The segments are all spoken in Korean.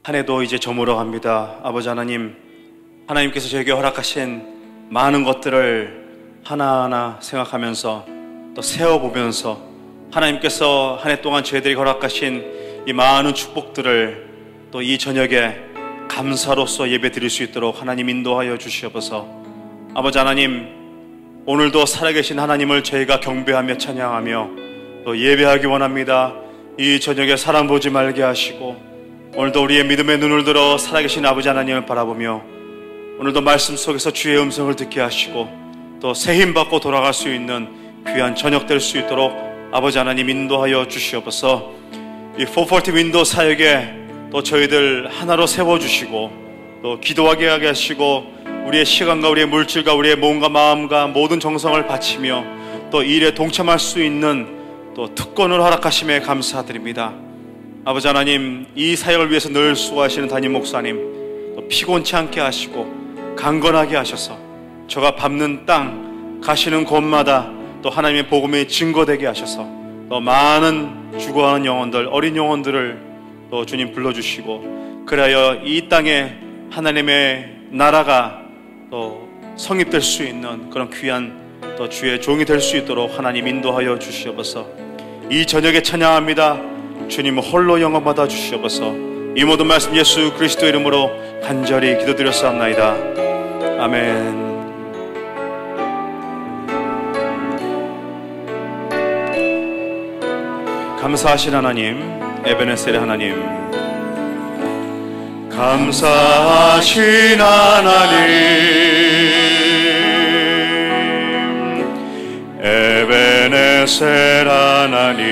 한 해도 이제 저물어 갑니다. 아버지 하나님, 하나님께서 저에게 허락하신 많은 것들을 하나하나 생각하면서 또 세워보면서 하나님께서 한 해 동안 저희들이 허락하신 이 많은 축복들을 또 이 저녁에 감사로서 예배 드릴 수 있도록 하나님 인도하여 주시옵소서. 아버지 하나님, 오늘도 살아계신 하나님을 저희가 경배하며 찬양하며 또 예배하기 원합니다. 이 저녁에 사람 보지 말게 하시고 오늘도 우리의 믿음의 눈을 들어 살아계신 아버지 하나님을 바라보며 오늘도 말씀 속에서 주의 음성을 듣게 하시고 또 새 힘 받고 돌아갈 수 있는 귀한 저녁 될 수 있도록 아버지 하나님 인도하여 주시옵소서. 이 440 윈도우 사역에 또 저희들 하나로 세워주시고 또 기도하게 하게 하시고 우리의 시간과 우리의 물질과 우리의 몸과 마음과 모든 정성을 바치며 또 이 일에 동참할 수 있는 또 특권을 허락하심에 감사드립니다. 아버지 하나님, 이 사역을 위해서 늘 수고하시는 담임 목사님 또 피곤치 않게 하시고 강건하게 하셔서 저가 밟는 땅 가시는 곳마다 또 하나님의 복음이 증거되게 하셔서 또 많은 죽어가는 영혼들, 어린 영혼들을 또 주님 불러주시고 그래야 이 땅에 하나님의 나라가 또 성립될 수 있는 그런 귀한 또 주의 종이 될 수 있도록 하나님 인도하여 주시옵소서. 이 저녁에 찬양합니다. 주님 홀로 영광 받아 주시옵소서. 이 모든 말씀 예수 그리스도 이름으로 간절히 기도드렸사옵나이다. 아멘. 감사하신 하나님, 에베네셀의 하나님, 감사하신 하나님, 에베네셀 하나님,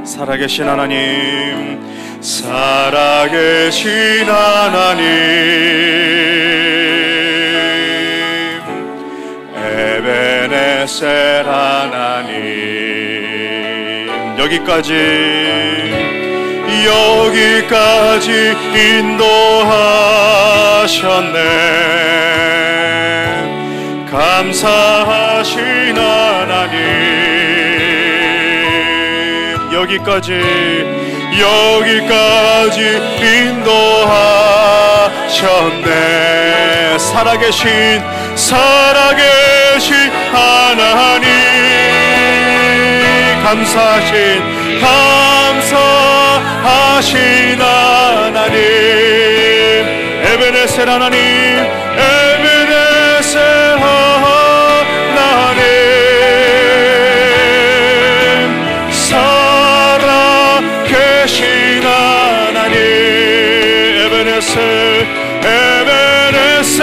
살아계신 하나님, 살아계신 하나님, 에베네셀 하나님, 여기까지 인도하셨네. 감사하신 하나님, 여기까지 인도하셨네. 살아계신 하나님, 감사하신 하나님, 에베네셀 하나님, 에베네셀 하나님, 살아계신 하나님, 에베네셀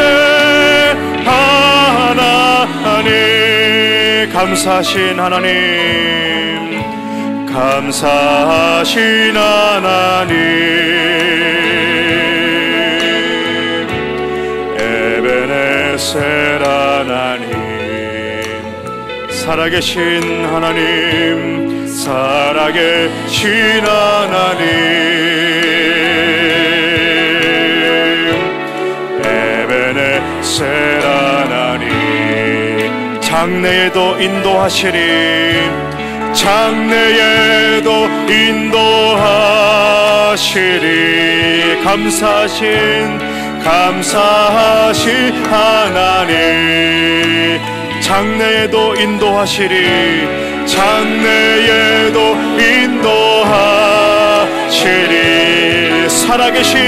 하나님, 감사하신 하나님, 감사하신 하나님, 에베네셀 하나님, 살아계신 하나님, 살아계신 하나님, 에베네셀 하나님, 장래에도 인도하시리, 장래에도 인도하시리. 감사하신 하나님, 장래에도 인도하시리, 장래에도 인도하시리. 살아계신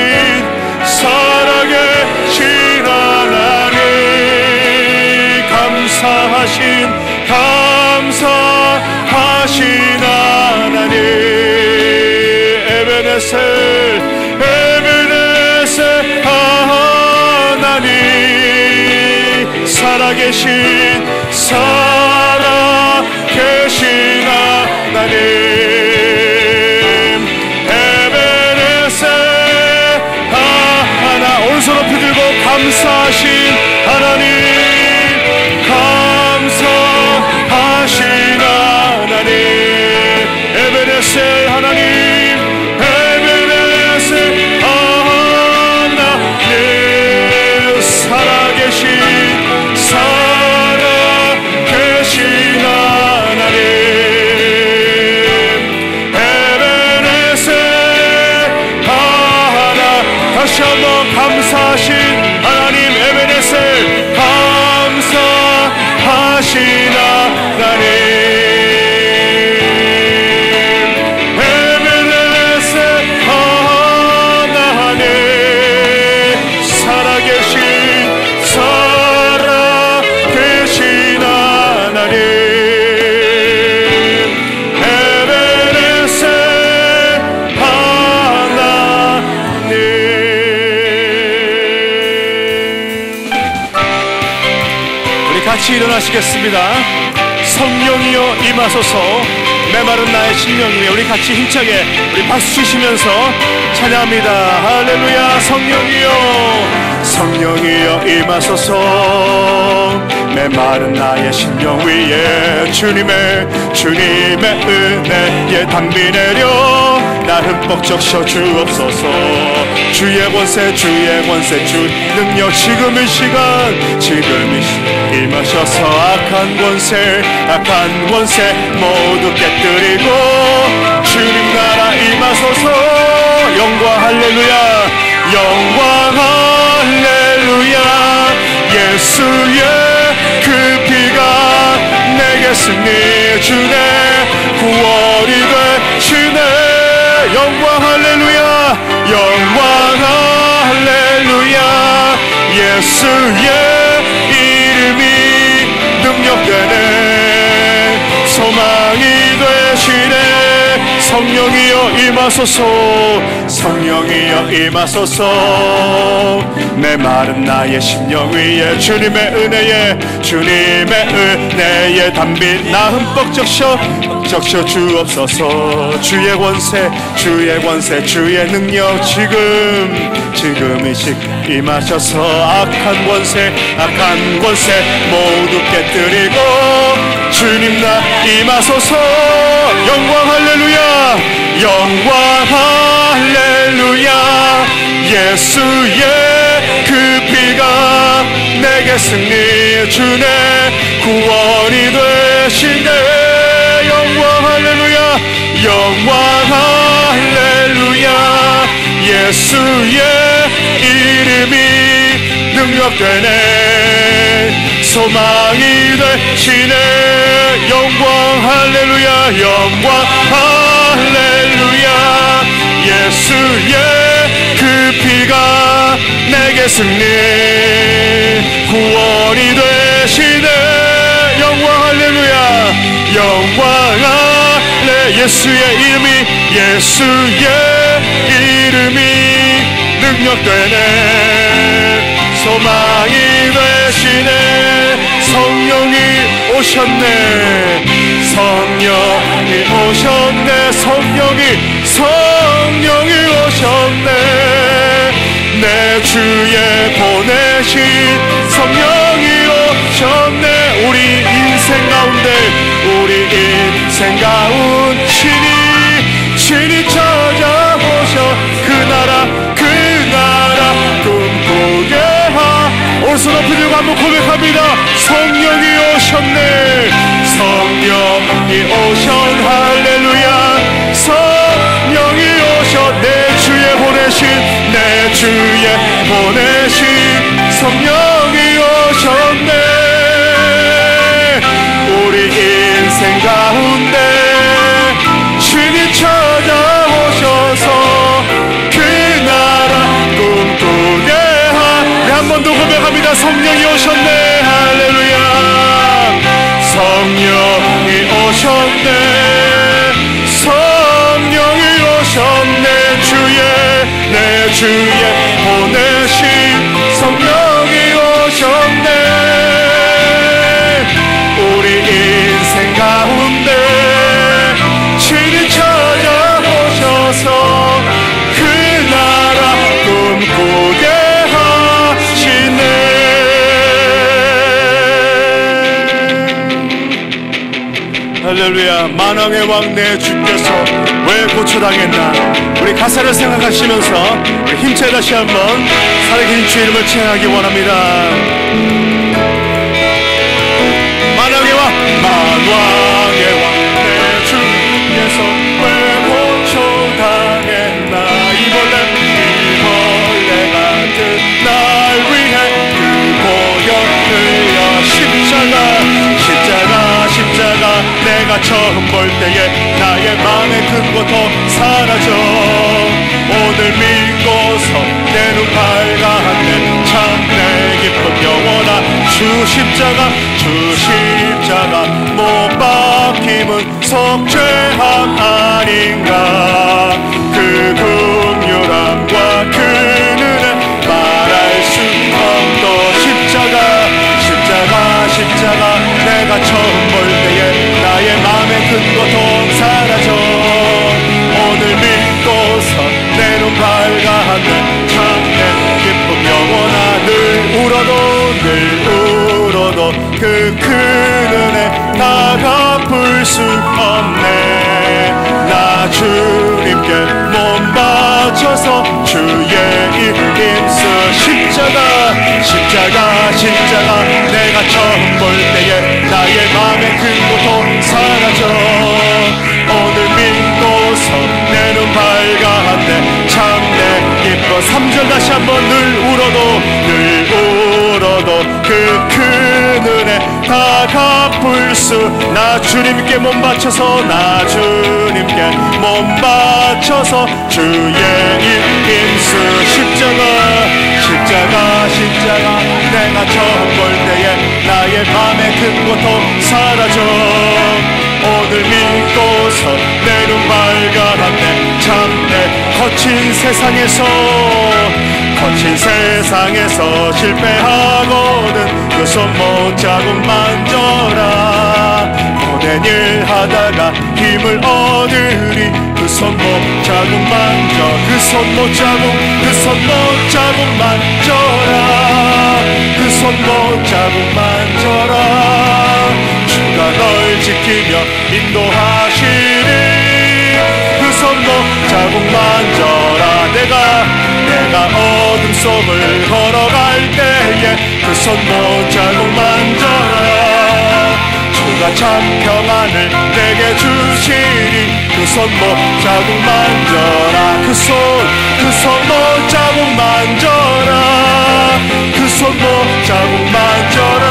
하나님, 감사하신 하나님, 에베네셀 하나님, 살아계신 하나님, 에베네셀 하나, 오른손 높이 들고 감사하신 하나님, 감사하신 하나님, 에베네셀 하나님, 에베네셀 하나님, 살아계신 하나님, 에베네셀 다시 한번 감사하신 하나님 에베네셀 감사하신 하나님 에베네셀 하나님 살아계신 하나님 에베네셀 하나님 우리 같이 일어나시겠습니다. 성령이여 임하소서 메마른 나의 심령 위에 우리 같이 힘차게 우리 박수 치시면서 찬양합니다. 할렐루야. 성령이여 임하소서 메마른 나의 심령 위에 주님의 은혜에 담비 내려 나 흠뻑 적셔 주옵소서. 주의 권세 주 능력 지금 이 시간 임하셔서 악한 권세 모두 깨뜨리고 주님 나라 임하소서. 영광 할렐루야 예수의 그 피가 내게 승리 주네 구원이 되시네. 영광 할렐루야 예수의 이름이 능력되네 소망이 되시네. 성령이여 임하소서 메마른 나의 심령 위에 주님의 은혜에 담비 나 흠뻑 적셔 주옵소서. 주의 권세 주의 능력 지금 이 시간 임하셔서 악한 권세 모두 깨뜨리고 주님 나 임하소서. 영광 할렐루야 예수의 그 피가 내게 승리 주네 구원이 되시네. 영광 할렐루야 예수의 이름이 능력되네 소망이 되시네. 영광 할렐루야 예수의 그 피가 내게 승리 구원이 되시네. 영광 할렐루야 예수의 이름이 능력되네 소망이 되시네. 성령이 오셨네 내 주에 보내신 성령이 오셨네. 우리 인생 가운데 신이 찾아오셔 그 나라 꿈꾸게 오른손 높이 들고 한번 고백합니다. 성령이 오셨네 할렐루야 성령이 오셔 내 주에 보내신 성령이 오셨네. 우리 인생 가운데 신이 찾아오셔서 그 나라 꿈꾸게 한 번 더 고백합니다. 성령이 오셨네 할렐루야 성령이 오셨네 내 주에 보내신 성령이 오셨네. 우리 인생 가운데 신이 찾아오셔서 그 나라 꿈꾸게 하시네. 할렐루야. 만왕의 왕 내 주께서 왜 고초당했나. 우리 가사를 생각하시면서 우리 힘차게 다시 한번 살아계신 주 이름을 찬양하기 원합니다. 만왕의 왕 내 주께서 왜 고초당했나. 이벌레 처음 볼 때에 나의 마음의 큰 고통 사라져. 오늘 믿고서 내 눈 밝았네. 참내 기쁨 영원한 주 십자가 못 박힘은 속죄함 아닌가. 그 긍휼함과 그 은혜 말할 수 없도 십자가 내가 처음 볼 때에 나의 마음의 큰 고통 사라져. 오늘 믿고서 내 눈 밝았네. 참내 기쁨 영원한 늘 울어도 그 큰 은혜 다 갚을 수 없네. 나 주님께 몸 바쳐서 주의 힘써 십자가 내가 처음 볼 때에 나의 마음의 큰 고통 사라져. 오늘 믿고서 내 눈 밝았네. 참내 기뻐. 3절 다시 한번 늘 울어도 그 큰 은혜 다 갚을 수. 나 주님께 몸 바쳐서 주의 힘써 십자가 내가 처음 볼 때에 나의 맘의 큰 고통 사라져. 오늘 믿고서 내 눈 밝았네. 참내 거친 세상에서 실패하거든 그 손목 자국 만져라. 모든 일 하다가 힘을 얻으리 그 손목 자국 만져. 그 손목 자국 만져라. 그 손목 자국 만져라. 주가 널 지키며 인도하시리. 그 손목 자국 만져라. 내가 어둠 속을 걸어갈 때에 그 손목 자국 만져라. 주가 참 평안을 내게 주시리. 그 손목 자국 만져라. 그 손목 자국 만져라. 그 손목 자국 만져라.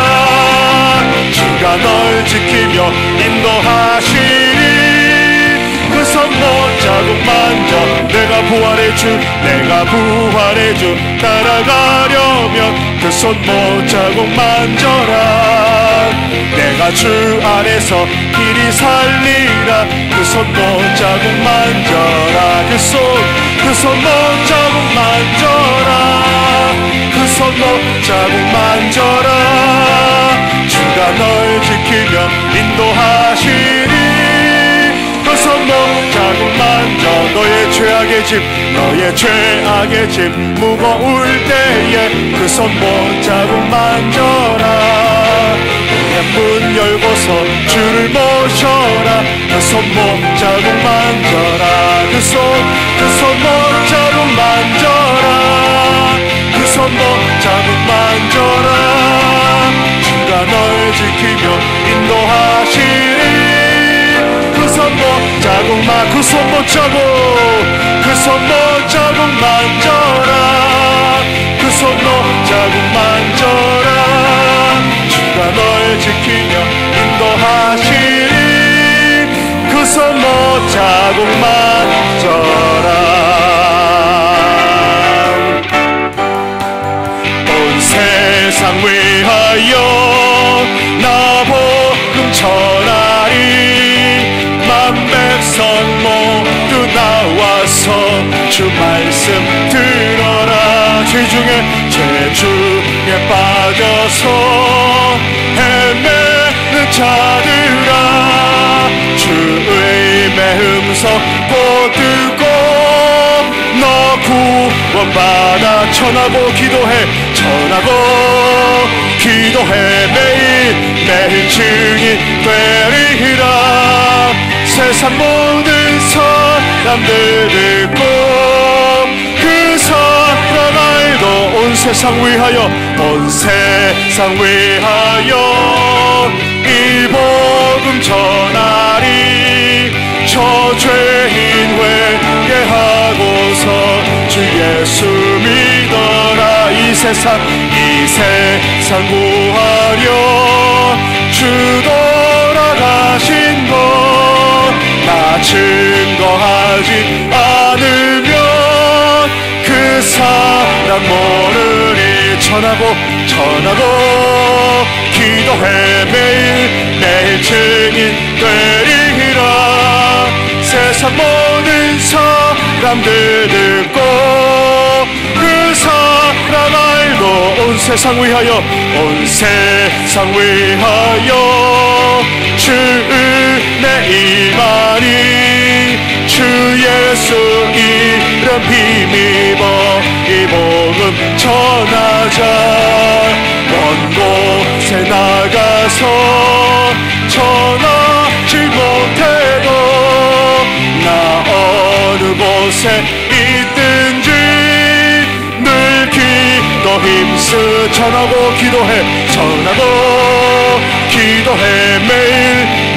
주가 널 지키며 인도하시리. 그 손목 자국 만져. 내가 부활의 주 따라가려면 그 손목 자국 만져라. 내가 주 안에서 길이 살리라. 그 손목 자국 만져라. 그 손목 자국 만져라. 그 손목 자국 만져라. 주가 널 지키며 인도하시리. 그 손목 자국 만져. 너의 죄악의 짐 무거울 때에 그 손목 자국 만져라. 문 열고서 주를 모셔라. 그 손목 자국 만져라. 그 손목 자국 만져라. 그 손목 자국 만져라. 주가 널 지키며 인도하시리. 그 손목 자국 만져라. 그 손목 자국 만져라. 주가 널 지키며 인도하시리. 그 손목 자국 만져라. 온 세상 위하여 나 복음 전하리. 백성 모두 나와서 주 말씀 들어라. 죄 중에 빠져서 헤매는 자들아. 주의 음성 곧 듣고 너 구원받아. 전하고 기도해 매일 증인 되리라. 세상 모든 사람들 듣고 그 사랑 알고 온 세상 위하여 이 복음 전하리. 저 죄인 회개하고서 주 예수 믿어라. 이 세상 구하려 주 돌아가신 것 증거하지 않으면 그 사람 모르니 전하고 기도해 매일 증인 되리라. 세상 모든 사람들 듣고 그 사람 알고 온 세상 위하여 주 은혜 임하니 주 예수 이름 힘입어 이 복음 전하자. 먼 곳에 나가서 전하지 못해도 나 어느 곳에 있든지 늘 기도 힘쓰 전하고 기도해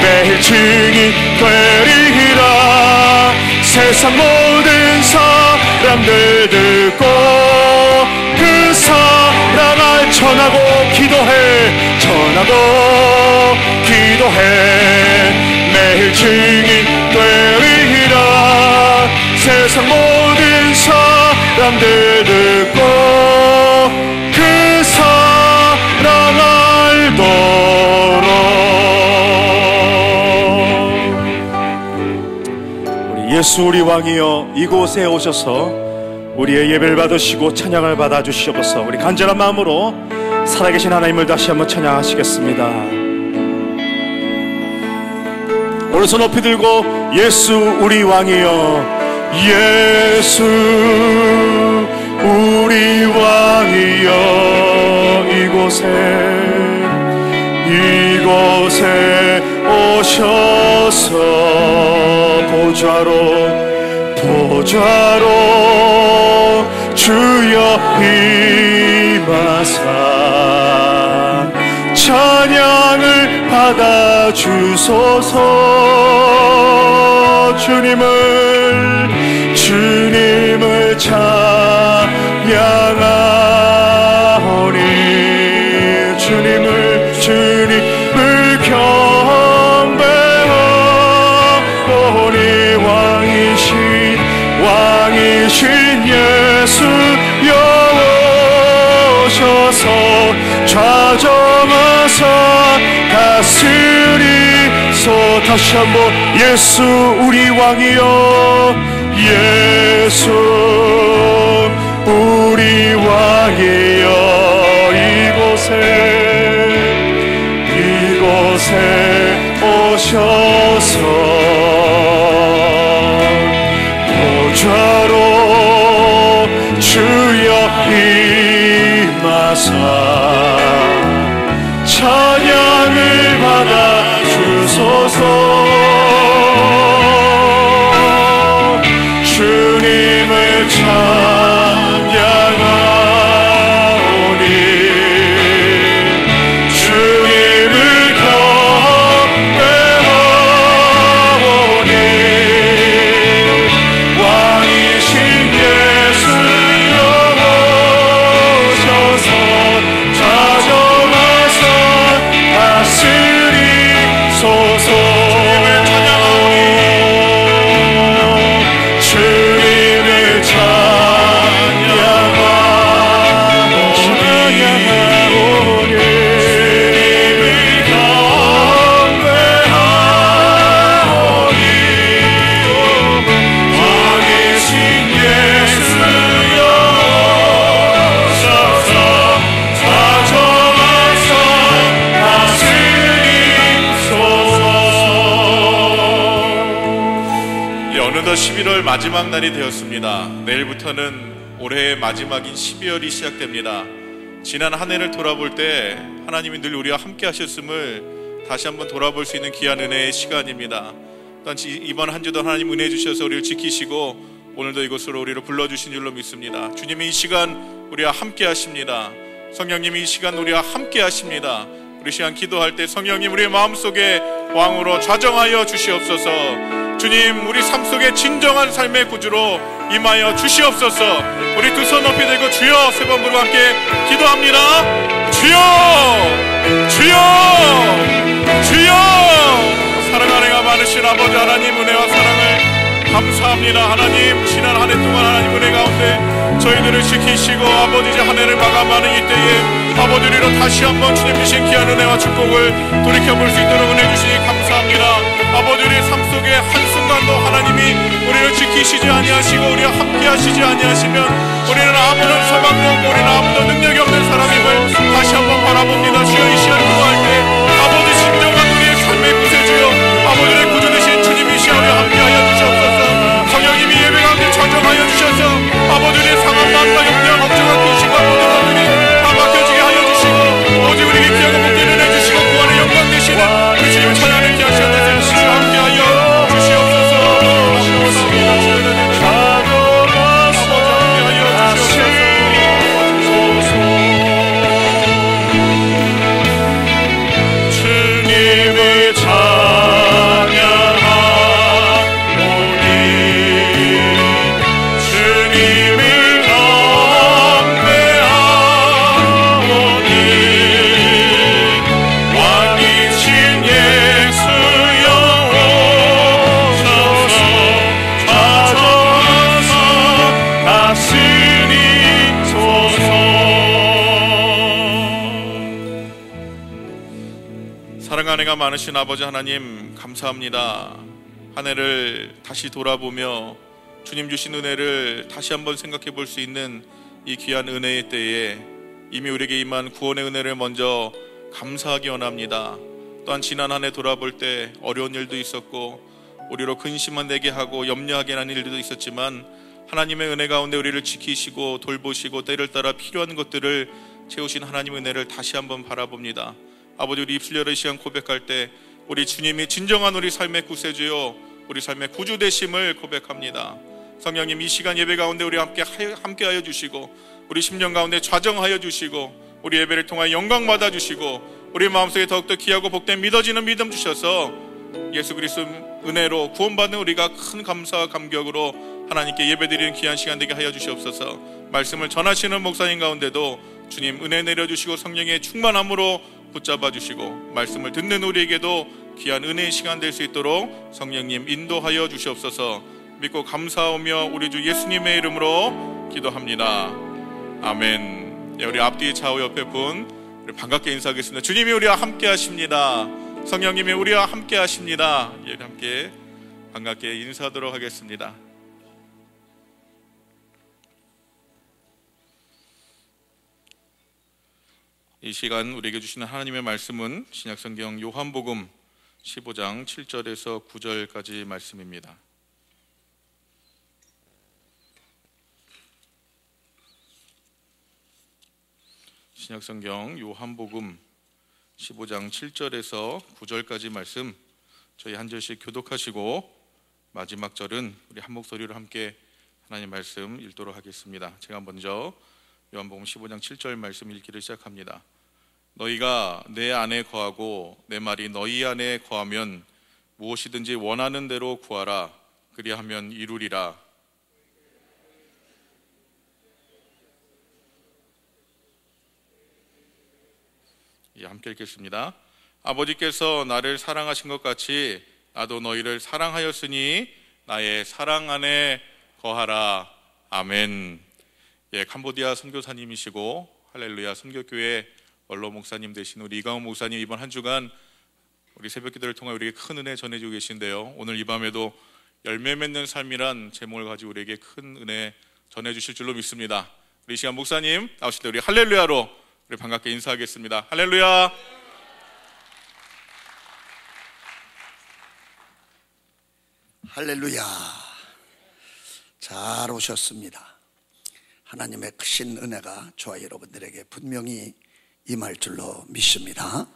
매일 증인 되리라. 세상 모든 사람들 듣고 그 사랑을 전하고 기도해 매일 증인 되리라. 세상 모든 사람들 듣고 그 사랑 알도록. 우리 예수 우리 왕이여 이곳에 오셔서 우리의 예배를 받으시고 찬양을 받아주시옵소서. 우리 간절한 마음으로 살아계신 하나님을 다시 한번 찬양하시겠습니다. 오른손 높이 들고 예수 우리 왕이여 예수 우리 왕이여 이곳에 오셔서 보좌로 주여 임하사 찬양을 받아주소서. 주님을 찬양하오니 주님을 경배하오니 왕이신 예수여 오셔서 좌정하사 다스리소. 다시 한번 예수 우리 왕이여 예수 우리 왕이여 이곳에 오셔서 보좌로 주여 임하사 찬양을 받아주소서. 주님을 찬양하오니 주님을 경배하오니 왕이신 예수여 오셔서 좌정하사 다스리소서. 어느덧 11월 마지막 날이 되었습니다. 내일부터는 올해의 마지막인 12월이 시작됩니다. 지난 한 해를 돌아볼 때 하나님이 늘 우리와 함께 하셨음을 다시 한번 돌아볼 수 있는 귀한 은혜의 시간입니다. 또한 이번 한 주도 하나님 은혜 주셔서 우리를 지키시고 오늘도 이곳으로 우리를 불러주신 줄로 믿습니다. 주님이 이 시간 우리와 함께 하십니다. 성령님이 이 시간 우리와 함께 하십니다. 우리 시간 기도할 때 성령님 우리의 마음속에 왕으로 좌정하여 주시옵소서. 주님 우리 삶 속에 진정한 삶의 구주로 임하여 주시옵소서. 우리 두 손 높이 들고 주여 세 번 부르고 함께 기도합니다. 주여 주여 주여. 사랑하는 가 많은 많으신 아버지 하나님 은혜와 사랑을 감사합니다. 하나님, 지난 한 해 동안 하나님 은혜 가운데 저희들을 지키시고 아버지 이제 한 해를 마감하는 이때에 아버지 우리로 다시 한번 주님 주신 귀한 은혜와 축복을 돌이켜볼 수 있도록 은혜 주시니 감사합니다. 아버지 우리의 삶 속에 한순간도 하나님이 우리를 지키시지 아니하시고 우리와 함께 하시지 아니하시면 우리는 아무런 소망도 없고 우리는 아무도 능력이 없는 사람임을 다시 한번 바라봅니다. 주여 이 시간 기도할 때 아버지 진정한 우리의 삶의 구세주여 아버지의 구주 되신 주님이 이 시간 우리와 함께하여 주시옵소서. 성령님이 예배 가운데 전정하여 주셔서 아버지 우리의 상한 마음과 염려 걱정과 근심과 모든 것들이 다 맡겨지게 하여 주시고 오직 우리에게 귀하고 복되는 은혜 주시고 구원의 영광 되시는 우리 주님을 찬양하는 귀한 시간 되시는 주시와 함께하여 주시옵소서. 은혜가 많으신 아버지 하나님 감사합니다. 한 해를 다시 돌아보며 주님 주신 은혜를 다시 한번 생각해 볼 수 있는 이 귀한 은혜의 때에 이미 우리에게 임한 구원의 은혜를 먼저 감사하기 원합니다. 또한 지난 한 해 돌아볼 때 어려운 일도 있었고 우리로 근심만 되게 하고 염려하게 하는 일들도 있었지만 하나님의 은혜 가운데 우리를 지키시고 돌보시고 때를 따라 필요한 것들을 채우신 하나님의 은혜를 다시 한번 바라봅니다. 아버지 우리 입술 열어 이 시간 고백할 때 우리 주님이 진정한 우리 삶의 구세주요 우리 삶의 구주 되심을 고백합니다. 성령님 이 시간 예배 가운데 우리 함께하여 주시고 우리 심령 가운데 좌정하여 주시고 우리 예배를 통하여 영광 받아 주시고 우리 마음속에 더욱더 귀하고 복된 믿어지는 믿음 주셔서 예수 그리스도 은혜로 구원받는 우리가 큰 감사와 감격으로 하나님께 예배드리는 귀한 시간 되게 하여 주시옵소서. 말씀을 전하시는 목사님 가운데도 주님 은혜 내려주시고 성령의 충만함으로 붙잡아 주시고 말씀을 듣는 우리에게도 귀한 은혜의 시간 될 수 있도록 성령님 인도하여 주시옵소서. 믿고 감사하며 우리 주 예수님의 이름으로 기도합니다. 아멘. 우리 앞뒤 좌우 옆에 분 우리 반갑게 인사하겠습니다. 주님이 우리와 함께 하십니다. 성령님이 우리와 함께 하십니다. 함께 반갑게 인사하도록 하겠습니다. 이 시간 우리에게 주시는 하나님의 말씀은 신약성경 요한복음 15장 7절에서 9절까지 말씀입니다. 신약성경 요한복음 15장 7절에서 9절까지 말씀 저희 한 절씩 교독하시고 마지막 절은 우리 한 목소리로 함께 하나님 말씀 읽도록 하겠습니다. 제가 먼저 요한복음 15장 7절 말씀 읽기를 시작합니다. 너희가 내 안에 거하고 내 말이 너희 안에 거하면 무엇이든지 원하는 대로 구하라. 그리하면 이루리라. 함께 읽겠습니다. 아버지께서 나를 사랑하신 것 같이 나도 너희를 사랑하였으니 나의 사랑 안에 거하라. 아멘. 캄보디아 선교사님이시고 할렐루야 선교교회 원로 목사님 되신 우리 이강훈 목사님 이번 한 주간 우리 새벽 기도를 통해 우리에게 큰 은혜 전해주고 계신데요. 오늘 이 밤에도 열매 맺는 삶이란 제목을 가지고 우리에게 큰 은혜 전해주실 줄로 믿습니다. 우리 이 시간 목사님 나오실 때 우리 할렐루야로 우리 반갑게 인사하겠습니다. 할렐루야. 할렐루야. 잘 오셨습니다. 하나님의 크신 은혜가 저와 여러분들에게 분명히 임할 줄로 믿습니다.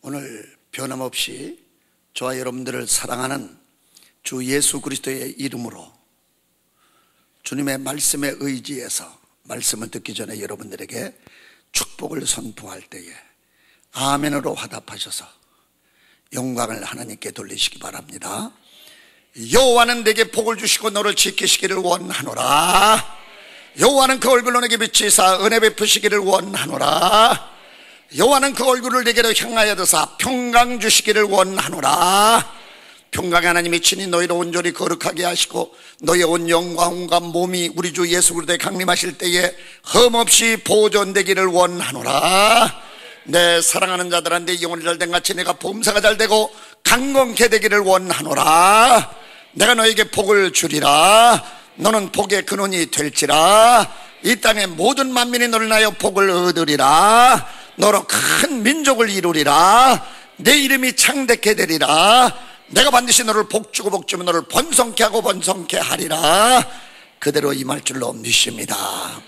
오늘 변함없이 저와 여러분들을 사랑하는 주 예수 그리스도의 이름으로 주님의 말씀에 의지해서 말씀을 듣기 전에 여러분들에게 축복을 선포할 때에 아멘으로 화답하셔서 영광을 하나님께 돌리시기 바랍니다. 여호와는 내게 복을 주시고 너를 지키시기를 원하노라. 여호와는 그 얼굴로 내게 비치사 은혜 베푸시기를 원하노라. 여호와는 그 얼굴을 내게로 향하여 드사 평강 주시기를 원하노라. 평강의 하나님이 친히 너희를 온전히 거룩하게 하시고 너희의 온 영과 온갖 몸이 우리 주 예수 그리스도에 강림하실 때에 흠없이 보존되기를 원하노라. 내 사랑하는 자들한테 영혼이 잘된 같이 내가 범사가 잘되고 강건케 되기를 원하노라. 내가 너에게 복을 주리라. 너는 복의 근원이 될지라. 이 땅의 모든 만민이 너를 인하여 복을 얻으리라. 너로 큰 민족을 이루리라. 내 이름이 창대케 되리라. 내가 반드시 너를 복주고 복주면 너를 번성케 하고 번성케 하리라. 그대로 임할 줄로 믿습니다.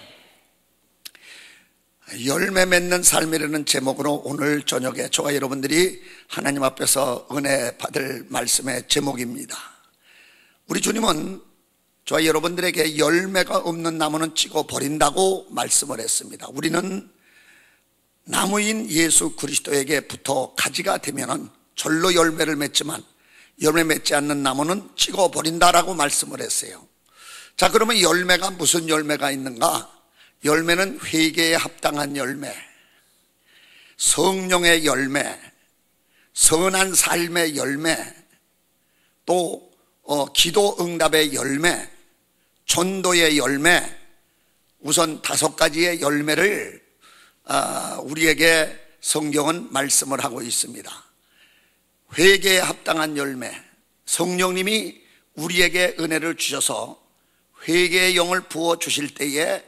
열매 맺는 삶이라는 제목으로 오늘 저녁에 저와 여러분들이 하나님 앞에서 은혜 받을 말씀의 제목입니다. 우리 주님은 저와 여러분들에게 열매가 없는 나무는 찍어 버린다고 말씀을 했습니다. 우리는 나무인 예수 그리스도에게 붙어 가지가 되면은 절로 열매를 맺지만 열매 맺지 않는 나무는 찍어 버린다라고 말씀을 했어요. 자, 그러면 열매가 무슨 열매가 있는가? 열매는 회개에 합당한 열매, 성령의 열매, 선한 삶의 열매, 또 기도 응답의 열매, 전도의 열매, 우선 5가지의 열매를 우리에게 성경은 말씀을 하고 있습니다. 회개에 합당한 열매, 성령님이 우리에게 은혜를 주셔서 회개의 영을 부어주실 때에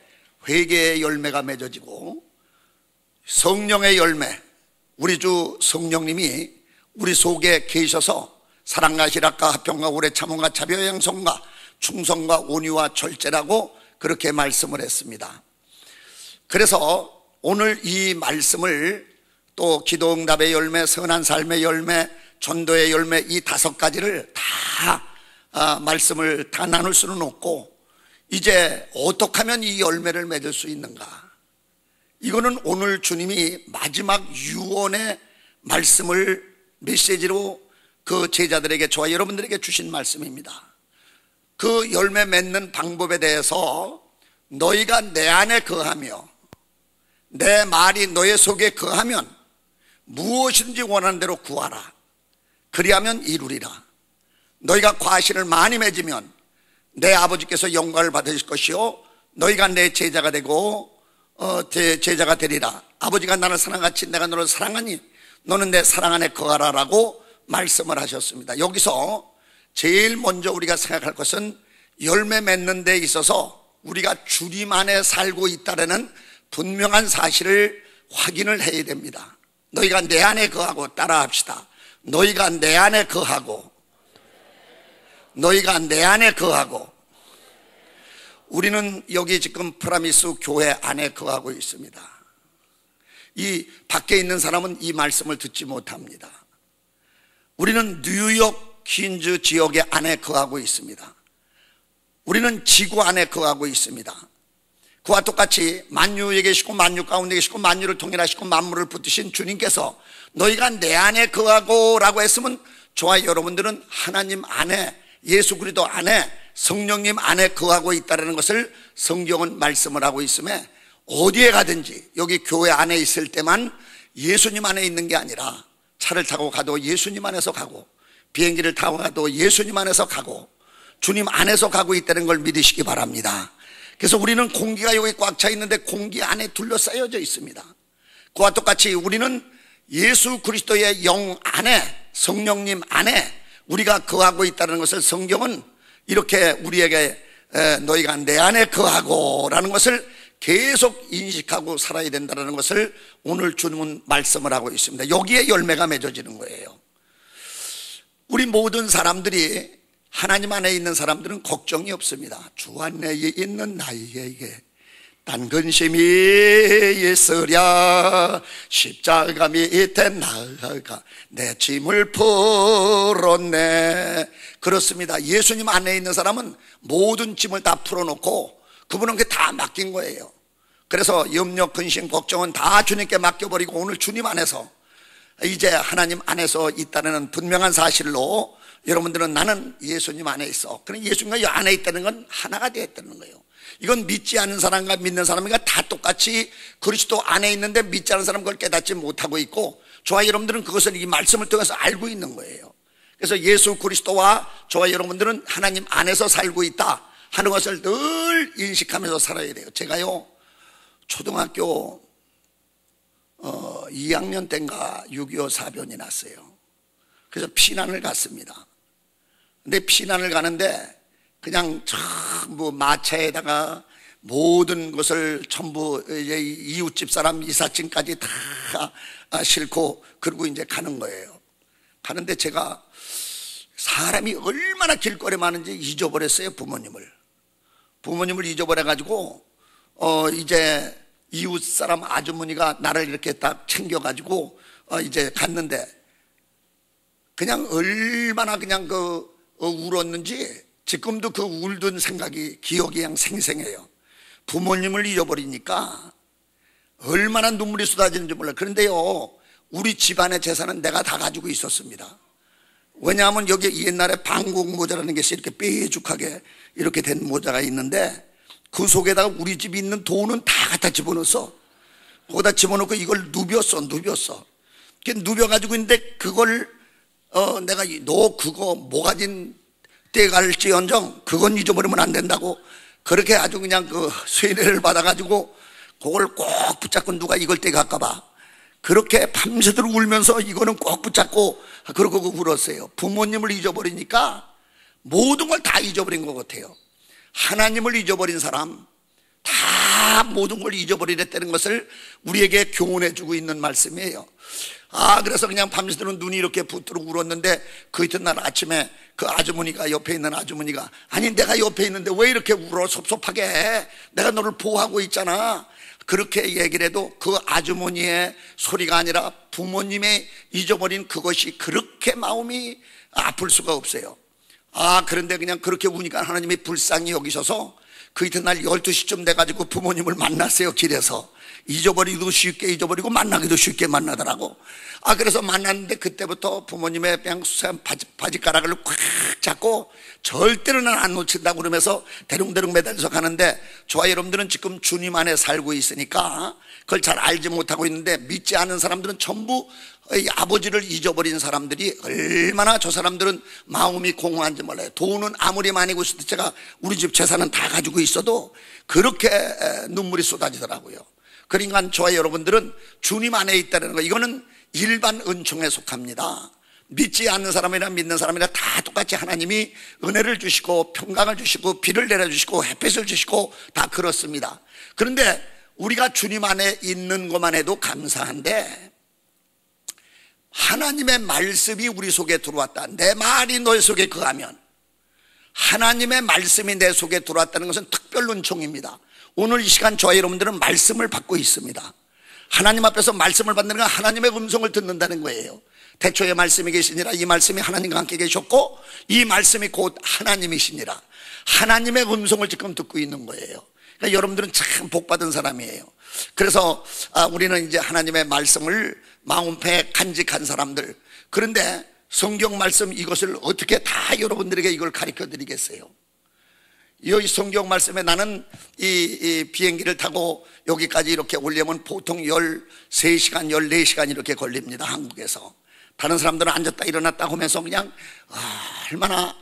회개의 열매가 맺어지고, 성령의 열매, 우리 주 성령님이 우리 속에 계셔서 사랑과 희락과 화평과 오래 참음과 자비와 양성과 충성과 온유와 절제라고 그렇게 말씀을 했습니다. 그래서 오늘 이 말씀을 또 기도응답의 열매, 선한 삶의 열매, 전도의 열매, 이 5가지를 다 말씀을 다 나눌 수는 없고, 이제 어떻게 하면 이 열매를 맺을 수 있는가? 이거는 오늘 주님이 마지막 유언의 말씀을 메시지로 그 제자들에게, 저와 여러분들에게 주신 말씀입니다. 그 열매 맺는 방법에 대해서 너희가 내 안에 거하며 내 말이 너의 속에 거하면 무엇이든지 원하는 대로 구하라. 그리하면 이루리라. 너희가 과실을 많이 맺으면 내 아버지께서 영광을 받으실 것이요 너희가 내 제자가 되고 제자가 되리라. 아버지가 나를 사랑같이 내가 너를 사랑하니 너는 내 사랑 안에 거하라라고 말씀을 하셨습니다. 여기서 제일 먼저 우리가 생각할 것은 열매 맺는 데 있어서 우리가 주님 안에 살고 있다는 분명한 사실을 확인을 해야 됩니다. 너희가 내 안에 거하고, 따라합시다. 너희가 내 안에 거하고, 너희가 내 안에 거하고. 우리는 여기 지금 프라미스 교회 안에 거하고 있습니다. 이 밖에 있는 사람은 이 말씀을 듣지 못합니다. 우리는 뉴욕 퀸즈 지역의 안에 거하고 있습니다. 우리는 지구 안에 거하고 있습니다. 그와 똑같이 만유에 계시고 만유 가운데 계시고 만유를 통일하시고 만물을 붙드신 주님께서 너희가 내 안에 거하고 라고 했으면 저와 여러분들은 하나님 안에, 예수 그리스도 안에, 성령님 안에 거하고 있다는 것을 성경은 말씀을 하고 있음에, 어디에 가든지 여기 교회 안에 있을 때만 예수님 안에 있는 게 아니라 차를 타고 가도 예수님 안에서 가고, 비행기를 타고 가도 예수님 안에서 가고, 주님 안에서 가고 있다는 걸 믿으시기 바랍니다. 그래서 우리는 공기가 여기 꽉 차 있는데 공기 안에 둘러싸여져 있습니다. 그와 똑같이 우리는 예수 그리스도의 영 안에, 성령님 안에 우리가 거하고 있다는 것을 성경은 이렇게 우리에게 너희가 내 안에 거하고 라는 것을 계속 인식하고 살아야 된다는 것을 오늘 주님은 말씀을 하고 있습니다. 여기에 열매가 맺어지는 거예요. 우리 모든 사람들이, 하나님 안에 있는 사람들은 걱정이 없습니다. 주 안에 있는 나에게 딴 근심이 있으랴, 십자가 밑에 나아가 내 짐을 풀었네. 그렇습니다. 예수님 안에 있는 사람은 모든 짐을 다 풀어놓고 그분은 그게 다 맡긴 거예요. 그래서 염려, 근심, 걱정은 다 주님께 맡겨버리고 오늘 주님 안에서, 이제 하나님 안에서 있다는 분명한 사실로 여러분들은 나는 예수님 안에 있어. 그럼 예수님과 이 안에 있다는 건 하나가 되었다는 거예요. 이건 믿지 않는 사람과 믿는 사람과 다 똑같이 그리스도 안에 있는데 믿지 않는 사람은 그걸 깨닫지 못하고 있고, 저와 여러분들은 그것을 이 말씀을 통해서 알고 있는 거예요. 그래서 예수 그리스도와 저와 여러분들은 하나님 안에서 살고 있다 하는 것을 늘 인식하면서 살아야 돼요. 제가요, 초등학교 2학년 때인가 6.25 사변이 났어요. 그래서 피난을 갔습니다. 근데 피난을 가는데 그냥 전부 마차에다가 모든 것을 전부 이제 이웃집 사람 이삿짐까지 다 싣고 그러고 이제 가는 거예요. 가는데 제가 사람이 얼마나 길거리에 많은지 잊어버렸어요. 부모님을 잊어버려가지고 이제 이웃 사람 아주머니가 나를 이렇게 딱 챙겨가지고 이제 갔는데 그냥 얼마나 그냥 울었는지 지금도 그 울던 생각이 기억이 그냥 생생해요. 부모님을 잊어버리니까 얼마나 눈물이 쏟아지는지 몰라요. 그런데요, 우리 집안의 재산은 내가 다 가지고 있었습니다. 왜냐하면 여기 옛날에 방국 모자라는 것이 이렇게 삐죽하게 이렇게 된 모자가 있는데 그 속에다가 우리 집에 있는 돈은 다 갖다 집어넣었어. 거기다 집어넣고 이걸 누볐어. 누벼가지고 있는데 그걸 내가 너 그거 모가진 떼갈지언정 그건 잊어버리면 안 된다고 그렇게 아주 그냥 그 세례를 받아가지고 그걸 꼭 붙잡고 누가 이걸 떼갈까봐 그렇게 밤새도록 울면서 이거는 꼭 붙잡고 그러고 울었어요. 부모님을 잊어버리니까 모든 걸 다 잊어버린 것 같아요. 하나님을 잊어버린 사람 다 모든 걸 잊어버리랬다는 것을 우리에게 교훈해주고 있는 말씀이에요. 그래서 그냥 밤새도록 눈이 이렇게 붙도록 울었는데 그 이튿날 아침에 그 아주머니가 옆에 있는 아주머니가 아니 내가 옆에 있는데 왜 이렇게 울어 섭섭하게 해? 내가 너를 보호하고 있잖아. 그렇게 얘기를 해도 그 아주머니의 소리가 아니라 부모님의 잊어버린 그것이 그렇게 마음이 아플 수가 없어요. 그런데 그냥 그렇게 우니까 하나님이 불쌍히 여기셔서 그 이튿날 12시쯤 돼가지고 부모님을 만났어요. 길에서. 잊어버리기도 쉽게 잊어버리고 만나기도 쉽게 만나더라고. 그래서 만났는데 그때부터 부모님의 그냥 수산 바지가락을 꽉 잡고 절대로는 안 놓친다고 그러면서 대롱대롱 매달려서 가는데 저와 여러분들은 지금 주님 안에 살고 있으니까 그걸 잘 알지 못하고 있는데 믿지 않은 사람들은 전부 아버지를 잊어버린 사람들이 얼마나 저 사람들은 마음이 공허한지 몰라요. 돈은 아무리 많이 구했을 때 제가 우리 집 재산은 다 가지고 있어도 그렇게 눈물이 쏟아지더라고요. 그러니까 저와 여러분들은 주님 안에 있다는 거 이거는 일반 은총에 속합니다. 믿지 않는 사람이나 믿는 사람이나 다 똑같이 하나님이 은혜를 주시고 평강을 주시고 비를 내려주시고 햇빛을 주시고 다 그렇습니다. 그런데 우리가 주님 안에 있는 것만 해도 감사한데 하나님의 말씀이 우리 속에 들어왔다. 내 말이 너희 속에 거하면 하나님의 말씀이 내 속에 들어왔다는 것은 특별 은총입니다. 오늘 이 시간 저와 여러분들은 말씀을 받고 있습니다. 하나님 앞에서 말씀을 받는 건 하나님의 음성을 듣는다는 거예요. 태초에 말씀이 계시니라 이 말씀이 하나님과 함께 계셨고 이 말씀이 곧 하나님이시니라. 하나님의 음성을 지금 듣고 있는 거예요. 그러니까 여러분들은 참 복받은 사람이에요. 그래서 우리는 이제 하나님의 말씀을 마음에 간직한 사람들. 그런데 성경 말씀 이것을 어떻게 다 여러분들에게 이걸 가르쳐 드리겠어요? 이 성경 말씀에 나는 이 비행기를 타고 여기까지 이렇게 오려면 보통 13시간, 14시간 이렇게 걸립니다. 한국에서. 다른 사람들은 앉았다 일어났다 하면서 그냥 얼마나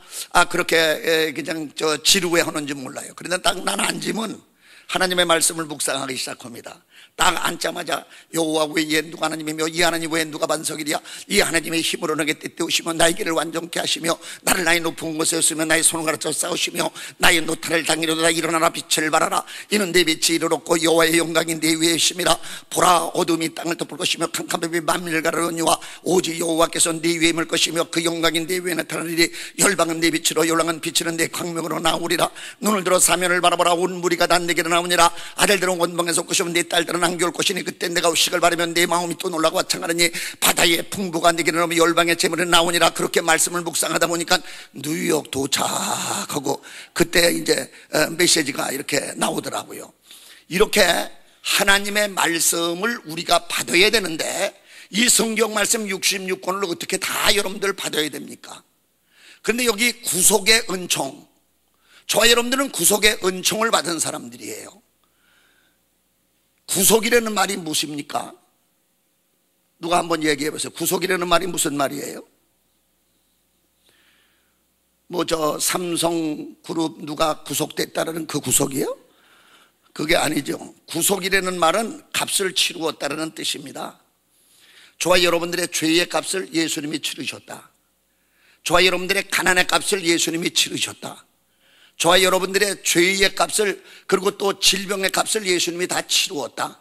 그렇게 그냥 지루해 하는지 몰라요. 그런데 딱 나는 앉으면 하나님의 말씀을 묵상하기 시작합니다. 딱 앉자마자 여호와 외에 누가 하나님이며 이 하나님 외에 누가 반석이랴. 이 하나님의 힘으로 내게 떼떼우시며 나의 길을 완전케 하시며 나를 나의 높은 곳에 있으며 나의 손을 가르쳐 싸우시며 나의 노탈을 당기로다. 일어나라 빛을 발하라. 이는 내 빛이 이르렀고 여호와의 영광이 내 위에 있음이라. 보라 어둠이 땅을 덮을 것이며 캄캄함이 만민을 가르느니와 오직 여호와께서 네 위에 임을 것이며 그 영광이 네 위에 나타나리니 열방은 네 빛으로 열왕은 빛이는 내 광명으로 나오리라. 눈을 들어 사면을 바라보라. 온 무리가 다 내게로 나오니라. 아들들은 원방에서 올 것이며 네 딸들은 안겨올 것이니 그때 내가 의식을 바라면 내 마음이 또 놀라고 와창하느니 바다의 풍부가 내게로 나오며 열방의 재물이 나오니라. 그렇게 말씀을 묵상하다 보니까 뉴욕 도착하고 그때 이제 메시지가 이렇게 나오더라고요. 이렇게 하나님의 말씀을 우리가 받아야 되는데 이 성경 말씀 66권을 어떻게 다 여러분들 받아야 됩니까? 그런데 여기 구속의 은총, 저와 여러분들은 구속의 은총을 받은 사람들이에요. 구속이라는 말이 무엇입니까? 누가 한번 얘기해 보세요. 구속이라는 말이 무슨 말이에요? 삼성그룹 누가 구속됐다는 그 구속이에요? 그게 아니죠. 구속이라는 말은 값을 치루었다는 뜻입니다. 저와 여러분들의 죄의 값을 예수님이 치르셨다. 저와 여러분들의 가난의 값을 예수님이 치르셨다. 저와 여러분들의 죄의 값을, 그리고 또 질병의 값을 예수님이 다 치루었다.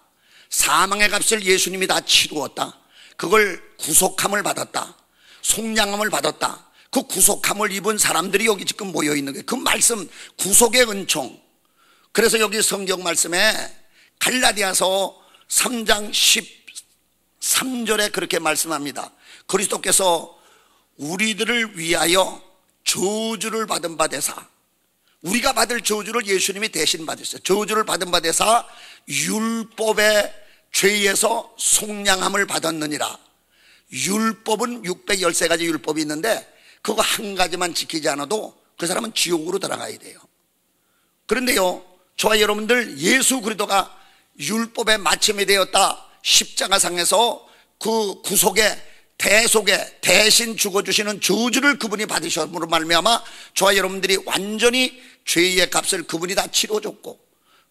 사망의 값을 예수님이 다 치루었다. 그걸 구속함을 받았다. 속량함을 받았다. 그 구속함을 입은 사람들이 여기 지금 모여 있는 거예요. 그 말씀, 구속의 은총. 그래서 여기 성경 말씀에 갈라디아서 3장 13절에 그렇게 말씀합니다. 그리스도께서 우리들을 위하여 저주를 받은 바 되사, 우리가 받을 저주를 예수님이 대신 받으셨어요. 저주를 받은 바 되사 율법의 죄에서 속량함을 받았느니라. 율법은 613가지 율법이 있는데 그거 한 가지만 지키지 않아도 그 사람은 지옥으로 들어가야 돼요. 그런데요, 저와 여러분들 예수 그리스도가 율법의 마침이 되었다. 십자가상에서 그 구속의 대속에 대신 죽어주시는 저주를 그분이 받으셨음으로 말미암아 저와 여러분들이 완전히 죄의 값을 그분이 다 치러줬고,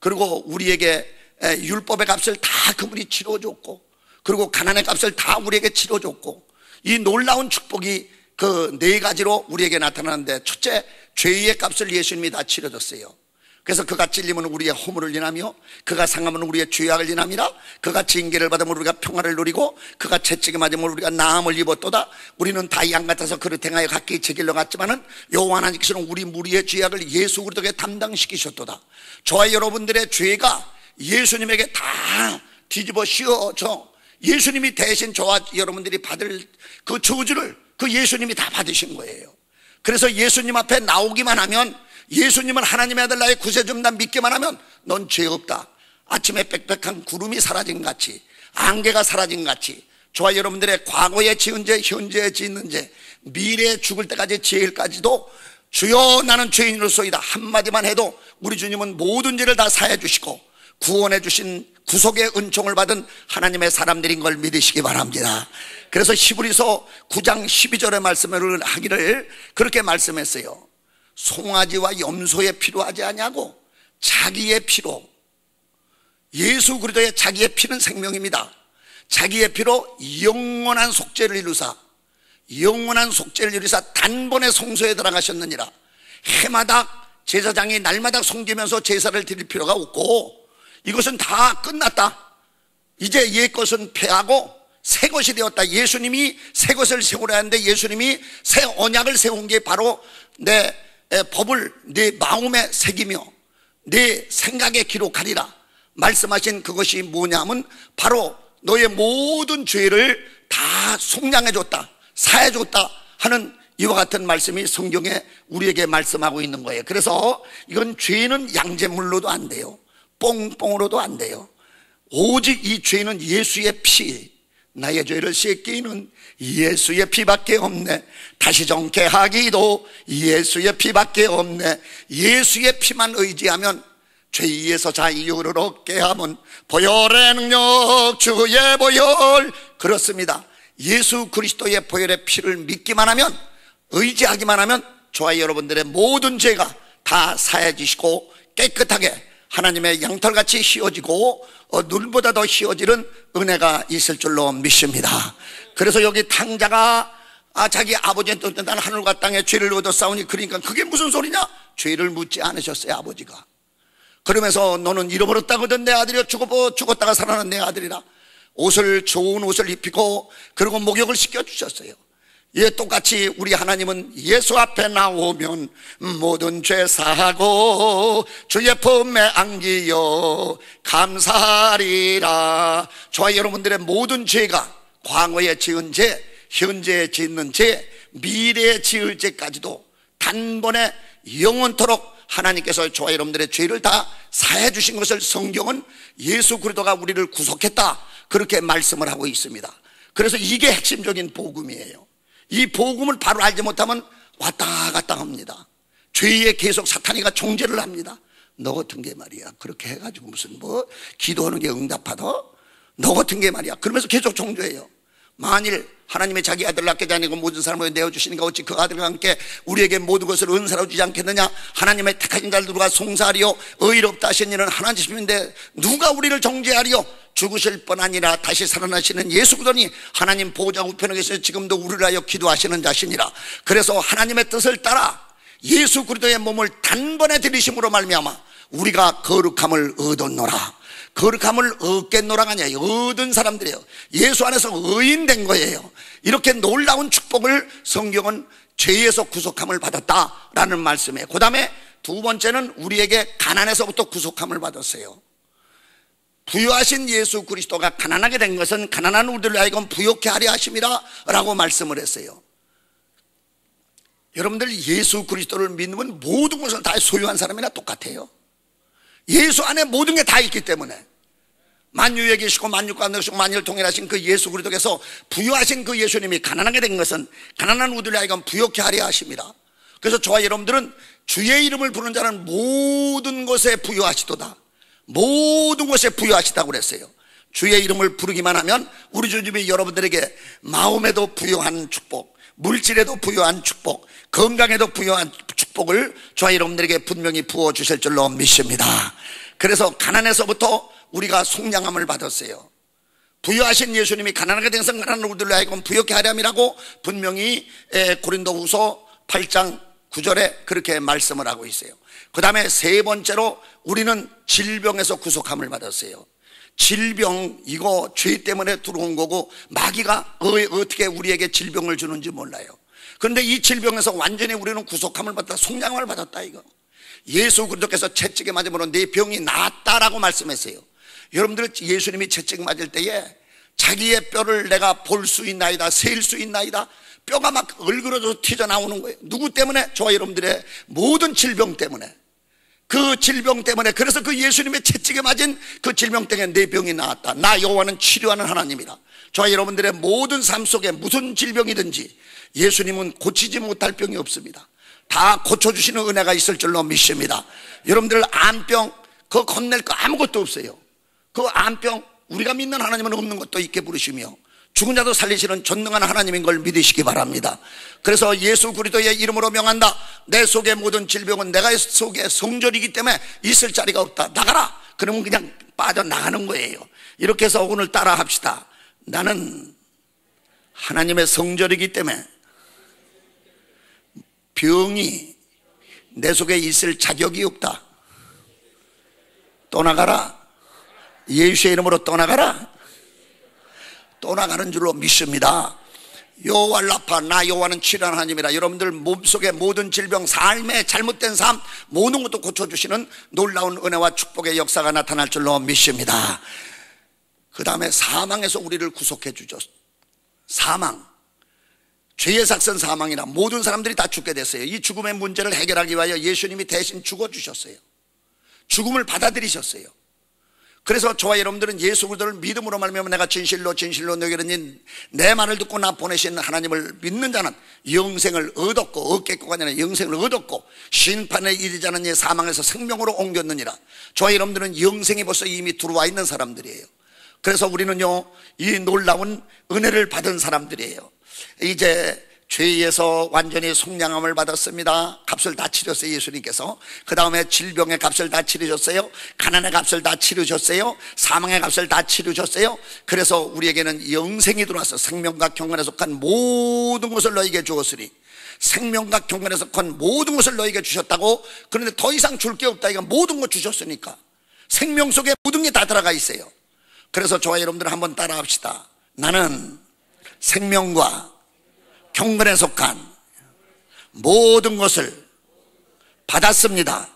그리고 우리에게 율법의 값을 다 그분이 치러줬고, 그리고 가난의 값을 다 우리에게 치러줬고, 이 놀라운 축복이 그 네 가지로 우리에게 나타나는데, 첫째, 죄의 값을 예수님이 다 치러줬어요. 그래서 그가 찔림은 우리의 허물을 인하며 그가 상함은 우리의 죄악을 인함이라. 그가 징계를 받으면 우리가 평화를 누리고 그가 채찍에 맞으면 우리가 나음을 입었도다. 우리는 다 양 같아서 그릇 행하여 각기 제 길로 갔지만은 여호와 하나님께서는 우리 무리의 죄악을 예수 그리스도께 담당시키셨도다. 저와 여러분들의 죄가 예수님에게 다 뒤집어 씌워져 예수님이 대신 저와 여러분들이 받을 그 저주를 그 예수님이 다 받으신 거예요. 그래서 예수님 앞에 나오기만 하면, 예수님은 하나님의 아들 나의 구세주다 믿기만 하면 넌 죄 없다. 아침에 빽빽한 구름이 사라진 같이, 안개가 사라진 같이 저와 여러분들의 과거에 지은 죄, 현재에 짓는 죄, 미래에 죽을 때까지 죄일까지도 주여 나는 죄인으로소이다 한마디만 해도 우리 주님은 모든 죄를 다 사해 주시고 구원해 주신 구속의 은총을 받은 하나님의 사람들인 걸 믿으시기 바랍니다. 그래서 히브리서 9장 12절의 말씀을 하기를 그렇게 말씀했어요. 송아지와 염소의 피로 하지 아니하고 자기의 피로, 예수 그리스도의 자기의 피는 생명입니다. 자기의 피로 영원한 속죄를 이루사, 영원한 속죄를 이루사 단번에 성소에 들어가셨느니라. 해마다 제사장이 날마다 섬기면서 제사를 드릴 필요가 없고, 이것은 다 끝났다. 이제 옛 것은 폐하고 새 것이 되었다. 예수님이 새 것을 세우려 하는데 예수님이 새 언약을 세운 게 바로 내 법을 내 마음에 새기며 내 생각에 기록하리라 말씀하신 그것이 뭐냐면 바로 너의 모든 죄를 다 속량해줬다, 사해줬다 하는 이와 같은 말씀이 성경에 우리에게 말씀하고 있는 거예요. 그래서 이건 죄는 양잿물로도 안 돼요. 뽕뽕으로도 안 돼요. 오직 이 죄는 예수의 피, 나의 죄를 씻기는 예수의 피밖에 없네. 다시 정케 하기도 예수의 피밖에 없네. 예수의 피만 의지하면 죄에서 자유를 얻게 하면 보혈의 능력 주의 보혈. 그렇습니다. 예수 그리스도의 보혈의 피를 믿기만 하면, 의지하기만 하면 저와 여러분들의 모든 죄가 다 사해지시고 깨끗하게 하나님의 양털같이 휘어지고 눈보다 더 휘어지는 은혜가 있을 줄로 믿습니다. 그래서 여기 탕자가 자기 아버지한테 나는 하늘과 땅에 죄를 얻어 싸우니, 그러니까 그게 무슨 소리냐? 죄를 묻지 않으셨어요, 아버지가. 그러면서 너는 잃어버렸다거든 내 아들이여, 죽었다가 살아난 내 아들이라. 좋은 옷을 입히고 그리고 목욕을 시켜주셨어요. 예, 똑같이 우리 하나님은 예수 앞에 나오면 모든 죄 사하고 주의 품에 안기어 감사하리라. 저와 여러분들의 모든 죄가 과거에 지은 죄, 현재에 짓는 죄, 미래에 지을 죄까지도 단번에 영원토록 하나님께서 저와 여러분들의 죄를 다 사해 주신 것을 성경은 예수 그리스도가 우리를 구속했다 그렇게 말씀을 하고 있습니다. 그래서 이게 핵심적인 복음이에요. 이 복음을 바로 알지 못하면 왔다 갔다 합니다. 죄에 계속 사탄이가 정죄를 합니다. 너 같은 게 말이야 그렇게 해가지고 무슨 뭐 기도하는 게 응답하다? 너 같은 게 말이야 그러면서 계속 정죄해요. 만일 하나님의 자기 아들 낳게 자니고 모든 사람을 내어주시니까 어찌 그 아들과 함께 우리에게 모든 것을 은사로 주지 않겠느냐. 하나님의 택하신 자들과 송사하리요 의롭다 하신 이는 하나님이신데 누가 우리를 정죄하리요. 죽으실 뿐 아니라 다시 살아나시는 예수 그리스도니 하나님 보좌 우편에 계셔 지금도 우리를 하여 기도하시는 자시니라. 그래서 하나님의 뜻을 따라 예수 그리스도의 몸을 단번에 들이심으로 말미암아 우리가 거룩함을 얻었노라. 거룩함을 얻겠노라가 아니에요. 얻은 사람들이에요. 예수 안에서 의인된 거예요. 이렇게 놀라운 축복을 성경은 죄에서 구속함을 받았다라는 말씀이에요. 그 다음에 두 번째는 우리에게 가난에서부터 구속함을 받았어요. 부유하신 예수 그리스도가 가난하게 된 것은 가난한 우리를 하여금 부욕케 하려 하심이라 라고 말씀을 했어요. 여러분들 예수 그리스도를 믿으면 모든 것을 다 소유한 사람이나 똑같아요. 예수 안에 모든 게 다 있기 때문에 만유에 계시고 만유가 넣으시고 만유를 통일하신 그 예수 그리스도께서 부유하신 그 예수님이 가난하게 된 것은 가난한 우리를 하여금 부욕케 하려 하심이라. 그래서 저와 여러분들은 주의 이름을 부르는 자는 모든 것에 부유하시도다. 모든 것에 부유하시다고 그랬어요. 주의 이름을 부르기만 하면 우리 주님이 여러분들에게 마음에도 부유한 축복, 물질에도 부유한 축복, 건강에도 부유한 축복을 저와 여러분들에게 분명히 부어주실 줄로 믿습니다. 그래서 가난에서부터 우리가 속량함을 받았어요. 부유하신 예수님이 가난하게 된 것은 가난한 우리들로 하여금 부욕케 하렴이라고 분명히 고린도후서 8장 9절에 그렇게 말씀을 하고 있어요. 그 다음에 세 번째로 우리는 질병에서 구속함을 받았어요. 질병, 이거 죄 때문에 들어온 거고 마귀가 어떻게 우리에게 질병을 주는지 몰라요. 그런데 이 질병에서 완전히 우리는 구속함을 받았다, 속량함을 받았다. 이거 예수 그리스도께서 채찍에 맞음으로 네 병이 나았다라고 말씀했어요. 여러분들 예수님이 채찍 맞을 때에 자기의 뼈를 내가 볼 수 있나이다, 셀 수 있나이다, 뼈가 막 얼그러져서 튀어나오는 거예요. 누구 때문에? 저와 여러분들의 모든 질병 때문에. 그 질병 때문에, 그래서 그 예수님의 채찍에 맞은 그 질병 때문에 내 병이 나았다. 나 여호와는 치료하는 하나님이다. 저와 여러분들의 모든 삶 속에 무슨 질병이든지 예수님은 고치지 못할 병이 없습니다. 다 고쳐주시는 은혜가 있을 줄로 믿습니다. 여러분들 암병 그거 건넬 거 아무것도 없어요. 그 암병 우리가 믿는 하나님은 없는 것도 있게 부르시며 죽은 자도 살리시는 전능한 하나님인 걸 믿으시기 바랍니다. 그래서 예수 그리스도의 이름으로 명한다. 내 속의 모든 질병은 내가 속에 성전이기 때문에 있을 자리가 없다. 나가라. 그러면 그냥 빠져나가는 거예요. 이렇게 해서 오늘 따라 합시다. 나는 하나님의 성전이기 때문에 병이 내 속에 있을 자격이 없다. 떠나가라. 예수의 이름으로 떠나가라. 떠나가는 줄로 믿습니다. 여호와 라파, 나 여호와는 치료하는 하나님이라. 여러분들 몸속의 모든 질병, 삶의 잘못된 삶 모든 것도 고쳐주시는 놀라운 은혜와 축복의 역사가 나타날 줄로 믿습니다. 그 다음에 사망에서 우리를 구속해 주죠. 사망, 죄의 삭선 사망이라 모든 사람들이 다 죽게 됐어요. 이 죽음의 문제를 해결하기 위하여 예수님이 대신 죽어주셨어요. 죽음을 받아들이셨어요. 그래서 저와 여러분들은 예수 그리스도를 믿음으로 말미암아 내가 진실로 너희에게 이르니 내 말을 듣고 나 보내신 하나님을 믿는 자는 영생을 얻었고, 얻겠고가 아니라 영생을 얻었고 심판에 이르지 않은 사망에서 생명으로 옮겼느니라. 저와 여러분들은 영생이 벌써 이미 들어와 있는 사람들이에요. 그래서 우리는요 이 놀라운 은혜를 받은 사람들이에요. 이제 죄에서 완전히 속량함을 받았습니다. 값을 다 치렀어요, 예수님께서. 그 다음에 질병의 값을 다 치르셨어요. 가난의 값을 다 치르셨어요. 사망의 값을 다 치르셨어요. 그래서 우리에게는 영생이 들어와서 생명과 경건에 속한 모든 것을 너에게 주었으니, 생명과 경건에 속한 모든 것을 너에게 주셨다고. 그런데 더 이상 줄 게 없다. 이거 모든 것 주셨으니까 생명 속에 모든 게 다 들어가 있어요. 그래서 저와 여러분들 한번 따라 합시다. 나는 생명과 경건에 속한 모든 것을 받았습니다.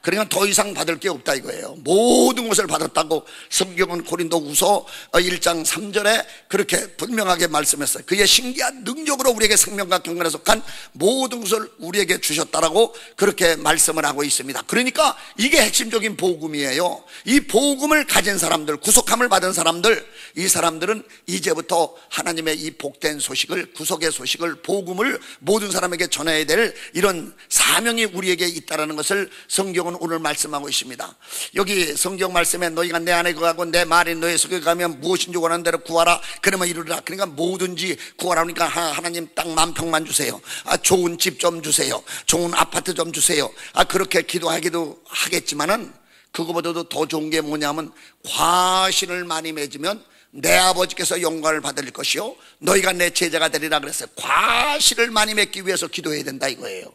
그러니까 더 이상 받을 게 없다 이거예요. 모든 것을 받았다고 성경은 고린도후서 1장 3절에 그렇게 분명하게 말씀했어요. 그의 신기한 능력으로 우리에게 생명과 경건에 속한 모든 것을 우리에게 주셨다라고 그렇게 말씀을 하고 있습니다. 그러니까 이게 핵심적인 복음이에요. 이 복음을 가진 사람들, 구속함을 받은 사람들, 이 사람들은 이제부터 하나님의 이 복된 소식을, 구속의 소식을, 복음을 모든 사람에게 전해야 될 이런 사명이 우리에게 있다는 것을 성경은 오늘 말씀하고 있습니다. 여기 성경 말씀에 너희가 내 안에 거하고 내 말이 너희 속에 가면 무엇인지 원하는 대로 구하라 그러면 이루리라. 그러니까 뭐든지 구하라. 그러니까 하나님 땅 10,000평만 주세요. 좋은 집 좀 주세요. 좋은 아파트 좀 주세요. 그렇게 기도하기도 하겠지만은 그거보다도 더 좋은 게 뭐냐면 과실을 많이 맺으면 내 아버지께서 영광을 받을 것이요 너희가 내 제자가 되리라 그랬어요. 과실을 많이 맺기 위해서 기도해야 된다 이거예요.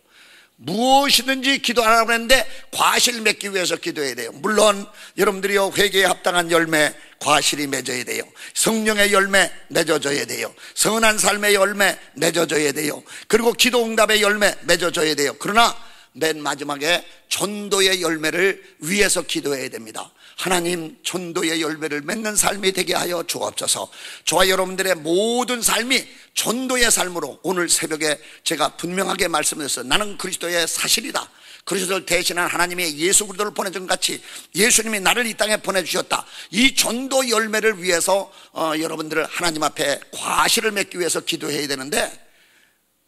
무엇이든지 기도하라고 했는데 과실 맺기 위해서 기도해야 돼요. 물론 여러분들이요 회개에 합당한 열매 과실이 맺어야 돼요. 성령의 열매 맺어져야 돼요. 선한 삶의 열매 맺어져야 돼요. 그리고 기도 응답의 열매 맺어져야 돼요. 그러나 맨 마지막에 전도의 열매를 위해서 기도해야 됩니다. 하나님 전도의 열매를 맺는 삶이 되게 하여 주옵소서. 저와 여러분들의 모든 삶이 전도의 삶으로 오늘 새벽에 제가 분명하게 말씀드렸어요. 나는 그리스도의 사실이다. 그리스도를 대신한 하나님의 예수 그리스도를 보내준 같이 예수님이 나를 이 땅에 보내주셨다. 이 전도 열매를 위해서 여러분들을 하나님 앞에 과실을 맺기 위해서 기도해야 되는데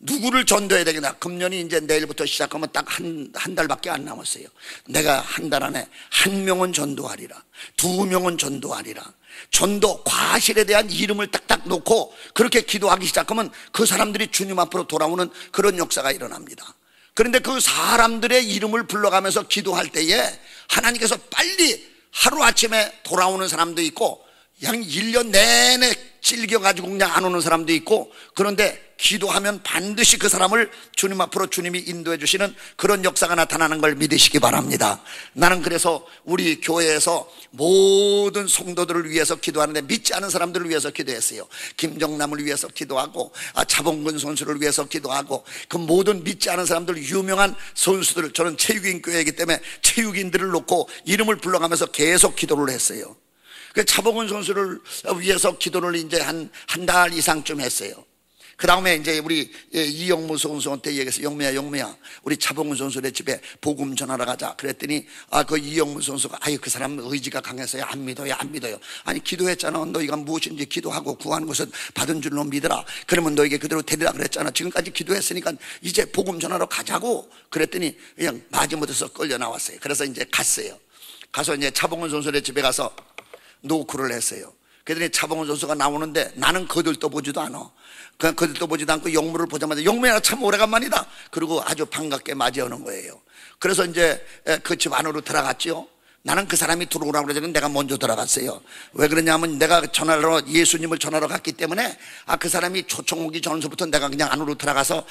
누구를 전도해야 되겠나? 금년이 이제 내일부터 시작하면 딱 한 달밖에 안 남았어요. 내가 한 달 안에 1명은 전도하리라, 2명은 전도하리라. 전도 과실에 대한 이름을 딱딱 놓고 그렇게 기도하기 시작하면 그 사람들이 주님 앞으로 돌아오는 그런 역사가 일어납니다. 그런데 그 사람들의 이름을 불러가면서 기도할 때에 하나님께서 빨리 하루아침에 돌아오는 사람도 있고 양 1년 내내 찔겨가지고 그냥 안 오는 사람도 있고, 그런데 기도하면 반드시 그 사람을 주님 앞으로 주님이 인도해 주시는 그런 역사가 나타나는 걸 믿으시기 바랍니다. 나는 그래서 우리 교회에서 모든 성도들을 위해서 기도하는데 믿지 않은 사람들을 위해서 기도했어요. 김정남을 위해서 기도하고 차범근 선수를 위해서 기도하고 그 모든 믿지 않은 사람들, 유명한 선수들을, 저는 체육인 교회이기 때문에 체육인들을 놓고 이름을 불러가면서 계속 기도를 했어요. 그 차범근 선수를 위해서 기도를 이제 한 달 이상쯤 했어요. 그 다음에 이제 우리 이영무 선수한테 얘기해서 영미야 우리 차범근 선수의 집에 복음 전하러 가자. 그랬더니 그 이영무 선수가 그 사람 의지가 강해서요 안 믿어요. 아니 기도했잖아. 너희가 무엇인지 기도하고 구하는 것은 받은 줄로 믿으라. 그러면 너에게 그대로 되리라 그랬잖아. 지금까지 기도했으니까 이제 복음 전하러 가자고. 그랬더니 그냥 마지못해서 끌려 나왔어요. 그래서 이제 갔어요. 가서 이제 차범근 선수의 집에 가서 노크를 했어요. 그랬더니 차범근 선수가 나오는데 나는 거들떠 보지도 않아. 그냥 거들떠 보지도 않고 영무를 보자마자 영무야 참 오래간만이다. 그리고 아주 반갑게 맞이하는 거예요. 그래서 이제 그 집 안으로 들어갔죠. 나는 그 사람이 들어오라고 그래서 내가 먼저 들어갔어요. 왜 그러냐면 내가 예수님을 전하러 갔기 때문에 그 사람이 초청 오기 전서부터 내가 그냥 안으로 들어가서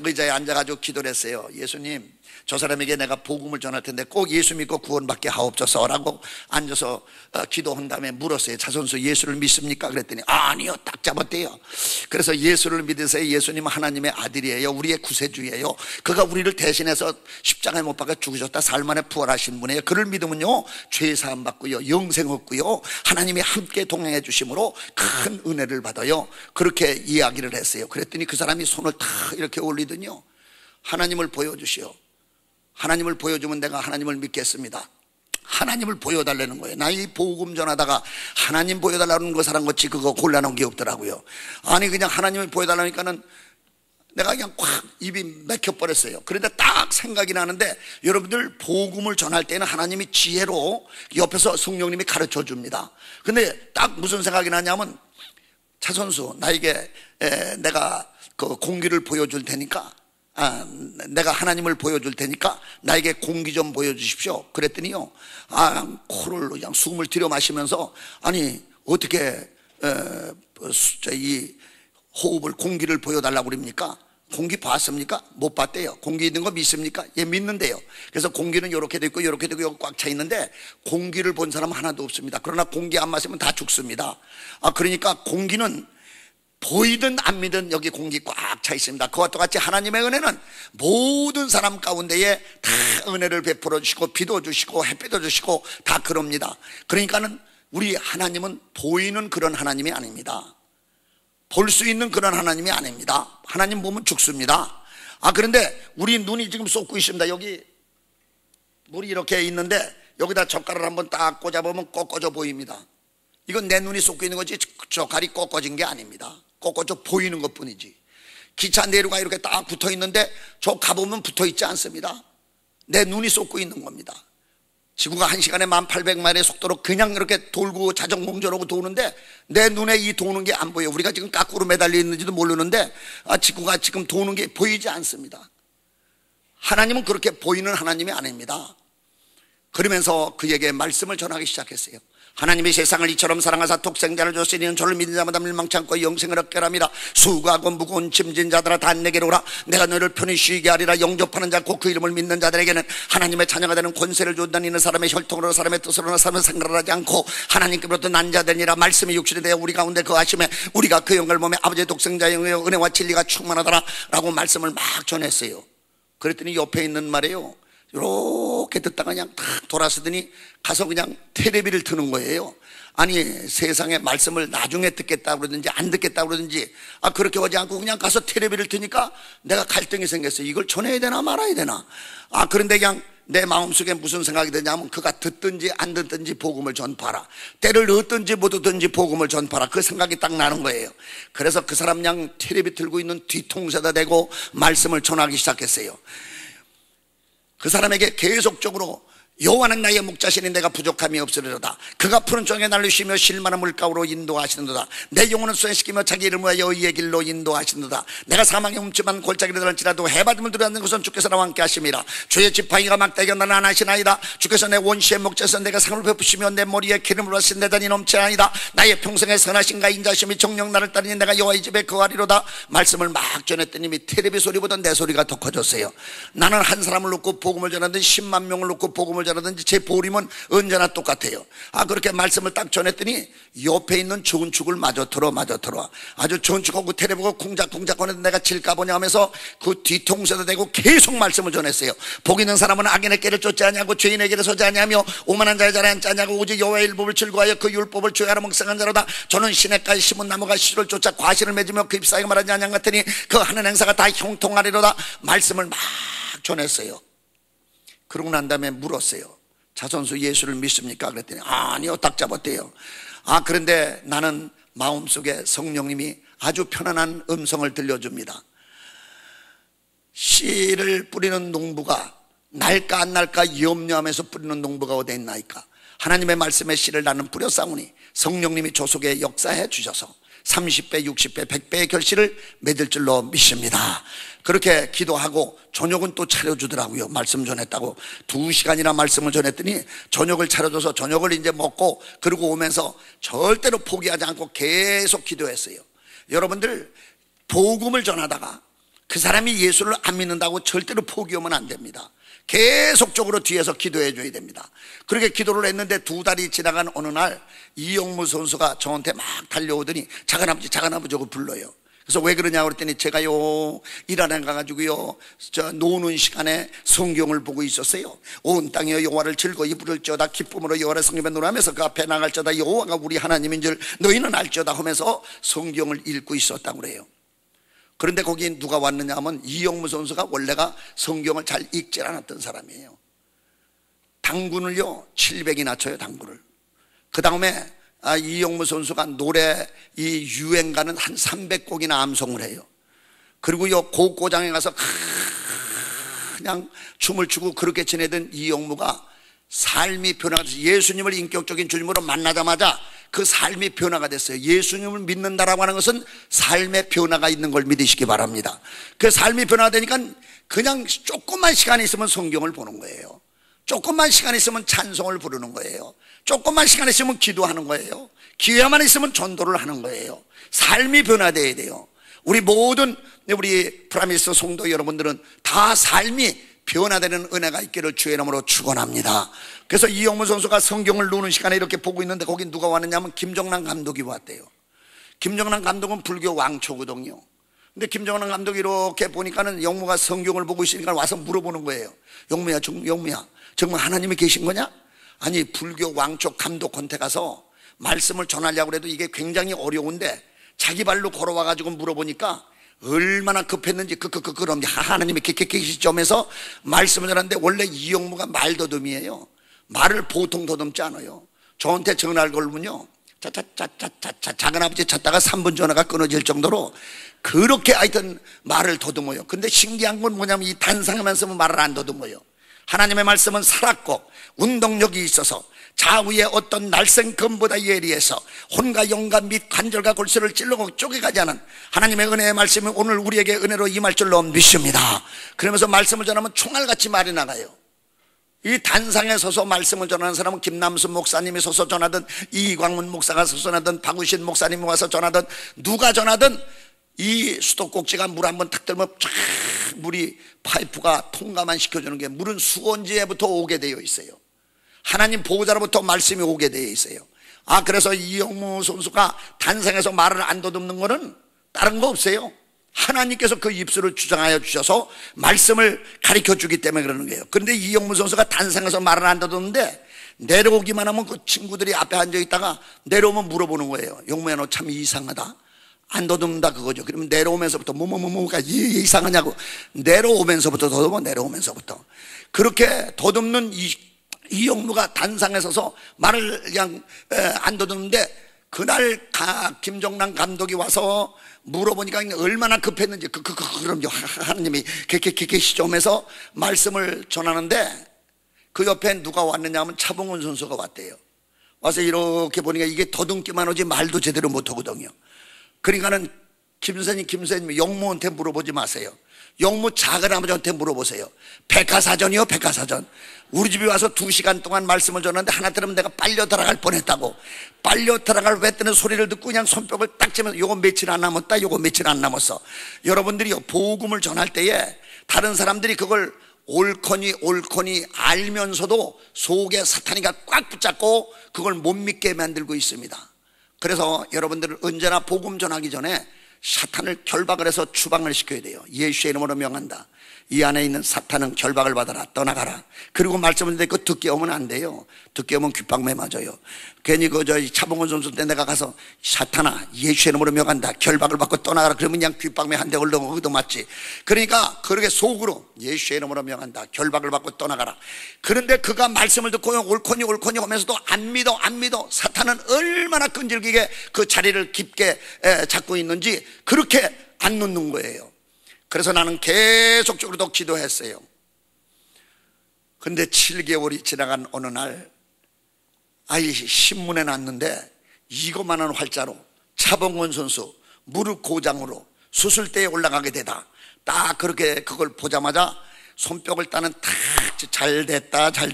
의자에 앉아가지고 기도를 했어요. 예수님, 저 사람에게 내가 복음을 전할 텐데 꼭 예수 믿고 구원받게 하옵소서라고 앉아서 기도한 다음에 물었어요. 차선수 예수를 믿습니까? 그랬더니 아니요, 딱 잡았대요. 그래서 예수를 믿으세요. 예수님은 하나님의 아들이에요. 우리의 구세주예요. 그가 우리를 대신해서 십자가에 못 박아 죽으셨다 사흘 만에 부활하신 분이에요. 그를 믿으면요 죄 사함 받고요 영생 얻고요 하나님이 함께 동행해 주심으로 큰 은혜를 받아요. 그렇게 이야기를 했어요. 그랬더니 그 사람이 손을 탁 이렇게 올리더니요 하나님을 보여주시오. 하나님을 보여주면 내가 하나님을 믿겠습니다. 하나님을 보여달라는 거예요. 나 이 복음 전하다가 하나님 보여달라는 거 사람 같이 그거 곤란한 게 없더라고요. 아니 그냥 하나님을 보여달라니까는 내가 그냥 꽉 입이 막혀버렸어요. 그런데 딱 생각이 나는데 여러분들 복음을 전할 때는 하나님이 지혜로 옆에서 성령님이 가르쳐 줍니다. 근데 딱 무슨 생각이 나냐면 차선수 나에게 내가 그 공기를 보여줄 테니까 내가 하나님을 보여줄 테니까 나에게 공기 좀 보여주십시오. 그랬더니요 코를 그냥 숨을 들여 마시면서 아니 어떻게 이 호흡을 공기를 보여달라고 그럽니까? 공기 봤습니까? 못 봤대요. 공기 있는 거 믿습니까? 예, 믿는데요. 그래서 공기는 이렇게 돼 있고 이렇게 되고 꽉 차 있는데 공기를 본 사람은 하나도 없습니다. 그러나 공기 안 마시면 다 죽습니다. 그러니까 공기는 보이든 안 믿든 여기 공기 꽉 차 있습니다. 그와 똑같이 하나님의 은혜는 모든 사람 가운데에 다 은혜를 베풀어 주시고 비도 주시고 햇빛도 주시고 다 그럽니다. 그러니까는 우리 하나님은 보이는 그런 하나님이 아닙니다. 볼 수 있는 그런 하나님이 아닙니다. 하나님 보면 죽습니다. 그런데 우리 눈이 지금 쏟고 있습니다. 여기 물이 이렇게 있는데 여기다 젓가락을 한번 딱 꽂아보면 꺾어져 보입니다. 이건 내 눈이 쏟고 있는 거지 젓갈이 꺾어진 게 아닙니다. 꺾어져 보이는 것 뿐이지. 기차 내루가 이렇게 딱 붙어 있는데 저 가보면 붙어 있지 않습니다. 내 눈이 쏟고 있는 겁니다. 지구가 1시간에 1800마일의 속도로 그냥 이렇게 돌고 자전거 공전하고 도는데 내 눈에 이 도는 게 안 보여요. 우리가 지금 까꾸로 매달려 있는지도 모르는데 지구가 지금 도는 게 보이지 않습니다. 하나님은 그렇게 보이는 하나님이 아닙니다. 그러면서 그에게 말씀을 전하기 시작했어요. 하나님이 세상을 이처럼 사랑하사 독생자를 줬으니 이는 저를 믿는 자마다 멸망치 않고 영생을 얻게 하리라. 수고하고 무거운 짐진 자들아 다 내게로 오라. 내가 너희를 편히 쉬게 하리라. 영접하는 자 곧 그 이름을 믿는 자들에게는 하나님의 자녀가 되는 권세를 주었다니 이는 사람의 혈통으로 사람의 뜻으로나 사람의 생각을 하지 않고 하나님께로부터 난 자되니라. 말씀이 육신이 되어 우리 가운데 거하심에 우리가 그 영광을 보며 아버지의 독생자의 은혜와 진리가 충만하더라 라고 말씀을 막 전했어요. 그랬더니 옆에 있는 말이에요. 이렇게 듣다가 그냥 탁 돌아서더니 가서 그냥 테레비를 트는 거예요. 아니 세상에 말씀을 나중에 듣겠다고 그러든지 안 듣겠다고 그러든지 그렇게 하지 않고 그냥 가서 테레비를 트니까 내가 갈등이 생겼어요. 이걸 전해야 되나 말아야 되나. 그런데 그냥 내 마음속에 무슨 생각이 드냐면 그가 듣든지 안 듣든지 복음을 전파하라. 때를 얻든지 못 얻든지 복음을 전파하라. 그 생각이 딱 나는 거예요. 그래서 그 사람 그냥 테레비 틀고 있는 뒤통수에다 대고 말씀을 전하기 시작했어요. 그 사람에게 계속적으로 여호와는 나의 목자시니 내가 부족함이 없으리로다. 그가 푸른 종에 날리시며 실만한 물가로 인도하시는도다. 내 영혼을 수행시키며 자기 이름을 위하여 의의 길로 인도하시는도다. 내가 사망의 훔침한 골짜기를 들을지라도 해바람을 두려워하는 것은 주께서 나와 함께 하심이라. 주의 지팡이가 막대기가 나는 안 하시나이다. 주께서 내 원시의 목자에서 내가 상을 베푸시며 내 머리에 기름을 하신 내 단이 넘치나이다. 나의 평생의 선하신가 인자심이 정녕 나를 따르니 내가 여호와의 집에 거하리로다. 말씀을 막 전했더니 텔레비 소리보다 내 소리가 더 커졌어요. 나는 한 사람을 놓고 복음을 전하든지 10만 명을 놓고 복음을 전하든지 제 보림은 언제나 똑같아요. 그렇게 말씀을 딱 전했더니 옆에 있는 전축을 마저 틀어 아주 전축하고 텔레비가 쿵작쿵작 거는데 내가 질까 보냐 하면서 그 뒤통수에다 대고 계속 말씀을 전했어요. 복 있는 사람은 악인의 길을 쫓지 아니하고 죄인의 길에 서지 아니하며 오만한 자의 자리에 앉지 아니하고 오직 여호와의 율법을 즐거워하여 그 율법을 죄하라 묵상한 자로다. 저는 시냇가에 심은 나무가 씨를 쫓아 과실을 맺으며 그 잎사귀가 말하지 아니한 같으니 그 하는 행사가 다 형통하리로다. 말씀을 막 전했어요. 그러고 난 다음에 물었어요. 자선수 예수를 믿습니까? 그랬더니 아니요, 딱 잡았대요. 그런데 나는 마음속에 성령님이 아주 편안한 음성을 들려줍니다. 씨를 뿌리는 농부가 날까 안 날까 염려하면서 뿌리는 농부가 어디 있나이까. 하나님의 말씀에 씨를 나는 뿌렸사오니 성령님이 조속에 역사해 주셔서 30배, 60배, 100배의 결실을 맺을 줄로 믿습니다. 그렇게 기도하고 저녁은 또 차려주더라고요. 말씀 전했다고 2시간이나 말씀을 전했더니 저녁을 차려줘서 저녁을 이제 먹고 그러고 오면서 절대로 포기하지 않고 계속 기도했어요. 여러분들 복음을 전하다가 그 사람이 예수를 안 믿는다고 절대로 포기하면 안 됩니다. 계속적으로 뒤에서 기도해 줘야 됩니다. 그렇게 기도를 했는데 2달이 지나간 어느 날 이영무 선수가 저한테 막 달려오더니 작은아버지 하고 불러요. 그래서 왜 그러냐고 그랬더니 제가요 일하러 가가지고요 노는 시간에 성경을 보고 있었어요. 온 땅에 여호와를 즐거이 부를지어다. 기쁨으로 여호와를 성경에 노래하면서 그 앞에 나갈지어다. 여호와가 우리 하나님인 줄 너희는 알지어다 하면서 성경을 읽고 있었다고 그래요. 그런데 거기 누가 왔느냐 하면 이영무 선수가 원래가 성경을 잘 읽질 않았던 사람이에요. 당군을요 700이나 쳐요. 당군을. 그 다음에 이영무 선수가 노래 이 유행가는 한 300곡이나 암송을 해요. 그리고 요 고고장에 가서 그냥 춤을 추고 그렇게 지내던 이영무가 삶이 변화돼서 예수님을 인격적인 주님으로 만나자마자 그 삶이 변화가 됐어요. 예수님을 믿는다라고 하는 것은 삶의 변화가 있는 걸 믿으시기 바랍니다. 그 삶이 변화가 되니까 그냥 조금만 시간이 있으면 성경을 보는 거예요. 조금만 시간이 있으면 찬송을 부르는 거예요. 조금만 시간이 있으면 기도하는 거예요. 기회만 있으면 전도를 하는 거예요. 삶이 변화되어야 돼요. 우리 모든 우리 프라미스 성도 여러분들은 다 삶이 변화되는 은혜가 있기를 주의 이름으로 축원합니다. 그래서 이영무 선수가 성경을 노는 시간에 이렇게 보고 있는데 거기 누가 왔느냐 하면 김정남 감독이 왔대요. 김정남 감독은 불교 왕초거든요. 근데 김정남 감독이 이렇게 보니까는 영무가 성경을 보고 있으니까 와서 물어보는 거예요. 영무야, 정말 하나님이 계신 거냐? 아니, 불교 왕초 감독한테 가서 말씀을 전하려고 해도 이게 굉장히 어려운데 자기 발로 걸어와가지고 물어보니까 얼마나 급했는지 그럼 하나님이 계시점에서 말씀을 전하는데, 원래 이영무가 말더듬이에요. 말을 보통 더듬지 않아요. 저한테 전화를 걸면요, 작은아버지 찾다가 3분 전화가 끊어질 정도로 그렇게 하여튼 말을 더듬어요. 근데 신기한 건 뭐냐면 이 단상에만 쓰면 말을 안 더듬어요. 하나님의 말씀은 살았고 운동력이 있어서 좌우의 어떤 날쌘 검보다 예리해서 혼과 영과 및 관절과 골수를 찔러고 쪼개가지 않은 하나님의 은혜의 말씀이 오늘 우리에게 은혜로 임할 줄로 믿습니다. 그러면서 말씀을 전하면 총알같이 말이 나가요. 이 단상에 서서 말씀을 전하는 사람은 김남순 목사님이 서서 전하든 이광문 목사가 서서 전하든 박우신 목사님이 와서 전하든 누가 전하든 이 수도꼭지가 물 한번 탁 들면 쫙 물이 파이프가 통과만 시켜주는 게, 물은 수건지에부터 오게 되어 있어요. 하나님 보호자로부터 말씀이 오게 되어 있어요. 그래서 이영무 선수가 단상에서 말을 안 더듬는 거는 다른 거 없어요. 하나님께서 그 입술을 주장하여 주셔서 말씀을 가르쳐 주기 때문에 그러는 거예요. 그런데 이영무 선수가 단상에서 말을 안 더듬는데 내려오기만 하면 그 친구들이 앞에 앉아 있다가 내려오면 물어보는 거예요. 영무야, 너 참 이상하다. 안 더듬는다 그거죠. 그러면 내려오면서부터 뭐가 이상하냐고, 내려오면서부터 더듬어. 내려오면서부터 그렇게 더듬는 이영무가 단상에 서서 말을 그냥 안 더듬는데, 그날 김정남 감독이 와서 물어보니까 얼마나 급했는지 그럼요, 하나님이 계시점에서 말씀을 전하는데, 그 옆에 누가 왔느냐 하면 차봉훈 선수가 왔대요. 와서 이렇게 보니까 이게 더듬기만 오지 말도 제대로 못하거든요. 그러니까는 김선님 영무한테 물어보지 마세요. 영무 작은 아버지한테 물어보세요. 백화사전이요, 백화사전. 우리 집에 와서 2시간 동안 말씀을 전하는데 하나 들으면 내가 빨려 들어갈 뻔했다고. 빨려 들어갈 왜 뜨는 소리를 듣고 그냥 손뼉을 딱 치면서 요거 며칠 안 남았다, 요거 며칠 안 남았어. 여러분들이 복음을 전할 때에 다른 사람들이 그걸 옳거니 알면서도 속에 사탄이가 꽉 붙잡고 그걸 못 믿게 만들고 있습니다. 그래서 여러분들은 언제나 복음 전하기 전에 사탄을 결박을 해서 추방을 시켜야 돼요. 예수의 이름으로 명한다. 이 안에 있는 사탄은 결박을 받아라, 떠나가라. 그리고 말씀을 듣고 듣게 오면 안 돼요. 듣게 오면 귓방매 맞아요. 괜히 차봉훈 선수 때 내가 가서 사탄아, 예수의 이름으로 명한다, 결박을 받고 떠나가라, 그러면 그냥 귓방매 한 대 얻어맞지. 그러니까 그렇게 속으로 예수의 이름으로 명한다, 결박을 받고 떠나가라. 그런데 그가 말씀을 듣고 옳거니 하면서도 안 믿어. 사탄은 얼마나 끈질기게 그 자리를 깊게 잡고 있는지 그렇게 안 놓는 거예요. 그래서 나는 계속적으로 더 기도했어요. 근데 7개월이 지나간 어느 날 신문에 났는데 이거만한 활자로 차봉원 선수 무릎 고장으로 수술대에 올라가게 되다. 딱 그렇게 그걸 보자마자 손뼉을 따는 탁, 잘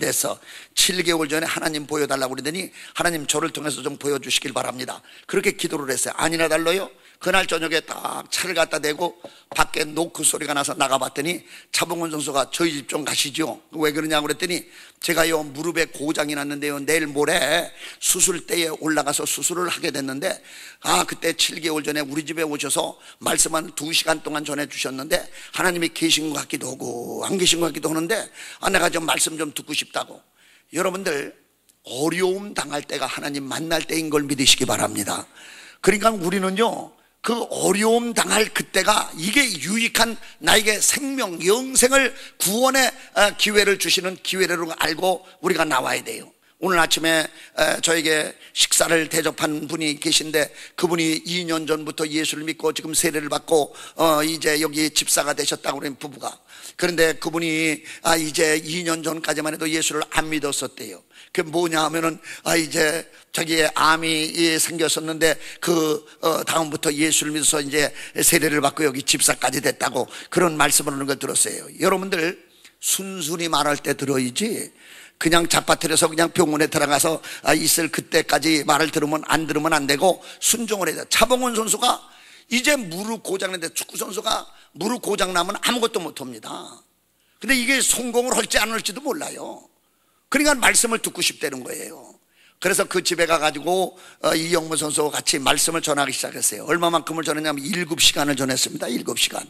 됐어. 7개월 전에 하나님 보여달라고 그러더니 하나님 저를 통해서 좀 보여주시길 바랍니다. 그렇게 기도를 했어요. 아니나 달라요. 그날 저녁에 딱 차를 갖다 대고 밖에 노크 소리가 나서 나가봤더니 차봉원 선수가 저희 집 좀 가시죠. 왜 그러냐고 그랬더니 제가요 무릎에 고장이 났는데요 내일 모레 수술대에 올라가서 수술을 하게 됐는데 그때 7개월 전에 우리 집에 오셔서 말씀 한 2시간 동안 전해주셨는데 하나님이 계신 것 같기도 하고 안 계신 것 같기도 하는데 내가 좀 말씀 좀 듣고 싶다고. 여러분들 어려움 당할 때가 하나님 만날 때인 걸 믿으시기 바랍니다. 그러니까 우리는요 그 어려움 당할 그때가 이게 유익한 나에게 생명, 영생을 구원의 기회를 주시는 기회로 알고 우리가 나와야 돼요. 오늘 아침에 저에게 식사를 대접한 분이 계신데 그분이 2년 전부터 예수를 믿고 지금 세례를 받고 이제 여기 집사가 되셨다고 그러는 부부가. 그런데 그분이 이제 2년 전까지만 해도 예수를 안 믿었었대요. 그게 뭐냐 하면은 이제 자기의 암이 생겼었는데 다음부터 예수를 믿어서 이제 세례를 받고 여기 집사까지 됐다고 그런 말씀을 하는 걸 들었어요. 여러분들 순순히 말할 때 들어야지 그냥 잡아뜨려서 그냥 병원에 들어가서 있을 그때까지 말을 들으면 안 되고 순종을 해야 돼. 차봉훈 선수가 이제 무릎 고장났는데 축구 선수가 무릎 고장 나면 아무것도 못합니다. 근데 이게 성공을 할지 안 할지도 몰라요. 그러니까 말씀을 듣고 싶다는 거예요. 그래서 그 집에 가가지고 이영무 선수와 같이 말씀을 전하기 시작했어요. 얼마만큼을 전했냐면 7시간을 전했습니다. 7시간.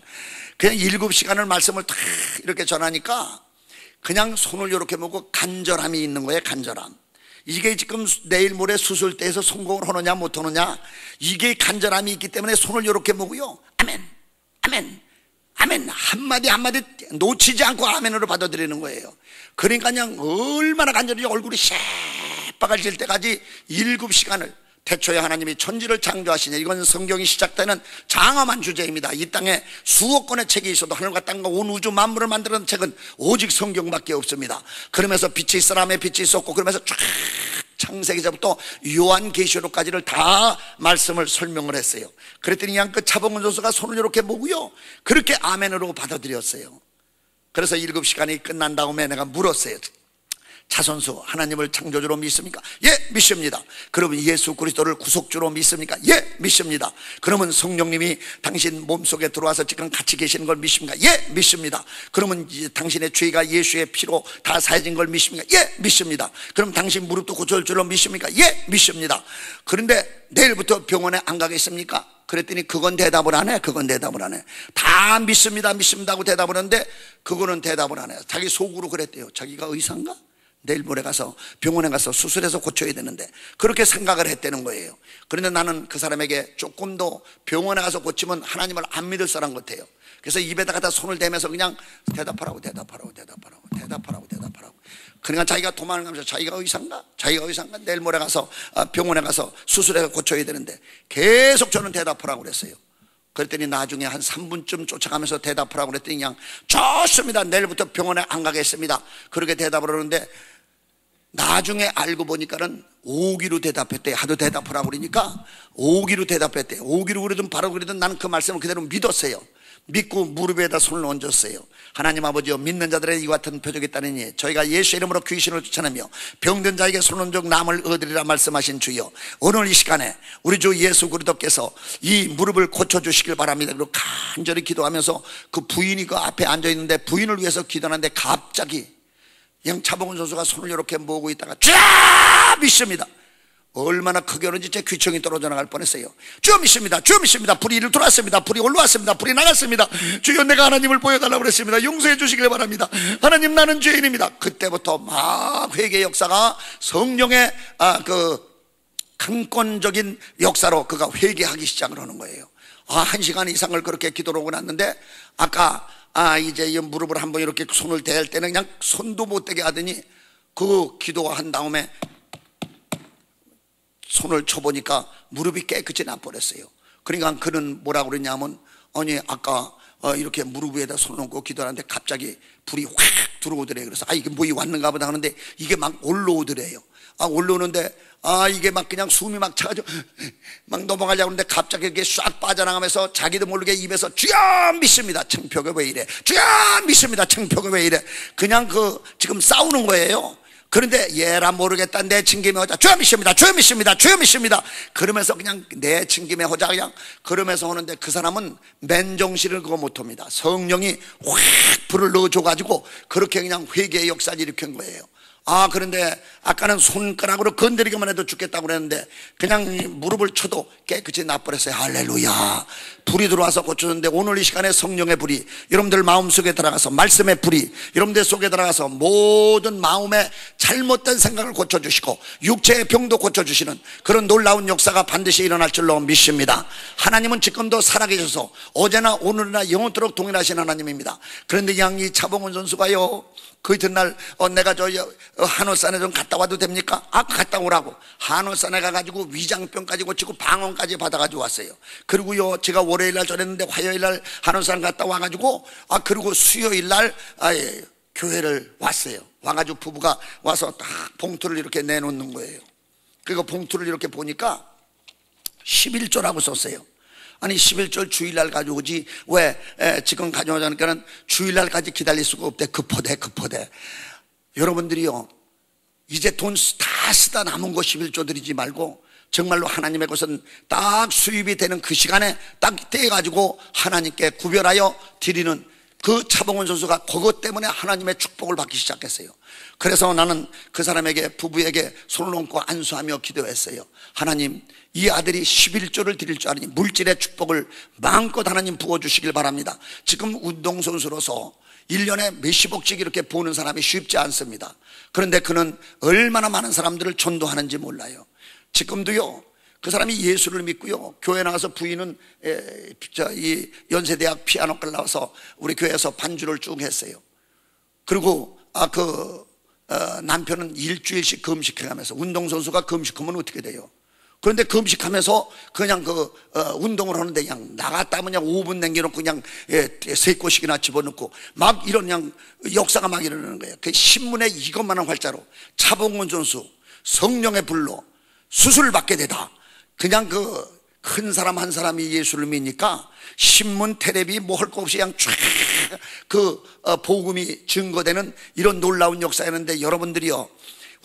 그냥 7시간을 말씀을 다 이렇게 전하니까 그냥 손을 이렇게 모으고 간절함이 있는 거예요. 간절함. 이게 지금 내일 모레 수술대에서 성공을 하느냐 못 하느냐, 이게 간절함이 있기 때문에 손을 이렇게 모으고요, 아멘, 아멘, 아멘 한마디 한마디 놓치지 않고 아멘으로 받아들이는 거예요. 그러니까 그냥 얼마나 간절히 얼굴이 새빨개질 때까지 7시간을 태초에 하나님이 천지를 창조하시냐, 이건 성경이 시작되는 장엄한 주제입니다. 이 땅에 수억 권의 책이 있어도 하늘과 땅과 온 우주 만물을 만드는 책은 오직 성경밖에 없습니다. 그러면서 빛이 있으라며 빛이 있었고, 그러면서 쫙 창세기서부터 요한계시록까지를 다 말씀을 설명을 했어요. 그랬더니 그냥 그 차범근 선수가 손을 이렇게 모으고요, 그렇게 아멘으로 받아들였어요. 그래서 7시간이 끝난 다음에 내가 물었어요. 차 선수, 하나님을 창조주로 믿습니까? 예, 믿습니다. 그러면 예수 그리스도를 구속주로 믿습니까? 예, 믿습니다. 그러면 성령님이 당신 몸속에 들어와서 지금 같이 계시는 걸 믿습니까? 예, 믿습니다. 그러면 당신의 죄가 예수의 피로 다 사해진 걸 믿습니까? 예, 믿습니다. 그럼 당신 무릎도 고쳐줄 줄로 믿습니까? 예, 믿습니다. 그런데 내일부터 병원에 안 가겠습니까? 그랬더니 그건 대답을 안 해. 그건 대답을 안 해. 다 믿습니다, 믿습니다 하고 대답을 하는데 그거는 대답을 안 해요. 자기 속으로 그랬대요. 자기가 의사인가? 내일 모레 가서 병원에 가서 수술해서 고쳐야 되는데 그렇게 생각을 했다는 거예요. 그런데 나는 그 사람에게 조금 더 병원에 가서 고치면 하나님을 안 믿을 사람 같아요. 그래서 입에다가 손을 대면서 그냥 대답하라고 대답하라고 대답하라고 대답하라고 대답하라고. 그러니까 자기가 도망을 가면서 자기가 의사인가? 자기가 의사인가? 내일 모레 가서 병원에 가서 수술해서 고쳐야 되는데 계속 저는 대답하라고 그랬어요. 그랬더니 나중에 한 3분쯤 쫓아가면서 대답하라고 그랬더니 그냥 좋습니다, 내일부터 병원에 안 가겠습니다, 그렇게 대답을 하는데 나중에 알고 보니까는 5기로 대답했대요. 하도 대답하라고 그러니까 5기로 대답했대요. 5기로 그러든 바로 그러든 나는 그 말씀을 그대로 믿었어요. 믿고 무릎에다 손을 얹었어요. 하나님 아버지여, 믿는 자들의 이와 같은 표적이 있다느니 저희가 예수 이름으로 귀신을 쫓아내며 병든 자에게 손 얹어 남을 얻으리라 말씀하신 주여, 오늘 이 시간에 우리 주 예수 그리스도께서 이 무릎을 고쳐주시길 바랍니다. 그리고 간절히 기도하면서 그 부인이 그 앞에 앉아있는데 부인을 위해서 기도하는데 갑자기 차범근 선수가 손을 이렇게 모으고 있다가 쫙 믿습니다. 얼마나 크게 오는지 제 귀청이 떨어져 나갈 뻔했어요. 주여 믿습니다, 주여 믿습니다. 불이 이를 들어왔습니다. 불이 올라왔습니다. 불이 나갔습니다. 주여, 내가 하나님을 보여달라고 그랬습니다. 용서해 주시길 바랍니다. 하나님, 나는 죄인입니다. 그때부터 막 회개의 역사가 성령의 그 강권적인 역사로 그가 회개하기 시작을 하는 거예요. 1시간 이상을 그렇게 기도를 하고 났는데 아까 이제 이 무릎을 한번 이렇게 손을 대할 때는 그냥 손도 못 대게 하더니 그 기도한 다음에 손을 쳐보니까 무릎이 깨끗이 나버렸어요. 그러니까 그는 뭐라고 그랬냐면, 아니 아까 이렇게 무릎 위에다 손을 얹고 기도하는데 갑자기 불이 확 들어오더래요. 그래서 이게 뭐이 왔는가 보다 하는데 이게 막 올라오더래요. 올라오는데 이게 막 그냥 숨이 막 차가지고 막 넘어가려고 하는데 갑자기 이게 싹 빠져나가면서 자기도 모르게 입에서 주여 믿습니다, 청표가 왜 이래, 주여 믿습니다, 청표가 왜 이래, 그냥 지금 싸우는 거예요. 그런데 얘라 모르겠다, 내 친김에 호자, 주여 믿습니다, 주여 믿습니다, 주여 믿습니다, 그러면서 그냥 내 친김에 호자 그냥 그러면서 오는데 그 사람은 맨정신을 그거 못합니다. 성령이 확 불을 넣어줘가지고 그렇게 그냥 회개의 역사를 일으킨 거예요. 그런데 아까는 손가락으로 건드리기만 해도 죽겠다고 그랬는데 그냥 무릎을 쳐도 깨끗이 나버렸어요. 할렐루야. 불이 들어와서 고쳐졌는데 오늘 이 시간에 성령의 불이 여러분들 마음속에 들어가서, 말씀의 불이 여러분들 속에 들어가서 모든 마음의 잘못된 생각을 고쳐주시고 육체의 병도 고쳐주시는 그런 놀라운 역사가 반드시 일어날 줄로 믿습니다. 하나님은 지금도 살아계셔서 어제나 오늘이나 영원토록 동일하신 하나님입니다. 그런데 이 차범근 선수가요, 그 이튿날 내가 한월산에 좀 갔다 와도 됩니까? 갔다 오라고. 한월산에 가가지고 위장병까지 고치고 방언까지 받아가지고 왔어요. 그리고요, 제가 월요일날 전했는데 화요일날 한월산 갔다 와가지고 그리고 수요일날 교회를 왔어요. 와가지고 부부가 와서 딱 봉투를 이렇게 내놓는 거예요. 그리고 봉투를 이렇게 보니까 11조라고 썼어요. 아니 11절 주일날 가져오지 왜 지금 가져오자니까는 주일날까지 기다릴 수가 없대. 급하대. 여러분들이요, 이제 돈 다 쓰다 남은 거 11조 드리지 말고 정말로 하나님의 것은 딱 수입이 되는 그 시간에 딱 떼가지고 하나님께 구별하여 드리는 그 차봉훈 선수가 그것 때문에 하나님의 축복을 받기 시작했어요. 그래서 나는 그 사람에게, 부부에게 손을 얹고 안수하며 기도했어요. 하나님, 이 아들이 11조를 드릴 줄 아니 물질의 축복을 마음껏 하나님 부어주시길 바랍니다. 지금 운동선수로서 1년에 몇십억씩 이렇게 보는 사람이 쉽지 않습니다. 그런데 그는 얼마나 많은 사람들을 전도하는지 몰라요. 지금도요, 그 사람이 예수를 믿고요, 교회 나가서 부인은 이 연세대학 피아노과를 나와서 우리 교회에서 반주를 쭉 했어요. 그리고 남편은 일주일씩 금식해가면서, 운동선수가 금식하면 어떻게 돼요? 그런데 금식하면서 그냥 운동을 하는데 그냥 나갔다 하면 그냥 5분 남겨놓고 그냥 3꼬씩이나 집어넣고 막 이런 그냥 역사가 막 일어나는 거예요. 그 신문에 이것만한 활자로 차봉훈 선수 성령의 불로 수술을 받게 되다. 그냥 큰 사람 한 사람이 예수를 믿으니까 신문, 텔레비 뭐 할 거 없이 그냥 쫙 복음이 증거되는 이런 놀라운 역사였는데, 여러분들이요,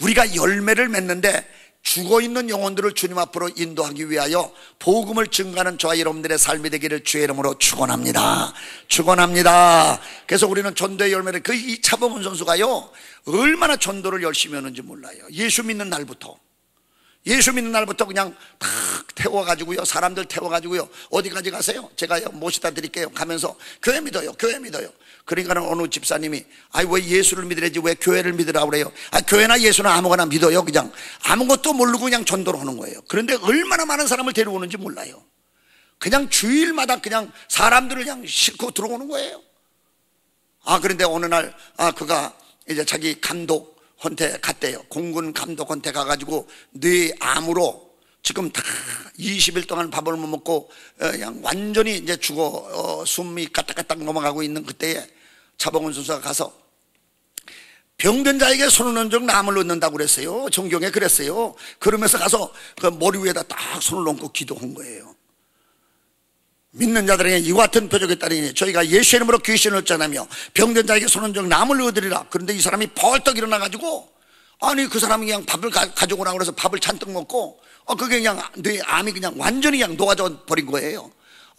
우리가 열매를 맺는데 죽어있는 영혼들을 주님 앞으로 인도하기 위하여 복음을 증거하는 저와 여러분들의 삶이 되기를 주의 이름으로 축원합니다. 축원합니다. 그래서 우리는 전도의 열매를, 이 차범훈 선수가요, 얼마나 전도를 열심히 하는지 몰라요. 예수 믿는 날부터 그냥 탁 태워가지고요, 사람들 태워가지고요, 어디까지 가세요? 제가 모시다 드릴게요 가면서 교회 믿어요. 그러니까 어느 집사님이 왜 예수를 믿으래지 왜 교회를 믿으라고 그래요? 교회나 예수는 아무거나 믿어요. 그냥 아무것도 모르고 그냥 전도를 하는 거예요. 그런데 얼마나 많은 사람을 데려오는지 몰라요. 그냥 주일마다 그냥 사람들을 그냥 싣고 들어오는 거예요. 그런데 어느 날 그가 이제 자기 감독한테 갔대요. 공군 감독한테 가가지고 뇌암으로 지금 다 20일 동안 밥을 못 먹고 그냥 완전히 이제 죽어 숨이 까딱까딱 넘어가고 있는 그때에 차봉훈 선수가 가서 병든 자에게 손을 얹어 남을 얻는다고 그랬어요. 성경에 그랬어요. 그러면서 가서 그 머리 위에다 딱 손을 얹고 기도한 거예요. 믿는 자들에게 이와 같은 표적이 따르니 저희가 예수의 이름으로 귀신을 쫓아내며 병든 자에게 손을 얹어 남을 얻으리라. 그런데 이 사람이 벌떡 일어나가지고 그 사람이 그냥 밥을 가져오라고 그래서 밥을 잔뜩 먹고 그게 그냥 뇌 암이 그냥 완전히 그냥 녹아져 버린 거예요.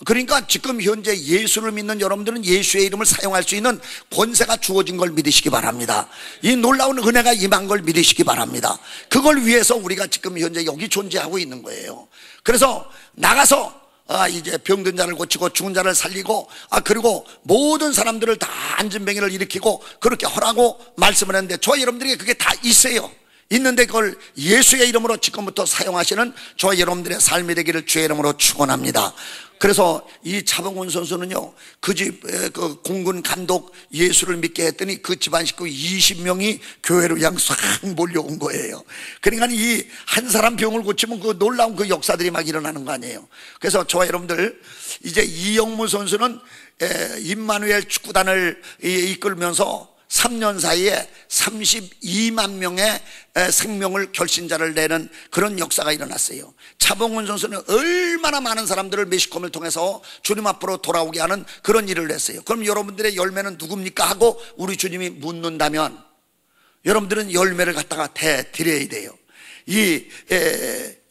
그러니까 지금 현재 예수를 믿는 여러분들은 예수의 이름을 사용할 수 있는 권세가 주어진 걸 믿으시기 바랍니다. 이 놀라운 은혜가 임한 걸 믿으시기 바랍니다. 그걸 위해서 우리가 지금 현재 여기 존재하고 있는 거예요. 그래서 나가서 이제 병든 자를 고치고 죽은 자를 살리고 그리고 모든 사람들을 다 안진병이를 일으키고 그렇게 하라고 말씀을 했는데, 저와 여러분들에게 그게 다 있어요. 있는데 그걸 예수의 이름으로 지금부터 사용하시는 저와 여러분들의 삶이 되기를 주의 이름으로 축원합니다. 그래서 이 차봉훈 선수는요, 그 집 공군 감독 예수를 믿게 했더니 그 집안 식구 20명이 교회로 그냥 싹 몰려온 거예요. 그러니까 이 한 사람 병을 고치면 그 놀라운 그 역사들이 막 일어나는 거 아니에요. 그래서 저와 여러분들, 이제 이영무 선수는 임마누엘 축구단을 이끌면서 3년 사이에 32만 명의 생명을 결신자를 내는 그런 역사가 일어났어요. 차봉훈 선수는 얼마나 많은 사람들을 메시컴을 통해서 주님 앞으로 돌아오게 하는 그런 일을 했어요. 그럼 여러분들의 열매는 누굽니까? 하고 우리 주님이 묻는다면 여러분들은 열매를 갖다가 드려야 돼요.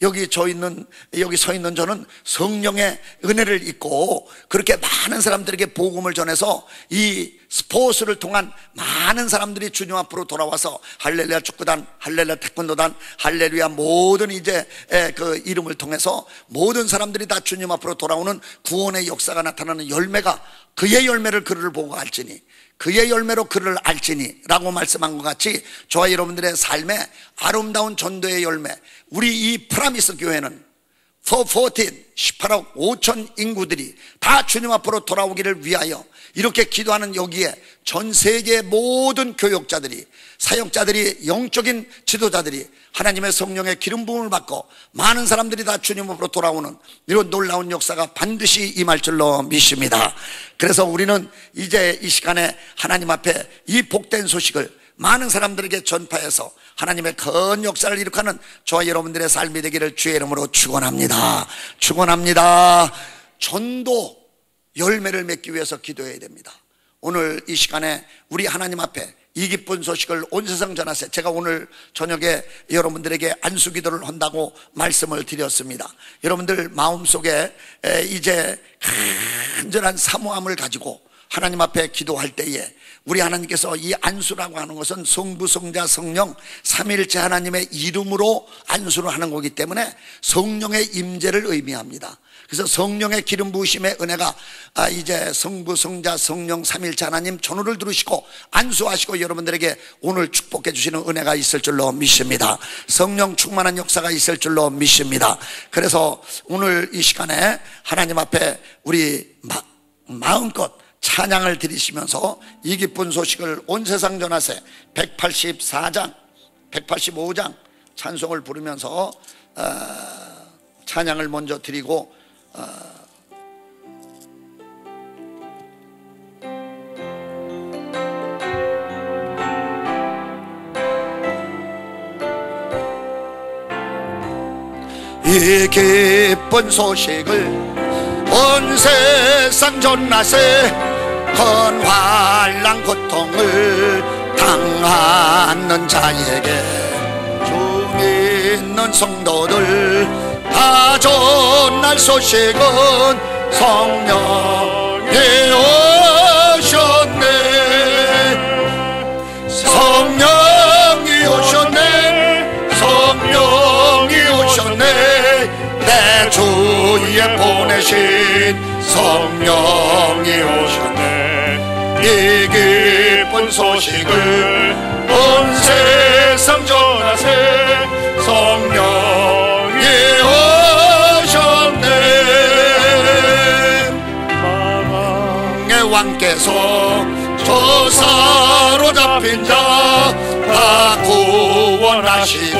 여기 서 있는 저는 성령의 은혜를 입고 그렇게 많은 사람들에게 복음을 전해서 이 스포츠를 통한 많은 사람들이 주님 앞으로 돌아와서 할렐루야 축구단, 할렐루야 태권도단, 할렐루야 모든 이제 그 이름을 통해서 모든 사람들이 다 주님 앞으로 돌아오는 구원의 역사가 나타나는 열매가, 그의 열매를 그를 보고 알지니 그의 열매로 그를 알지니 라고 말씀한 것 같이 저와 여러분들의 삶에 아름다운 전도의 열매, 우리 이 프라미스 교회는 18억 5천 인구들이 다 주님 앞으로 돌아오기를 위하여 이렇게 기도하는 여기에 전 세계의 모든 교역자들이, 사역자들이, 영적인 지도자들이 하나님의 성령의 기름 부음을 받고 많은 사람들이 다 주님 앞으로 돌아오는 이런 놀라운 역사가 반드시 임할 줄로 믿습니다. 그래서 우리는 이제 이 시간에 하나님 앞에 이 복된 소식을 많은 사람들에게 전파해서 하나님의 큰 역사를 일으키는 저와 여러분들의 삶이 되기를 주의 이름으로 축원합니다. 축원합니다. 전도 열매를 맺기 위해서 기도해야 됩니다. 오늘 이 시간에 우리 하나님 앞에 이 기쁜 소식을 온 세상 전하세요. 제가 오늘 저녁에 여러분들에게 안수기도를 한다고 말씀을 드렸습니다. 여러분들 마음속에 이제 간절한 사모함을 가지고 하나님 앞에 기도할 때에 우리 하나님께서 이 안수라고 하는 것은 성부, 성자, 성령 삼위일체 하나님의 이름으로 안수를 하는 거기 때문에 성령의 임재를 의미합니다. 그래서 성령의 기름 부으심의 은혜가 이제 성부, 성자, 성령 삼위일체 하나님 전후를 들으시고 안수하시고 여러분들에게 오늘 축복해 주시는 은혜가 있을 줄로 믿습니다. 성령 충만한 역사가 있을 줄로 믿습니다. 그래서 오늘 이 시간에 하나님 앞에 우리 마음껏 찬양을 드리시면서 이 기쁜 소식을 온 세상 전하세 184장 185장 찬송을 부르면서 찬양을 먼저 드리고 이 기쁜 소식을 온 세상 전하세 헌환난 고통을 당하는 자에게 주 믿는 성도들 다 전할 소식은 성령이 오셨네 성령이 오셨네 성령이 오셨네 내 주에 보내신 성령이 오셨네 이 기쁜 소식을 온 세상 전하세 성령이 오셨네 사랑의 왕께서 저 사로잡힌 자 다 구원하시고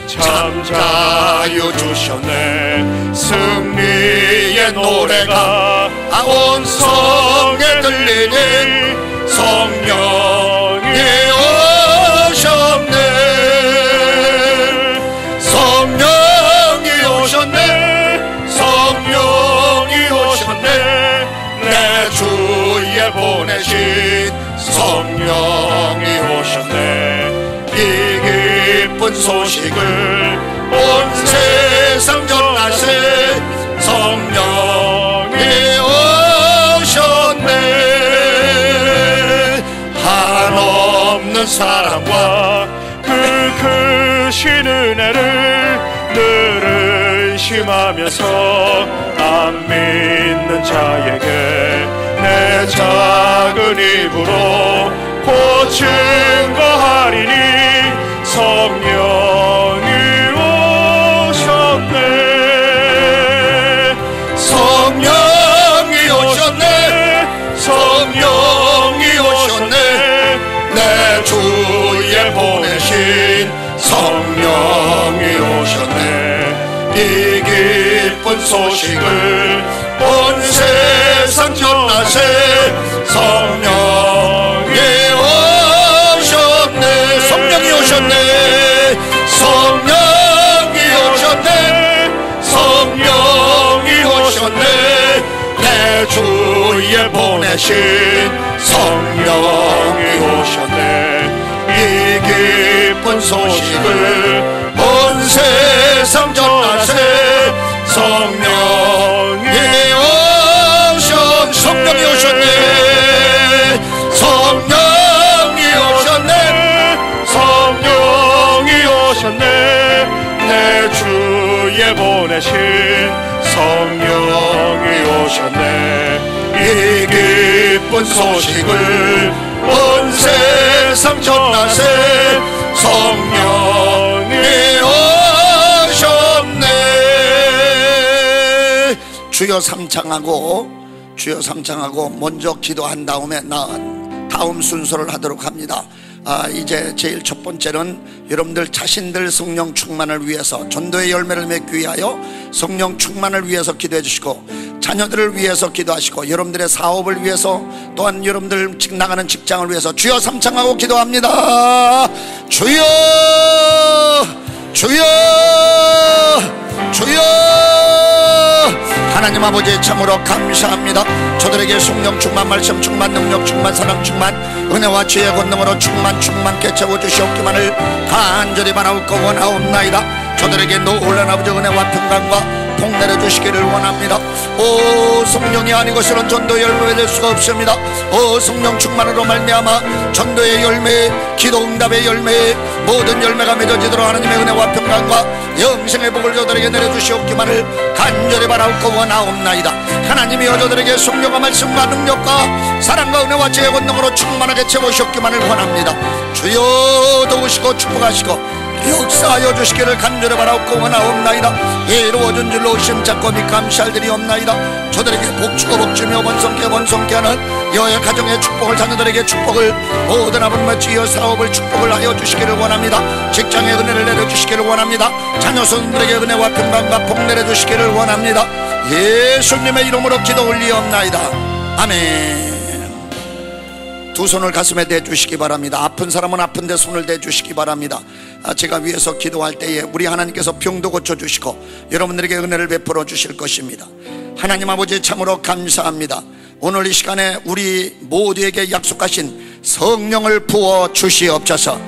참 자유 주셨네 승리의 노래가 온 성에 들리니 성령이 오셨네 성령이 오셨네 성령이 오셨네 내 주에 보내신 성령이 오셨네 이 기쁜 소식을 온 세상 전하세 성령이 오셨네 한없는 사랑과 그 크신 은혜를 늘 의심하면서 안 믿는 자에게 내 작은 입으로 고친 거 하리니 성령이 오셨네 성령이 오셨네 성령이 오셨네 내 주에 보내신 성령이 오셨네 이 기쁜 소식을 온 세상 전하세 성령이 오셨네 성령이 오셨네 성령이 오셨네 성령이 오셨네 내 주에 보내신 성령이 오셨네 이 기쁜 소식을 온 세상 전하세 성령이 오셨네 성령이 오셨네 성령이 오셨네 성령이 오셨네 내 주에 보내신 성령이 오셨네 이 기쁜 소식을 온 세상 전하세 성령이 오셨네 주여 삼창하고 먼저 기도한 다음에 다음 순서를 하도록 합니다. 이제 제일 첫 번째는 여러분들 자신들 성령 충만을 위해서 전도의 열매를 맺기 위하여 성령 충만을 위해서 기도해 주시고 자녀들을 위해서 기도하시고 여러분들의 사업을 위해서 또한 여러분들 나가는 직장을 위해서 주여 삼창하고 기도합니다. 주여 주여 주여 하나님 아버지 참으로 감사합니다. 저들에게 성령 충만, 말씀 충만, 능력 충만, 사랑 충만, 은혜와 지혜 권능으로 충만케 채워주시옵기만을 간절히 바라옵고 원하옵나이다. 저들에게 놀라운 아버지 은혜와 평강과 복 내려주시기를 원합니다. 오 성령이 아니고서는 전도의 열매를 낼 수가 없습니다. 오 성령 충만으로 말미암아 전도의 열매, 기도 응답의 열매, 모든 열매가 맺어지도록 하나님의 은혜와 평강과 영생의 복을 저들에게 내려주시옵기만을 간절히 바라옵고 원하옵나이다. 하나님이 저들에게 성령과 말씀과 능력과 사랑과 은혜와 지혜와 권능으로 충만하게 채우시옵기만을 원합니다. 주여 도우시고 축복하시고 역사하여 주시기를 간절히 바라옵고 원하옵나이다. 이루어진 줄로 심착고 및 감시할 들이 없나이다. 저들에게 복주고 복주며 번성케 하는 여의 가정의 축복을, 자녀들에게 축복을, 모든 아버님의 주여 사업을 축복을 하여 주시기를 원합니다. 직장의 은혜를 내려주시기를 원합니다. 자녀 손들에게 은혜와 평강과 복 내려주시기를 원합니다. 예수님의 이름으로 기도 올리옵나이다. 아멘. 두 손을 가슴에 대주시기 바랍니다. 아픈 사람은 아픈데 손을 대주시기 바랍니다. 제가 위에서 기도할 때에 우리 하나님께서 병도 고쳐주시고 여러분들에게 은혜를 베풀어 주실 것입니다. 하나님 아버지 참으로 감사합니다. 오늘 이 시간에 우리 모두에게 약속하신 성령을 부어 주시옵소서.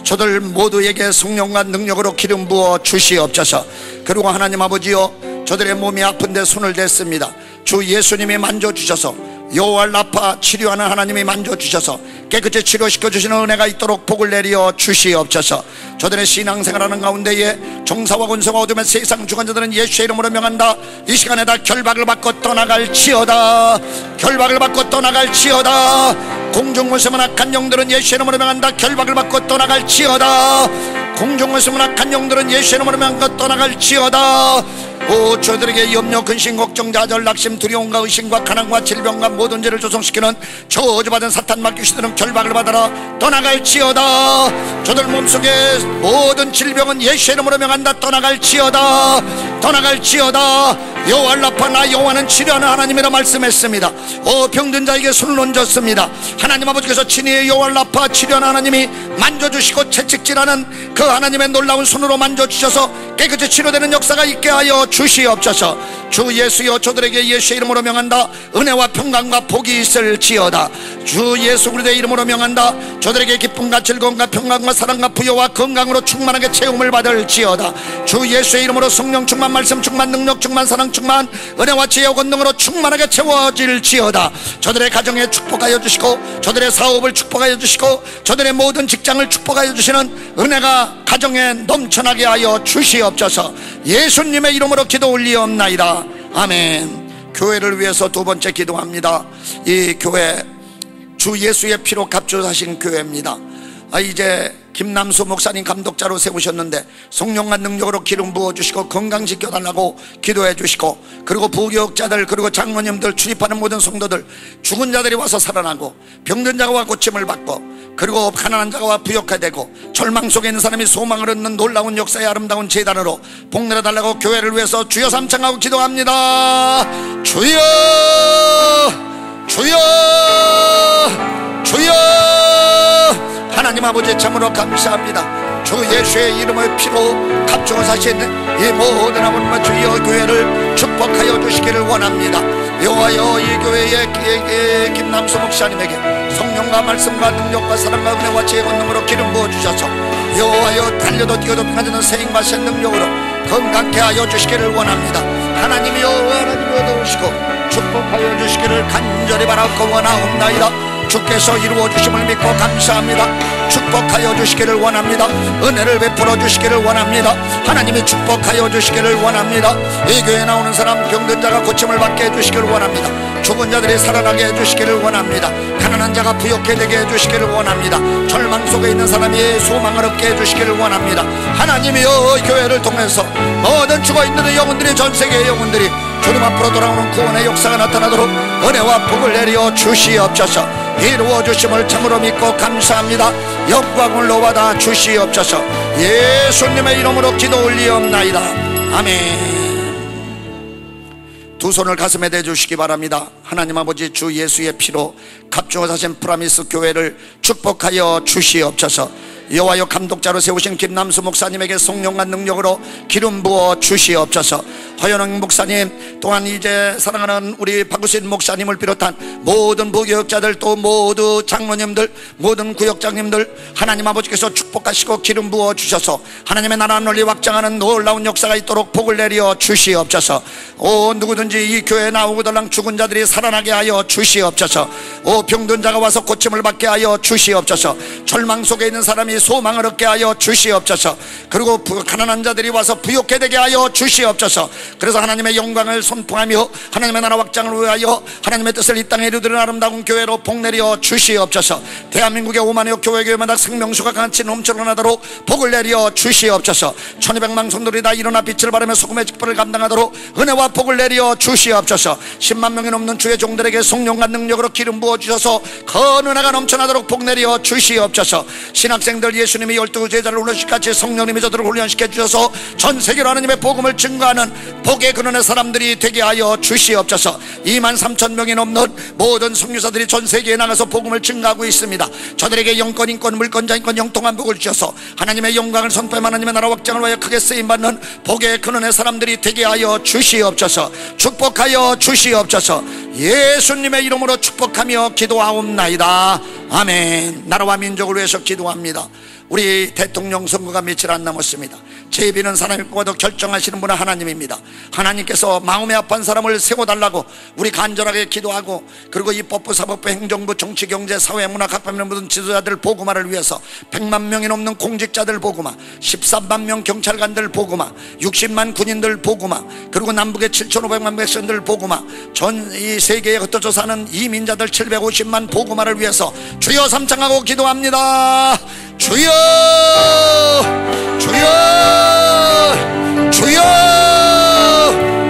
저들 모두에게 성령과 능력으로 기름 부어 주시옵소서. 그리고 하나님 아버지여, 저들의 몸이 아픈데 손을 댔습니다. 주 예수님이 만져주셔서, 여호와 라파 치료하는 하나님이 만져주셔서 깨끗이 치료시켜 주시는 은혜가 있도록 복을 내려 주시옵소서. 저들의 신앙생활하는 가운데에 종사와 권세와 어둠의 세상 주관자들은 예수의 이름으로 명한다. 이 시간에 다 결박을 받고 떠나갈지어다. 결박을 받고 떠나갈지어다. 공중권세문 악한 영들은 예수의 이름으로 명한다. 결박을 받고 떠나갈지어다. 공중권세문 악한 영들은 예수의 이름으로 명한다. 떠나갈지어다. 오 저들에게 염려, 근심, 걱정, 좌절, 낙심, 두려움과 의심과 가난과 질병과 모든 죄를 조성시키는 저주받은 사탄 마귀시들은 결박을 받아라. 떠나갈지어다. 저들 몸속에 모든 질병은 예수의 이름으로 명한다. 떠나갈지어다. 떠나갈지어다. 여호와 라파, 나 여호와는 치료하는 하나님이라 말씀했습니다. 오 병든 자에게 손을 얹었습니다. 하나님 아버지께서 친히 여호와 라파 치료하는 하나님이 만져주시고 채찍질하는 그 하나님의 놀라운 손으로 만져주셔서 깨끗이 치료되는 역사가 있게 하여 주시옵소서. 주 예수여, 저들에게 예수의 이름으로 명한다. 은혜와 평강과 복이 있을지어다. 주 예수 그리스도의 이름으로 명한다. 저들에게 기쁨과 즐거움과 평강과 사랑과 부여와 건강으로 충만하게 채움을 받을지어다. 주 예수의 이름으로 성령 충만, 말씀 충만, 능력 충만, 사랑 충만, 은혜와 지혜와 권능으로 충만하게 채워질지어다. 저들의 가정에 축복하여 주시고, 저들의 사업을 축복하여 주시고, 저들의 모든 직장을 축복하여 주시는 은혜가 가정에 넘쳐나게 하여 주시옵소서. 예수님의 이름으로 기도 올리옵나이다. 아멘. 교회를 위해서 두 번째 기도합니다. 이 교회 주 예수의 피로 값주사신 교회입니다. 이제 김남수 목사님 감독자로 세우셨는데 성령과 능력으로 기름 부어주시고 건강시켜달라고 기도해 주시고, 그리고 부교육자들, 그리고 장로님들, 출입하는 모든 성도들, 죽은 자들이 와서 살아나고, 병든 자가 고침을 받고, 그리고 가난한 자가 부욕하게 되고, 절망 속에 있는 사람이 소망을 얻는 놀라운 역사의 아름다운 제단으로 복 내려달라고 교회를 위해서 주여 삼창하고 기도합니다. 주여, 주여, 주여. 하나님 아버지 참으로 감사합니다. 주 예수의 이름의 피로 값주어 사신 이 모든 아버님과 주여 교회를 축복하여 주시기를 원합니다. 여호와여, 이 교회의 김남수 목사님에게 성령과 말씀과 능력과 사랑과 은혜와 지혜 권능으로 기름 부어주셔서 여호와여, 달려도 뛰어도 평안되는 세임과 새 능력으로 건강케 하여 주시기를 원합니다. 하나님이여, 하나님이여 도우시고 축복하여 주시기를 간절히 바라고 원하옵나이다. 주께서 이루어 주심을 믿고 감사합니다. 축복하여 주시기를 원합니다. 은혜를 베풀어 주시기를 원합니다. 하나님이 축복하여 주시기를 원합니다. 이 교회에 나오는 사람, 병든 자가 고침을 받게 해주시기를 원합니다. 죽은 자들이 살아나게 해주시기를 원합니다. 가난한 자가 부욕해 되게 해주시기를 원합니다. 절망 속에 있는 사람이 소망을 얻게 해주시기를 원합니다. 하나님이여, 이 교회를 통해서 모든 죽어있는 영혼들이, 전세계의 영혼들이 주님 앞으로 돌아오는 구원의 역사가 나타나도록 은혜와 복을 내려 주시옵소서. 이루어 주심을 참으로 믿고 감사합니다. 영광을 받아 주시옵소서. 예수님의 이름으로 기도 올리옵나이다. 아멘. 두 손을 가슴에 대주시기 바랍니다. 하나님 아버지, 주 예수의 피로 값주어 사신 프라미스 교회를 축복하여 주시옵소서. 여호와여, 감독자로 세우신 김남수 목사님에게 성령과 능력으로 기름 부어 주시옵소서. 허연웅 목사님, 또한 이제 사랑하는 우리 박우신 목사님을 비롯한 모든 부교역자들, 또 모두 장로님들, 모든 구역장님들, 하나님 아버지께서 축복하시고 기름 부어 주셔서 하나님의 나라 널리 확장하는 놀라운 역사가 있도록 복을 내려 주시옵소서. 누구든지 이 교회에 나오고달랑 죽은 자들이 살아나게 하여 주시옵소서. 병든 자가 와서 고침을 받게 하여 주시옵소서. 절망 속에 있는 사람이 소망을 얻게 하여 주시옵소서. 그리고 가난한 자들이 와서 부욕게 되게 하여 주시옵소서. 그래서 하나님의 영광을 선포하며 하나님의 나라 확장을 위하여 하나님의 뜻을 이 땅에 이루는 아름다운 교회로 복내려 주시옵소서. 대한민국의 5만여 교회마다 생명수가 같이 넘쳐나도록 복을 내려 주시옵소서. 1200만 성도들이 다 일어나 빛을 발하며 소금의 직분을 감당하도록 은혜와 복을 내려 주시옵소서. 10만 명이 넘는 주의 종들에게 성령과 능력으로 기름 부어주셔서 건은혜가 넘쳐나도록 복 내려 주시옵소서. 신학생들 예수님이 12 제자를 훈련시켜같이 성령님이 저들을 훈련시켜 주셔서 전 세계로 하나님의 복음을 증거하는 복의 근원의 사람들이 되게 하여 주시옵소서. 2만 3천 명이 넘는 모든 선교사들이 전 세계에 나가서 복음을 증거하고 있습니다. 저들에게 영권, 인권, 물권, 자인권, 영통한 복을 주셔서 하나님의 영광을 선포하며 하나님의 나라 확장을 위하여 크게 쓰임받는 복의 근원의 사람들이 되게 하여 주시옵소서. 축복하여 주시옵소서. 예수님의 이름으로 축복하며 기도하옵나이다. 아멘. 나라와 민족을 위해서 기도합니다. 우리 대통령 선거가 며칠 안 남았습니다. 제비는 사람이 뽑아도 결정하시는 분은 하나님입니다. 하나님께서 마음에 아픈 사람을 세워달라고 우리 간절하게 기도하고, 그리고 입법부, 사법부, 행정부, 정치, 경제, 사회, 문화, 각방면 모든 지도자들 보고마를 위해서 100만 명이 넘는 공직자들 보고마, 13만 명 경찰관들 보고마, 60만 군인들 보고마, 그리고 남북의 7,500만 백성들 보고마, 전 이 세계에 흩어져 사는 이민자들 750만 보고마를 위해서 주여 삼창하고 기도합니다. 주여, 주여, 주여.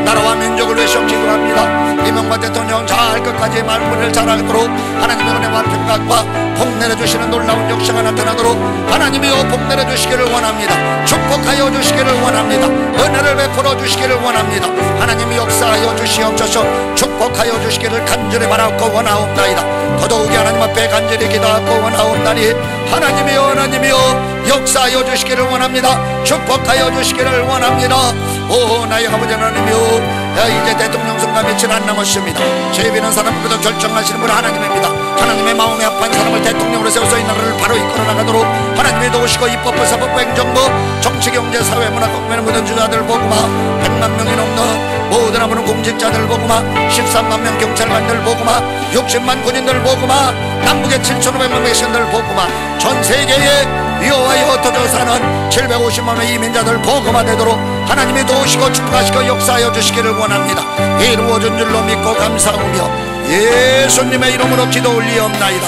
나라와 민족을 위해서 기도합니다. 이명박 대통령 잘 끝까지 말문을 잘하도록 하나님의 은혜와 평강과 복 내려주시는 놀라운 역사가 나타나도록 하나님이여 복 내려주시기를 원합니다. 축복하여 주시기를 원합니다. 은혜를 베풀어 주시기를 원합니다. 하나님이 역사하여 주시옵소서. 축복하여 주시기를 간절히 바라고 원하옵나이다. 더더욱이 하나님 앞에 간절히 기도하고 원하옵나니 하나님이여, 하나님이여 역사하여 주시기를 원합니다. 축복하여 주시기를 원합니다. 오 나의 아버지 하나님이여, 이제 대통령 선거 며칠 안 남았습니다. 제비는 사람보다 결정하시는 분 하나님입니다. 하나님의 마음에 아픈 사람을 대통령으로 세워서 이 나라를 바로 이끌어 나가도록 하나님이 도우시고 입법부, 사법부, 행정부, 정치, 경제, 사회, 문화, 국민의 모든 주자들 보고마, 100만 명이 넘는 모든 아무런 공직자들 보고마, 13만 명 경찰관들 보고마, 60만 군인들 보고마, 남북의 7,500만 백성들 보고마, 전 세계에 여호와의 흩어져 사는 750만의 이민자들 보고마 되도록 하나님이 도우시고 축복하시고 역사하여 주시기를 원합니다. 이루어진 줄로 믿고 감사하며 예수님의 이름으로 기도 올리옵나이다.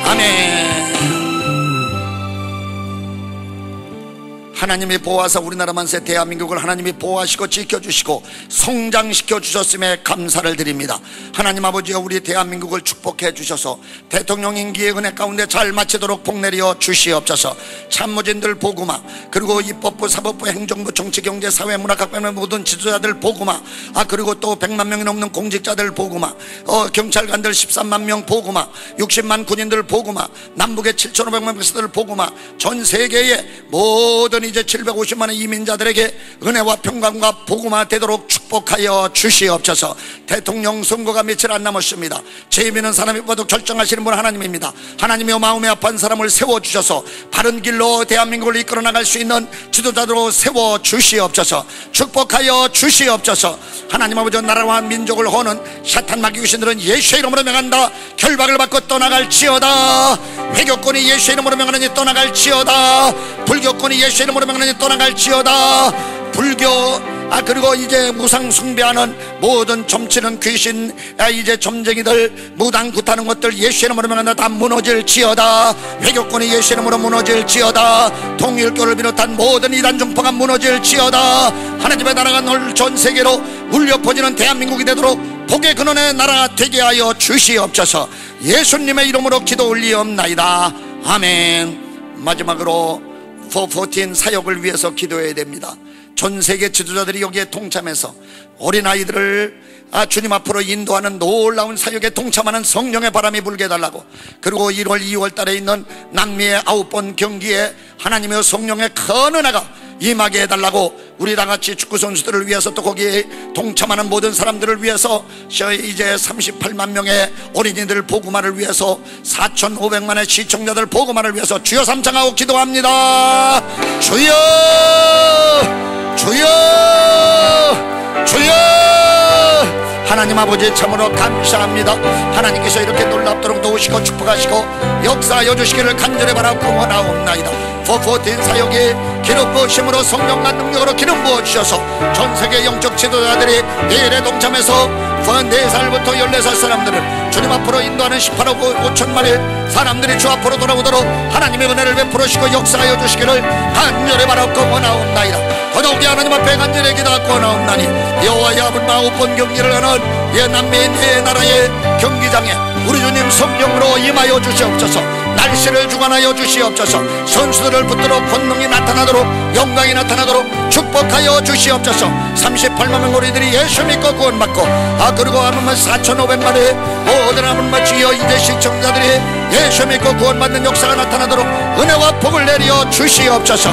아멘. 하나님이 보호하사 우리나라 만세 대한민국을 하나님이 보호하시고 지켜주시고 성장시켜 주셨음에 감사를 드립니다. 하나님 아버지여, 우리 대한민국을 축복해 주셔서 대통령 임기의 은혜 가운데 잘 마치도록 복내려 주시옵소서. 참모진들 보고마, 그리고 입법부, 사법부, 행정부, 정치, 경제, 사회, 문화, 각방면 모든 지도자들 보고마, 그리고 또 100만 명이 넘는 공직자들 보고마, 경찰관들 13만 명 보고마, 60만 군인들 보고마, 남북의 7,500만 백성들 보고마, 전 세계의 모든 이제 750만의 이민자들에게 은혜와 평강과 복음화 되도록 축복하여 주시옵소서. 대통령 선거가 며칠 안 남았습니다. 제비는 사람이 봐도 결정하시는 분 하나님입니다. 하나님의 마음에 아픈 사람을 세워주셔서 바른 길로 대한민국을 이끌어 나갈 수 있는 지도자로 세워주시옵소서. 축복하여 주시옵소서. 하나님 아버지, 나라와 민족을 허는 사탄 마귀 귀신들은 예수의 이름으로 명한다. 결박을 받고 떠나갈지어다. 회교권이 예수의 이름으로 명하느니 떠나갈지어다. 불교권이 예수의 이름으로 명하느니 떠나갈지어다. 불교 그리고 이제 무상 숭배하는 모든 점치는 귀신, 이제 점쟁이들 무당 굿하는 것들 예수의 이름으로 명한다. 다 무너질지어다. 회교권이 예수의 이름으로 무너질지어다. 통일교를 비롯한 모든 이단 종파가 무너질지어다. 하나님의 나라가 전 세계로 울려 퍼지는 대한민국이 되도록 복의 근원의 나라가 되게 하여 주시옵소서. 예수님의 이름으로 기도 올리옵나이다. 아멘. 마지막으로 414 사역을 위해서 기도해야 됩니다. 전 세계 지도자들이 여기에 동참해서 어린아이들을 주님 앞으로 인도하는 놀라운 사역에 동참하는 성령의 바람이 불게 해달라고, 그리고 1월 2월 달에 있는 남미의 9번 경기에 하나님의 성령의 큰 은혜가 임하게 해달라고 우리 다같이 축구 선수들을 위해서 또 거기에 동참하는 모든 사람들을 위해서 이제 38만 명의 어린이들 보고만을 위해서 4,500만의 시청자들 보고만을 위해서 주여 삼창하고 기도합니다. 주여 주여 주여. 하나님 아버지 참으로 감사합니다. 하나님께서 이렇게 놀랍도록 도우시고 축복하시고 역사하여 주시기를 간절히 바라고 원하옵나이다. 414 사역에 기름 부으심으로 성령과 능력으로 기름 부어주셔서 전세계 영적 지도자들이 이 일에 동참해서 4살부터 14살 사람들을 주님 앞으로 인도하는 18억 5천만의 사람들이 주 앞으로 돌아오도록 하나님의 은혜를 베풀으시고 역사하여 주시기를 간절히 바라고 원하옵나이다. 더더욱이 하나님 앞에 간절히 기도하고 원하옵나니 여호와의 아버지 아홉번 경기를 하는 남미인 나라의 경기장에 우리 주님 성령으로 임하여 주시옵소서. 날씨를 주관하여 주시옵소서. 선수들을 붙들어 권능이 나타나도록 영광이 나타나도록 축복하여 주시옵소서. 38만 명 우리들이 예수 믿고 구원받고 그리고 아무만 4,500만의 모든 아무만 주여 이제 시청자들이 예수 믿고 구원받는 역사가 나타나도록 은혜와 복을 내려 주시옵소서.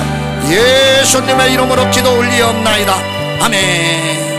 예수님의 이름으로 기도 올리옵나이다. 아멘.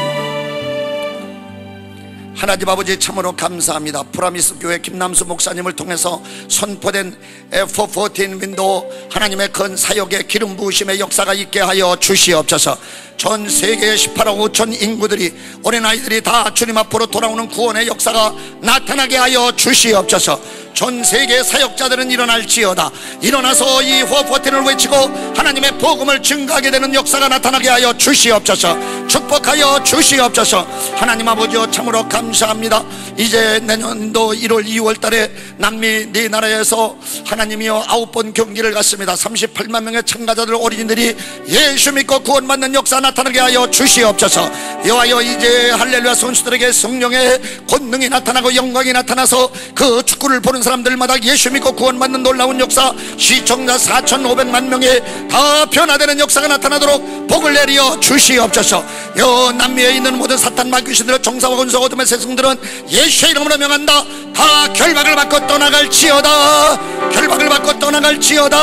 하나님 아버지 참으로 감사합니다. 프라미스 교회 김남수 목사님을 통해서 선포된 F14 윈도우 하나님의 큰 사역의 기름 부으심의 역사가 있게 하여 주시옵소서. 전 세계의 18억 5천 인구들이 어린아이들이 다 주님 앞으로 돌아오는 구원의 역사가 나타나게 하여 주시옵소서. 전 세계의 사역자들은 일어날지어다. 일어나서 이 호흡버튼을 외치고 하나님의 복음을 증가하게 되는 역사가 나타나게 하여 주시옵소서. 축복하여 주시옵소서. 하나님 아버지여 참으로 감사합니다. 이제 내년도 1월 2월 달에 남미 네 나라에서 하나님이여 9번 경기를 갖습니다. 38만 명의 참가자들 어린이들이 예수 믿고 구원받는 역사 나타나게 하여 주시옵소서. 여호와여 이제 할렐루야 선수들에게 성령의 권능이 나타나고 영광이 나타나서 그 축구를 보는 사람들마다 예수 믿고 구원받는 놀라운 역사, 시청자 4,500만 명의 다 변화되는 역사가 나타나도록 복을 내려 주시옵소서. 여 남미에 있는 모든 사탄 마귀신들의 정사와 권세 어둠의 세승들은 예수의 이름으로 명한다. 다 결박을 받고 떠나갈지어다. 결박을 받고 떠나갈지어다.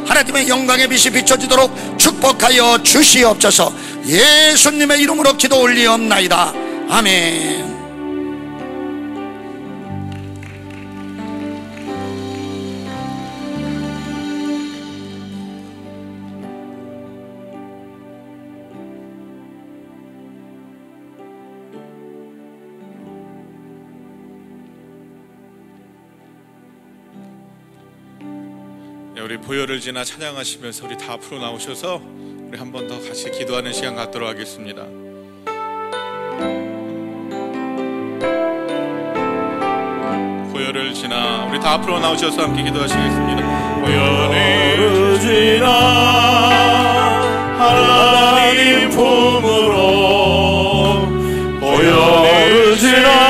하나님의 영광의 빛이 비춰지도록 축복하여 주시옵소서. 예수님의 이름으로 기도 올리옵나이다. 아멘. 우리 보혈을 지나 찬양하시면서 우리 다 앞으로 나오셔서 우리 한 번 더 같이 기도하는 시간 갖도록 하겠습니다. 보혈을 지나 우리 다 앞으로 나오셔서 함께 기도하시겠습니다. 보혈을 지나 하나님 품으로 보혈을 지나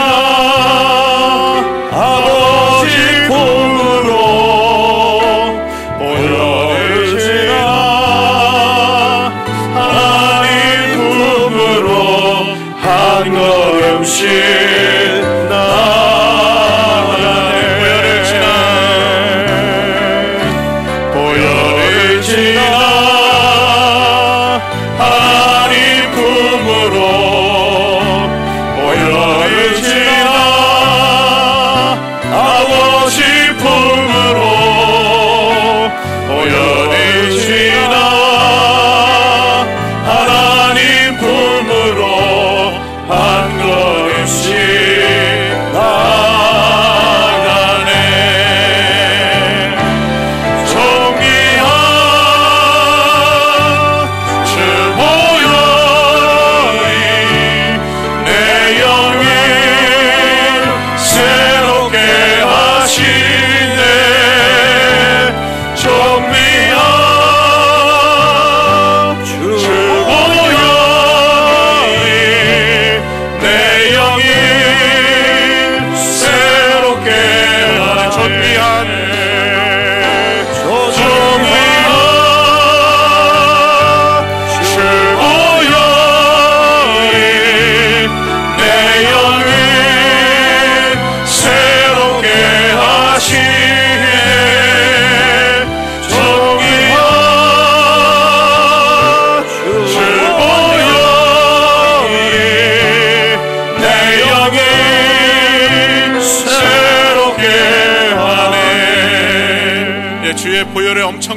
보혈을 지나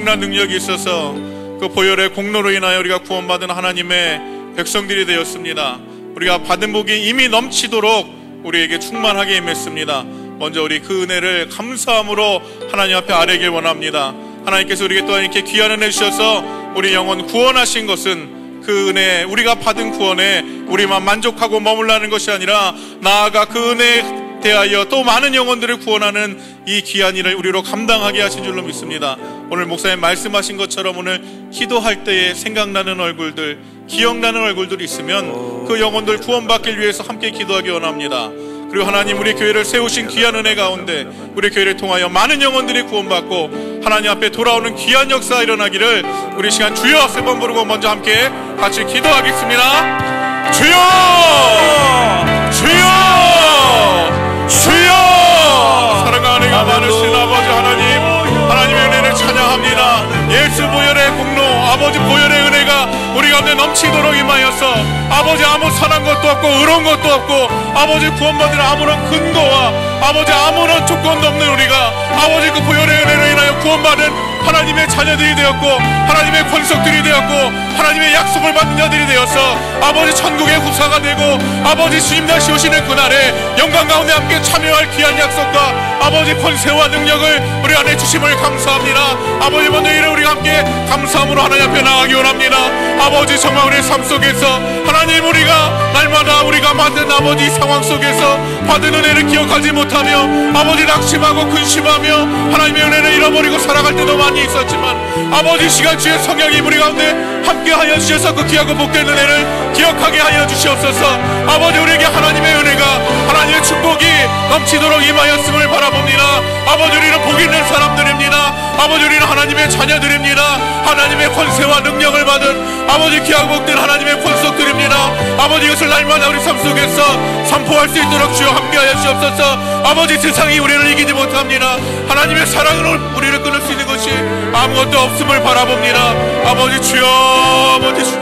엄청난 능력이 있어서 그 보혈의 공로로 인하여 우리가 구원받은 하나님의 백성들이 되었습니다. 우리가 받은 복이 이미 넘치도록 우리에게 충만하게 임했습니다. 먼저 우리 그 은혜를 감사함으로 하나님 앞에 아뢰길 원합니다. 하나님께서 우리에게 또한 이렇게 귀한 은혜 주셔서 우리 영혼 구원하신 것은 그 은혜, 우리가 받은 구원에 우리만 만족하고 머물라는 것이 아니라 나아가 그 은혜에 대하여 또 많은 영혼들을 구원하는 이 귀한 일을 우리로 감당하게 하신 줄로 믿습니다. 오늘 목사님 말씀하신 것처럼 오늘 기도할 때에 생각나는 얼굴들, 기억나는 얼굴들이 있으면 그 영혼들 구원받길 위해서 함께 기도하기 원합니다. 그리고 하나님, 우리 교회를 세우신 귀한 은혜 가운데 우리 교회를 통하여 많은 영혼들이 구원받고 하나님 앞에 돌아오는 귀한 역사가 일어나기를 우리 시간 주여 세 번 부르고 먼저 함께 같이 기도하겠습니다. 주여! 주여! 주여! 사랑과 은혜가 많으신 아버지 하나님, 하나님의 은혜를 찬양합니다. 예수 보혈의 공로, 아버지 보혈의 은혜가 우리 가운데 넘치도록 임하여서 아버지 아무 선한 것도 없고 의로운 것도 없고 아버지 구원받을 아무런 근거와 아버지 아무런 조건도 없는 우리가 아버지 그 보혈의 은혜로 인하여 구원받은 하나님의 자녀들이 되었고 하나님의 권속들이 되었고 하나님의 약속을 받는 자들이 되어서 아버지 천국의 후사가 되고 아버지 주님 다시 오시는 그날에 영광 가운데 함께 참여할 귀한 약속과 아버지 권세와 능력을 우리 안에 주심을 감사합니다. 아버지 먼저 이를 우리가 함께 감사함으로 하나님 앞에 나아가기 원합니다. 아버지 정말 우리의 삶 속에서 하나님, 우리가 날마다 우리가 만든 아버지 상황 속에서 받은 은혜를 기억하지 못하며 아버지 낙심하고 근심하며 하나님의 은혜를 잃어버리고 살아갈 때도 많이 있었지만 아버지 시간 주의 성령이 우리 가운데 함께하여 주셔서 그 귀하고 복된 은혜를 기억하게 하여 주시옵소서. 아버지, 우리에게 하나님의 은혜가, 하나님의 축복이 넘치도록 임하였음을 바라봅니다. 아버지, 우리는 복 있는 사람들입니다. 아버지, 우리는 하나님의 자녀들입니다. 하나님의 권세와 능력을 받은 아버지 귀하고 복된 하나님의 권속들입니다. 아버지, 이것을 날마다 우리 삶 속에서 선포할 수 있도록 주여 함께하여 주옵소서. 아버지, 세상이 우리를 이기지 못합니다. 하나님의 사랑으로 우리를 끊을 수 있는 것이 아무것도 없음을 바라봅니다. 아버지 주여, 아버지 주여,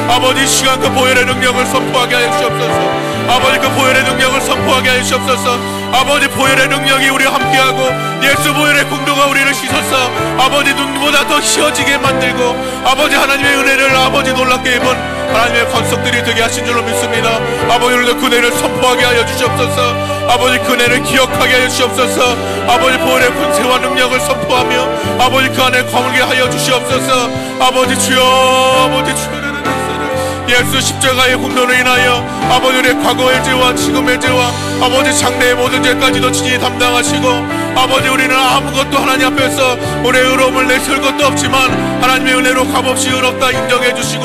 아버지 시간 그 보혈의 능력을 선포하게 하여 주옵소서. 아버지 그 보혈의 능력을 선포하게 하여 주옵소서. 아버지 보혈의 능력이 우리와 함께하고 예수 보혈의 공도가 우리를 씻어서 아버지 눈보다 더 휘어지게 만들고 아버지 하나님의 은혜를 아버지 놀랍게 입은 하나님의 권속들이 되게 하신 줄로 믿습니다. 아버지, 오늘도 그 은혜를 선포하게 하여 주시옵소서. 아버지 그 은혜를 기억하게 하여 주시옵소서. 아버지 보혈의 권세와 능력을 선포하며 아버지 그 안에 거물게 하여 주시옵소서. 아버지 주여, 아버지 주여, 예수 십자가의 공로로 인하여 아버지 우리의 과거의 죄와 지금의 죄와 아버지 장래의 모든 죄까지도 친히 담당하시고 아버지, 우리는 아무것도 하나님 앞에서 우리의 의로움을 내세울 것도 없지만 하나님의 은혜로 값없이 의롭다 인정해 주시고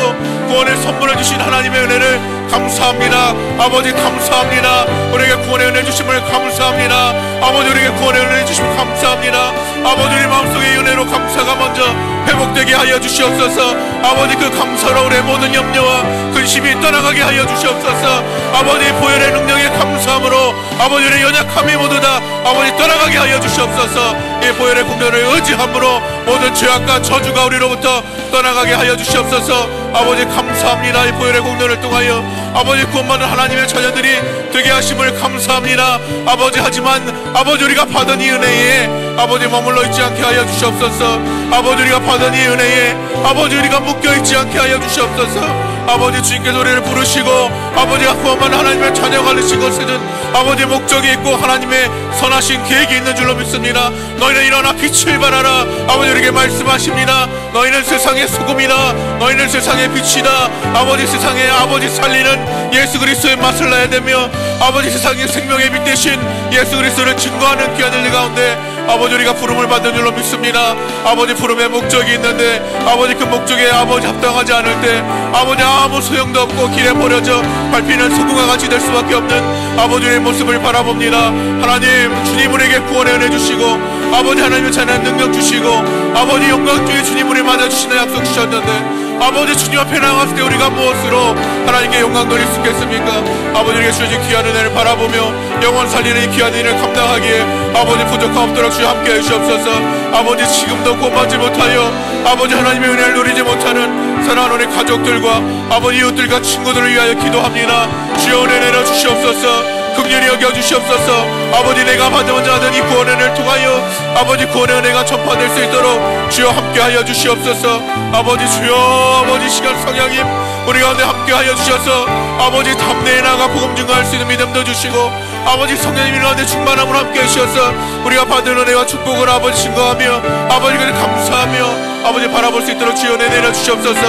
구원을 선물해 주신 하나님의 은혜를 감사합니다. 아버지 감사합니다. 우리에게 구원의 은혜 주심을 감사합니다. 아버지, 우리에게 구원의 은혜 주심을 감사합니다. 아버지, 우리 마음속의 은혜로 감사가 먼저 회복되게 하여 주시옵소서. 아버지, 그 감사로 우리의 모든 염려와 근심이 떠나가게 하여 주시옵소서. 아버지, 보혈의 능력에 감사함으로 아버지, 우리의 연약함이 모두 다 아버지 떠나가게 하여 주시옵소서. 이 보혈의 공로를 의지함으로 모든 죄악과 저주가 우리로부터 떠나가게 하여 주시옵소서. 아버지 감사합니다. 이 보혈의 공로를 통하여 아버지 구원받는 하나님의 자녀들이 되게 하심을 감사합니다. 아버지, 하지만 아버지 우리가 받은 이 은혜에 아버지 머물러 있지 않게 하여 주시옵소서. 아버지, 우리가 받은 이 은혜에 아버지 우리가 묶여 있지 않게 하여 주시옵소서. 아버지, 주님께서 우리를 부르시고 아버지가 구원받는 하나님의 자녀가 되신 것에는 아버지 목적이 있고 하나님의 선하신 계획이 있는 줄로 믿습니다. 너희는 일어나 빛을 발하라. 아버지, 우리에게 말씀하십니다. 너희는 세상의 소금이다. 너희는 세상의 빛이다. 아버지, 세상에 아버지 살리는 예수 그리스도의 맛을 나야 되며 아버지 세상의 생명의 빛 대신 예수 그리스도를 증거하는 귀한 일 가운데 아버지 우리가 부름을 받는 줄로 믿습니다. 아버지, 부름의 목적이 있는데 아버지 그 목적에 아버지 합당하지 않을 때 아버지 아무 소용도 없고 길에 버려져 밟히는 소금과 같이 될 수밖에 없는 아버지의 모습을 바라봅니다. 하나님, 주님 우리에게 구원의 은혜 주시고 아버지 하나님의 찬양 능력 주시고 아버지 영광 중에 주님 우리 맞아주시는 약속 주셨는데 아버지, 주님 앞에 나갔을 때 우리가 무엇으로 하나님께 영광 돌릴 수 있겠습니까? 아버지, 우리에게 주신 귀한 은혜를 바라보며 영원 살리는 이 귀한 일을 감당하기에 아버지 부족함 없도록 주여 함께 해주시옵소서. 아버지, 지금도 구원받지 못하여 아버지 하나님의 은혜를 누리지 못하는 사랑하는 우리 가족들과 아버지 이웃들과 친구들을 위하여 기도합니다. 주여 은혜 내려 주시옵소서. 긍휼히 여겨 주시옵소서. 아버지 내가 받은 자는 이 구원의 은혜를 통하여 아버지 구원의 은혜가 전파될 수 있도록 주여 함께하여 주시옵소서. 아버지 주여 아버지 시간 성령님 우리 가운데 함께하여 주셔서 아버지 담대히 나가 복음 증거할 수 있는 믿음도 주시고 아버지 성령님 가운데 충만함으로 함께해 주셔서 우리가 받은 은혜와 축복을 아버지 증거하며 아버지께 감사하며 아버지 바라볼 수 있도록 주여 내려 주시옵소서.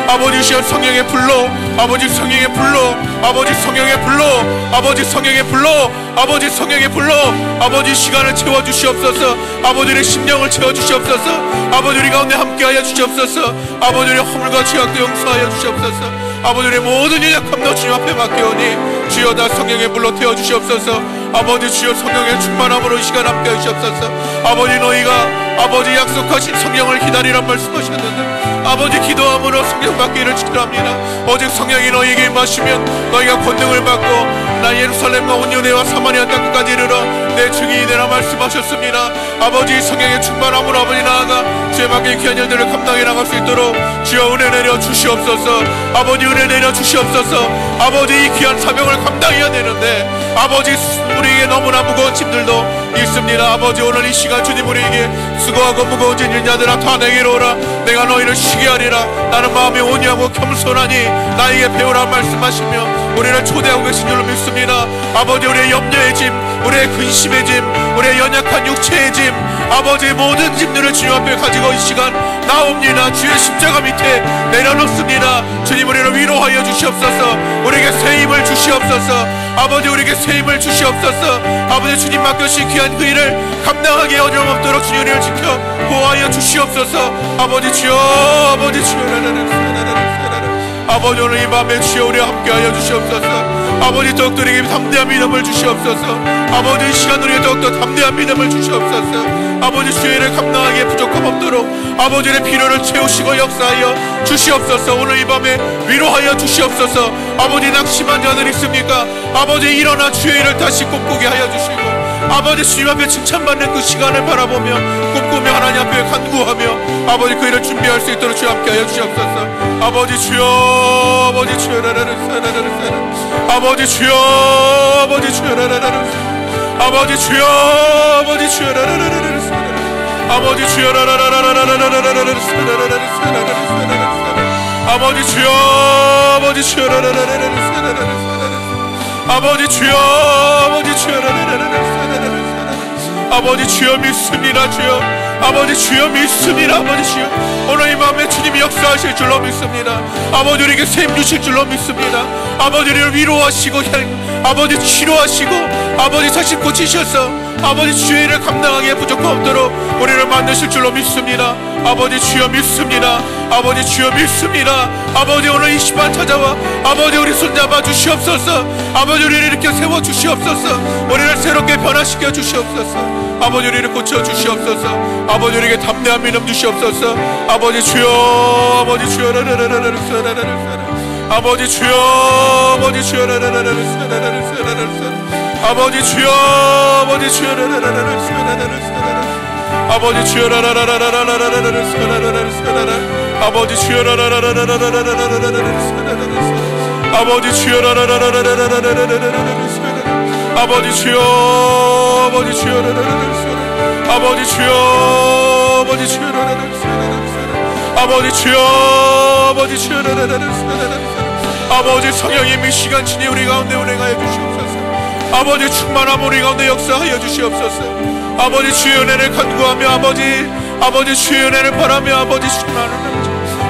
아버지 시간 성령의 불로 아버지 성령의 불로 아버지 성령의 불로 아버지 성령의 불로 아버지 성령의 불로 아버지 시간을 채워 주시옵소서. 아버지의 심령을 채워 주시옵소서. 아버지 우리 가운데 함께하여 주시옵소서. 아버지 우리 허물과 죄악도 용서하여 주시옵소서. 아버지 우리 모든 연약함도 주님 앞에 맡겨오니 주여 다 성령의 불로 태워 주시옵소서. 아버지 주여 성령의 충만함으로 이 시간 함께해 주시옵소서. 아버지 너희가 아버지 약속하신 성령을 기다리란 말씀하셨는데 아버지 기도함으로 성령 받기를 축원합니다. 오직 성령이 너희에게 임하시면 너희가 권능을 받고 나 예루살렘과 온 유대와 사마리아 땅까지 이르러 내 증인이 되라 말씀하셨습니다. 아버지 성령의 충만함으로 아버지 나아가 주의 밖에 귀한 일들을 감당해 나갈 수 있도록 주여 은혜 내려 주시옵소서. 아버지 은혜 내려 주시옵소서. 아버지 이 귀한 사명을 감당해야 되는데 아버지 우리에게 너무나 무거운 짐들도 있습니다. 아버지 오늘 이 시간 주님 우리에게 수고하고 무거운 짐진 자들아 다 내게로 오라. 내가 너희를 쉬게 하리라. 나는 마음이 온유하고 겸손하니 나에게 배우라 말씀하시며 우리를 초대하고 계신 줄로 믿습니다. 아버지 우리의 염려의 짐 우리의 근심의 짐 우리의 연약한 육체의 짐 아버지의 모든 짐들을 주님 앞에 가지고 이 시간 나옵니다. 주의 십자가 밑에 내려놓습니다. 주님 우리를 위로하여 주시옵소서. 우리에게 새 힘을 주시옵소서. 아버지 우리에게 새 힘을 주시옵소서. 아버지 주님 맡겨주신 귀한 그 일을 감당하게 어려움없도록 주님 우리를 지켜 보호하여 주시옵소서. 아버지 주여 아버지 주여 아버지 오늘 이 밤에 주여 우리와 함께하여 주시옵소서. 아버지 더욱더 우리에게 담대한 믿음을 주시옵소서. 아버지 이 시간 우리에게 더욱더 담대한 믿음을 주시옵소서. 아버지 주의 일을 감당하기에 부족함 없도록 아버지의 필요를 채우시고 역사하여 주시옵소서. 오늘 이 밤에 위로하여 주시옵소서. 아버지 낙심한 자들 있습니까? 아버지 일어나 주의 일을 다시 꿈꾸게 하여 주시고 아버지 주님 앞에 칭찬받는 그 시간을 바라보며 꿈꾸며 하나님 앞에 간구하며 아버지 그 일을 준비할 수 있도록 주여 함께하여 주시옵소서. 아버지 주여 아버지 주여 아버지 주여 아버지 주여 아버지 주여 아버지 주여 아버지 주여 아버지 주여 아버지 주여 아버지 주여 아버지 주여 아버지 주여 믿습니다. 주여 아버지 주여 믿습니다. 아버지 주여 오늘 이 밤에 주님이 역사하실 줄로 믿습니다. 아버지 우리에게 샘 주실 줄로 믿습니다. 아버지 우리를 위로하시고 아버지 치료하시고 아버지 자신 고치셔서 아버지 주의 일을 감당하기에 부족함 없도록 우리를 만드실 줄로 믿습니다. 아버지 주여 믿습니다. 아버지 주여 믿습니다. 아버지 오늘 이 시간 찾아와 아버지 우리 손잡아 주시옵소서. 아버지 우리를 이렇게 세워 주시옵소서. 우리를 새롭게 변화시켜 주시옵소서. 아버지 우리를 고쳐 주시옵소서. 아버지 우리에게 담대한 믿음 주시옵소서. 아버지 주여 아버지 주여 아버지 주여 아버지 주여 아버지 주여 아버지 주여 아버지 주여 아버지 주여 아버지 주여 아버지 주여 아버지 주여 아버지 주여 아버지 주여 아버지 주여 아버지 주여 아버지 성령님 이 시간 친히 우리 가운데 운행하여 주시옵소서. 아버지 충만함 우리 가운데 역사하여 주시옵소서. 아버지 주의 은혜를 간구하며 아버지 주의 은혜를 바라며 아버지 충만함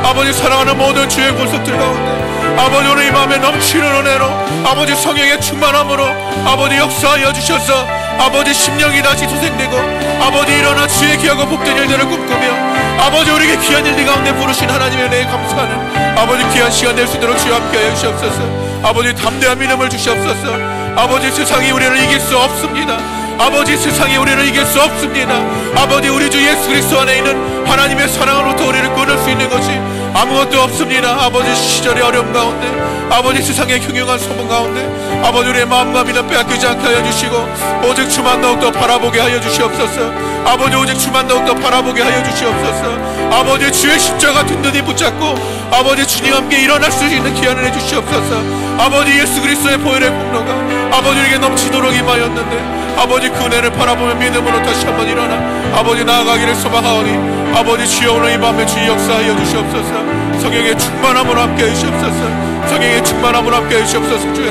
아버지 사랑하는 모든 주의 권속들 가운데 아버지 오늘 이 마음에 넘치는 은혜로 아버지 성령의 충만함으로 아버지 역사하여 주셔서 아버지 심령이 다시 소생되고 아버지 일어나 주의 귀하고 복된 일들을 꿈꾸며 아버지 우리에게 귀한 일들 가운데 부르신 하나님의 은혜에 감사하는 아버지 귀한 시간 될 수 있도록 주여 함께하여 주시옵소서. 아버지 담대한 믿음을 주시옵소서. 아버지 세상이 우리를 이길 수 없습니다. 아버지 세상이 우리를 이길 수 없습니다. 아버지 우리 주 예수 그리스도 안에 있는 하나님의 사랑으로부터 우리를 끊을 수 있는 것이 아무것도 없습니다. 아버지 시절의 어려움 가운데 아버지 세상의 흉흉한 소문 가운데 아버지 우리의 마음과 믿음 빼앗기지 않게 하여 주시고 오직 주만 더욱더 바라보게 하여 주시옵소서. 아버지 오직 주만 더욱더 바라보게 하여 주시옵소서. 아버지 주의 십자가 든든히 붙잡고 아버지 주님 함께 일어날 수 있는 귀한 은혜 주시옵소서. 아버지 예수 그리스도의 보혈의 공로가 아버지 우리에게 넘치도록 임하였는데 아버지 그 은혜를 바라보며 믿음으로 다시 한번 일어나 아버지 나아가기를 소망하오니 아버지 주여 오늘 이 밤에 주의 역사하여 주시옵소서. 성령의 충만함으로 함께 해주시옵소서. 성령의 충만함으로 함께 해주시옵소서. 주여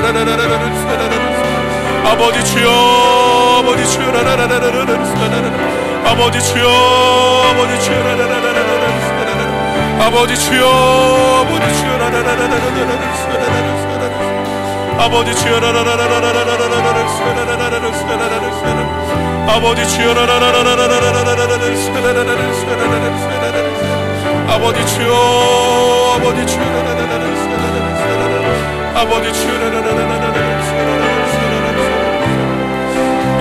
아버지 주여 아버지 주여 아버지 주여 아버지 주여 아버지 주여 아버지 주여 아버지 주여 아버지 주여 아버지 주여 아버지 주여 아버지 주여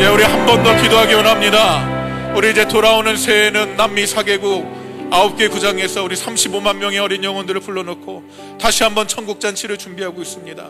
예, 우리 한 번 더 기도하기 원합니다. 우리 이제 돌아오는 새해에는 남미 4개국 9개 구장에서 우리 35만 명의 어린 영혼들을 불러놓고 다시 한번 천국잔치를 준비하고 있습니다.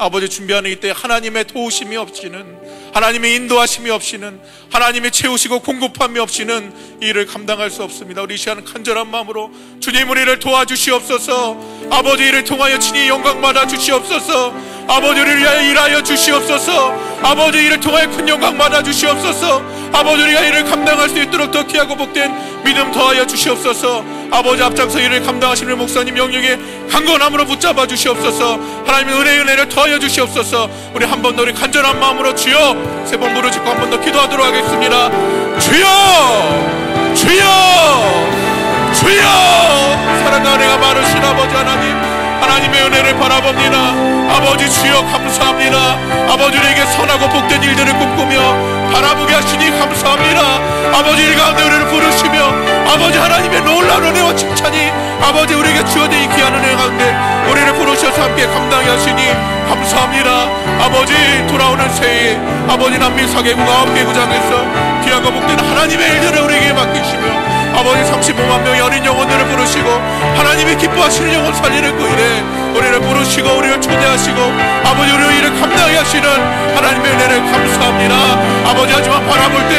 아버지 준비하는 이때 하나님의 도우심이 없이는, 하나님의 인도하심이 없이는, 하나님의 채우시고 공급함이 없이는 이 일을 감당할 수 없습니다. 우리 이 시간 간절한 마음으로 주님 우리를 도와주시옵소서. 아버지 이를 통하여 친히 영광받아 주시옵소서. 아버지 우리를 위하여 일하여 주시옵소서. 아버지 이를 통하여 큰 영광 받아 주시옵소서. 아버지 우리가 이를 감당할 수 있도록 더 귀하고 복된 믿음 더하여 주시옵소서. 아버지 앞장서 이를 감당하시는 목사님 영역의 강건함으로 붙잡아 주시옵소서. 하나님의 은혜를 더하여 주시옵소서. 우리 한 번 더 우리 간절한 마음으로 주여 세 번 부르짖고 한 번 더 기도하도록 하겠습니다. 주여 주여 주여. 사랑과 은혜가 많으신 아버지 하나님, 하나님의 은혜를 바라봅니다. 아버지 주여 감사합니다. 아버지 우리에게 선하고 복된 일들을 꿈꾸며 바라보게 하시니 감사합니다. 아버지 일 가운데 우리를 부르시며 아버지 하나님의 놀라운 은혜와 칭찬이 아버지 우리에게 주어진 이 귀한 은혜 가운데 우리를 부르셔서 함께 감당해 하시니 감사합니다. 아버지 돌아오는 새해 아버지 남미 4개국 9개 구장에서 귀하고 복된 하나님의 일들을 우리에게 맡기시며 아버지 35만 명의 어린 영혼들을 부르시고 하나님이 기뻐하시는 영혼 살리는 그 일에 우리를 부르시고 우리를 초대하시고 아버지 우리의 일을 감당하게 하시는 하나님의 은혜를 감사합니다. 아버지 하지만 바라볼 때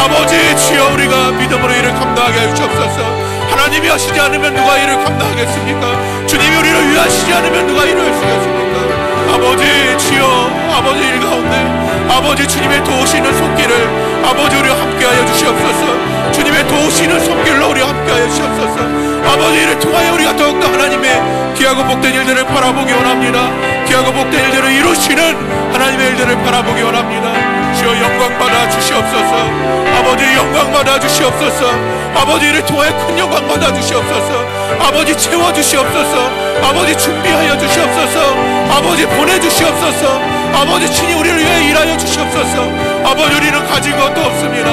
아버지 주여 우리가 믿음으로 일을 감당하게 하여 주옵소서. 하나님이 하시지 않으면 누가 일을 감당하겠습니까? 주님이 우리를 위하시지 않으면 누가 일을 할 수 있겠습니까? 아버지 주여 아버지 일 가운데 아버지 주님의 도우시는 손길을 아버지 우리와 함께하여 주시옵소서. 주님의 도우시는 손길로 우리와 함께하여 주시옵소서. 아버지 이를 통하여 우리가 더욱더 하나님의 귀하고 복된 일들을 바라보기 원합니다. 귀하고 복된 일들을 이루시는 하나님의 일들을 바라보기 원합니다. 주여 영광받아 주시옵소서. 아버지 영광받아 주시옵소서. 아버지 이를 통하여 큰 영광받아 주시옵소서. 아버지 채워주시옵소서. 아버지 준비하여 주시옵소서. 아버지 보내주시옵소서. 아버지 친히 우리를 위해 일하여 주시옵소서. 아버지 우리는 가진 것도 없습니다.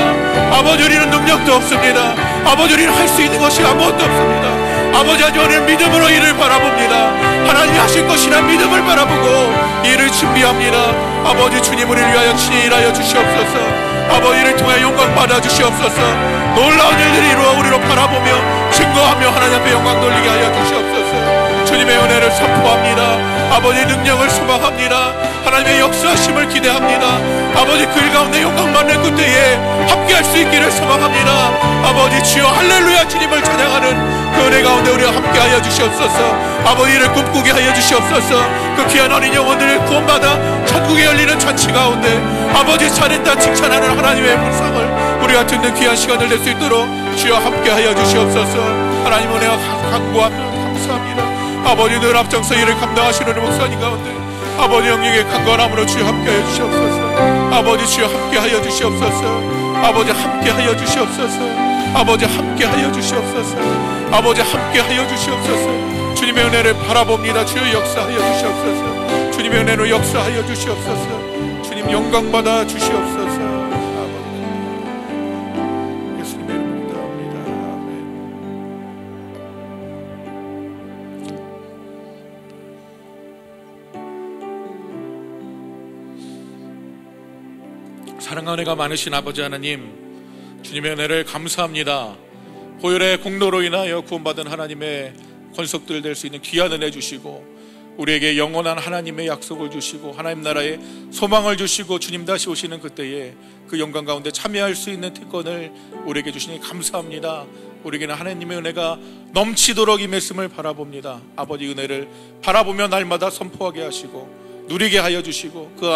아버지 우리는 능력도 없습니다. 아버지 우리는 할 수 있는 것이 아무것도 없습니다. 아버지 하지만 우리는 믿음으로 일을 바라봅니다. 하나님이 하실 것이라 믿음을 바라보고 일을 준비합니다. 아버지 주님 우리를 위하여 친히 일하여 주시옵소서. 아버지 이를 통해 영광 받아 주시옵소서. 놀라운 일들을 이루어 우리로 바라보며 증거하며 하나님 앞에 영광 돌리게 하여 주시옵소서. 주님의 은혜를 선포합니다. 아버지 능력을 소망합니다. 하나님의 역사하심을 기대합니다. 아버지 그 일 가운데 영광 받는 그때에 함께할 수 있기를 소망합니다. 아버지 주여 할렐루야 주님을 찬양하는 그 은혜 가운데 우리와 함께하여 주시옵소서. 아버지 이를 꿈꾸게 하여 주시옵소서. 그 귀한 어린 영혼들을 구원받아 천국에 열리는 잔치 가운데 아버지 살인다 칭찬하는 하나님의 불상을 우리가 듣는 귀한 시간을 낼 수 있도록 주여 함께하여 주시옵소서. 하나님 은혜와 강구하며 감사합니다. 아버지 늘 앞장서 일을 감당하시는 목사님 가운데 아버지 영역의 강건함으로 주여 함께하여 주시옵소서. 아버지 주여 함께하여 주시옵소서. 아버지 함께하여 주시옵소서. 아버지 함께하여 주시옵소서. 아버지 함께하여 주시옵소서. 주님의 은혜를 바라봅니다. 주여 역사하여 주시옵소서. 주님의 은혜로 역사하여 주시옵소서. 주님 영광 받아 주시옵소서. 아버지 예수님의 이름으로 기도합니다. 아멘. 사랑과 은혜가 많으신 아버지 하나님, 주님의 은혜를 감사합니다. 보혈의 공로로 인하여 구원받은 하나님의 권속들 될 수 있는 귀한 은혜 주시고 우리에게 영원한 하나님의 약속을 주시고 하나님 나라의 소망을 주시고 주님 다시 오시는 그때에 그 영광 가운데 참여할 수 있는 특권을 우리에게 주시니 감사합니다. 우리에게는 하나님의 은혜가 넘치도록 임했음을 바라봅니다. 아버지 은혜를 바라보며 날마다 선포하게 하시고 누리게 하여 주시고 그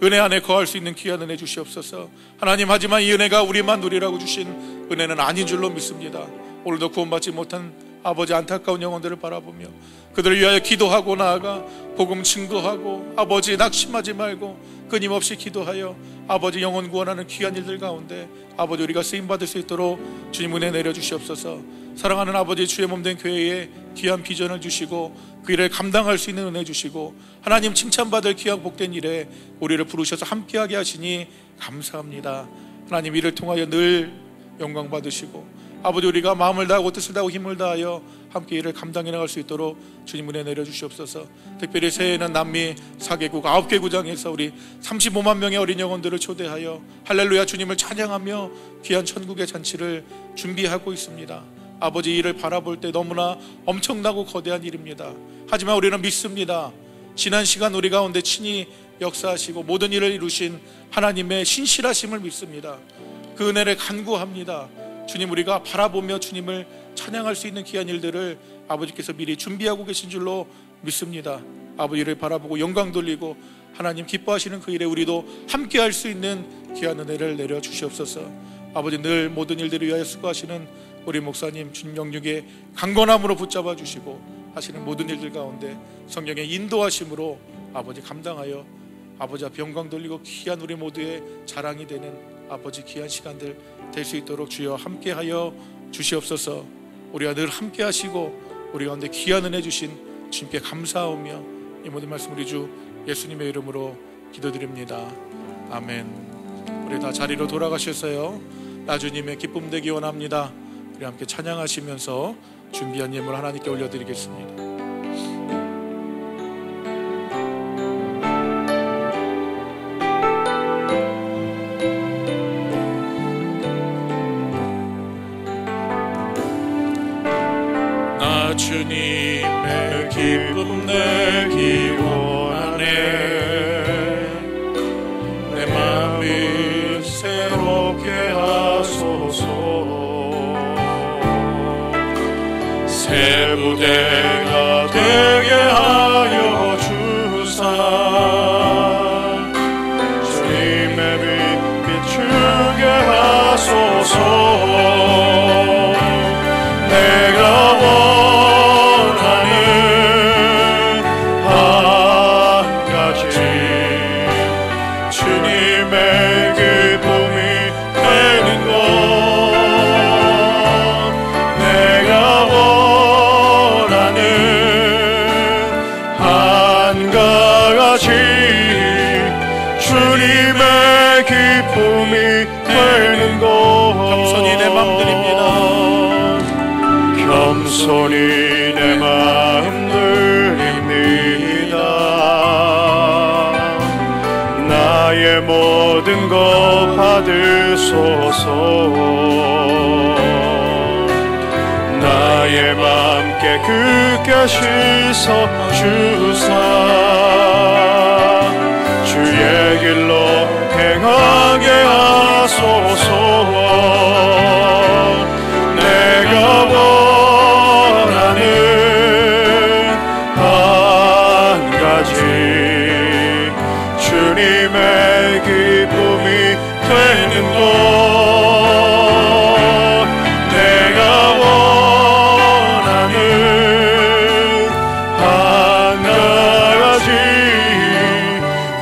은혜 안에 거할 수 있는 귀한 은혜 주시옵소서. 하나님, 하지만 이 은혜가 우리만 누리라고 주신 은혜는 아닌 줄로 믿습니다. 오늘도 구원받지 못한 아버지 안타까운 영혼들을 바라보며 그들을 위하여 기도하고 나아가 복음 증거하고 아버지 낙심하지 말고 끊임없이 기도하여 아버지 영혼 구원하는 귀한 일들 가운데 아버지 우리가 쓰임받을 수 있도록 주님 은혜 내려주시옵소서. 사랑하는 아버지, 주의 몸된 교회에 귀한 비전을 주시고 그 일을 감당할 수 있는 은혜 주시고 하나님 칭찬받을 귀한 복된 일에 우리를 부르셔서 함께하게 하시니 감사합니다. 하나님, 이를 통하여 늘 영광 받으시고 아버지 우리가 마음을 다하고 뜻을 다하고 힘을 다하여 함께 일을 감당해 나갈 수 있도록 주님 은혜 내려주시옵소서. 특별히 새해에는 남미 4개국 9개 구장에서 우리 35만 명의 어린 영혼들을 초대하여 할렐루야 주님을 찬양하며 귀한 천국의 잔치를 준비하고 있습니다. 아버지, 이를 바라볼 때 너무나 엄청나고 거대한 일입니다. 하지만 우리는 믿습니다. 지난 시간 우리 가운데 친히 역사하시고 모든 일을 이루신 하나님의 신실하심을 믿습니다. 그 은혜를 간구합니다. 주님, 우리가 바라보며 주님을 찬양할 수 있는 귀한 일들을 아버지께서 미리 준비하고 계신 줄로 믿습니다. 아버지를 바라보고 영광 돌리고 하나님 기뻐하시는 그 일에 우리도 함께 할 수 있는 귀한 은혜를 내려 주시옵소서. 아버지, 늘 모든 일들을 위하여 수고하시는 우리 목사님 주님 영육에 강건함으로 붙잡아 주시고 하시는 모든 일들 가운데 성령의 인도하심으로 아버지 감당하여 아버지 앞에 영광 돌리고 귀한 우리 모두의 자랑이 되는 아버지 귀한 시간들 될 수 있도록 주여 함께하여 주시옵소서. 우리가 늘 함께 하시고 우리 가운데 귀한 은혜 주신 주님께 감사하며 이 모든 말씀 우리 주 예수님의 이름으로 기도드립니다. 아멘. 우리 다 자리로 돌아가셔서요 나주님의 기쁨 되기 원합니다. 우리 함께 찬양하시면서 준비한 예물 하나님께 올려드리겠습니다. 주님의 기쁨 내기 원하네. 내 마음이 새롭게 하소서. 새 무대가 되게 하여 주사. 주님의 빛 비추게 하소서. 겸손히 내 마음 드립니다. 나의 모든 것 받으소서. 나의 맘 깨끗게 씻어 주사. 주의 길로 행하게 하소서. 내가 원하는 한 가지 주님의 기쁨이 되는 것. 내가 원하는 한 가지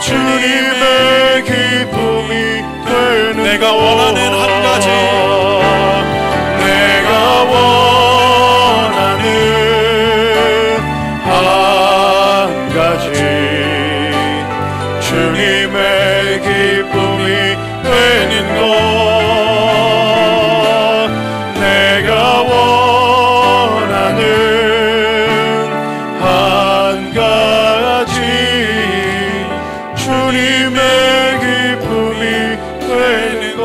주님의 기쁨이 되는 내가 원하는 한 가지 주님의 기쁨이 되는 것. 내가 원하는 한 가지 주님의 기쁨이 되는 것.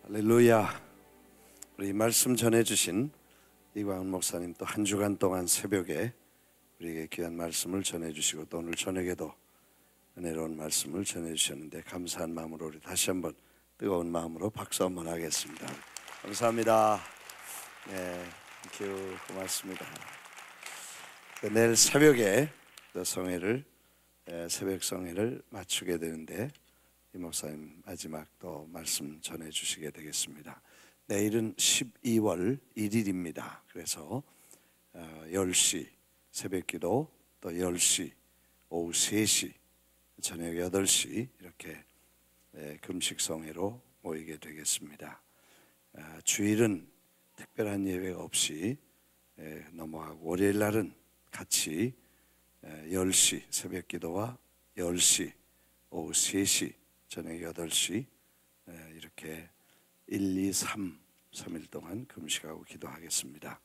할렐루야. 우리 말씀 전해주신 이광훈 목사님 또 한 주간 동안 새벽에 우리에게 귀한 말씀을 전해주시고 또 오늘 저녁에도 은혜로운 말씀을 전해주셨는데 감사한 마음으로 우리 다시 한번 뜨거운 마음으로 박수 한번 하겠습니다. 감사합니다. 네, 땡큐, 고맙습니다. 내일 새벽에 성회를 새벽 성회를 마치게 되는데 이 목사님 마지막 또 말씀 전해주시게 되겠습니다. 내일은 12월 1일입니다. 그래서 10시 새벽기도 또 10시 오후 3시 저녁 8시 이렇게 금식성회로 모이게 되겠습니다. 주일은 특별한 예배가 없이 넘어가고 월요일 날은 같이 10시 새벽기도와 10시 오후 3시 저녁 8시 이렇게 1, 2, 3일 동안 금식하고 기도하겠습니다.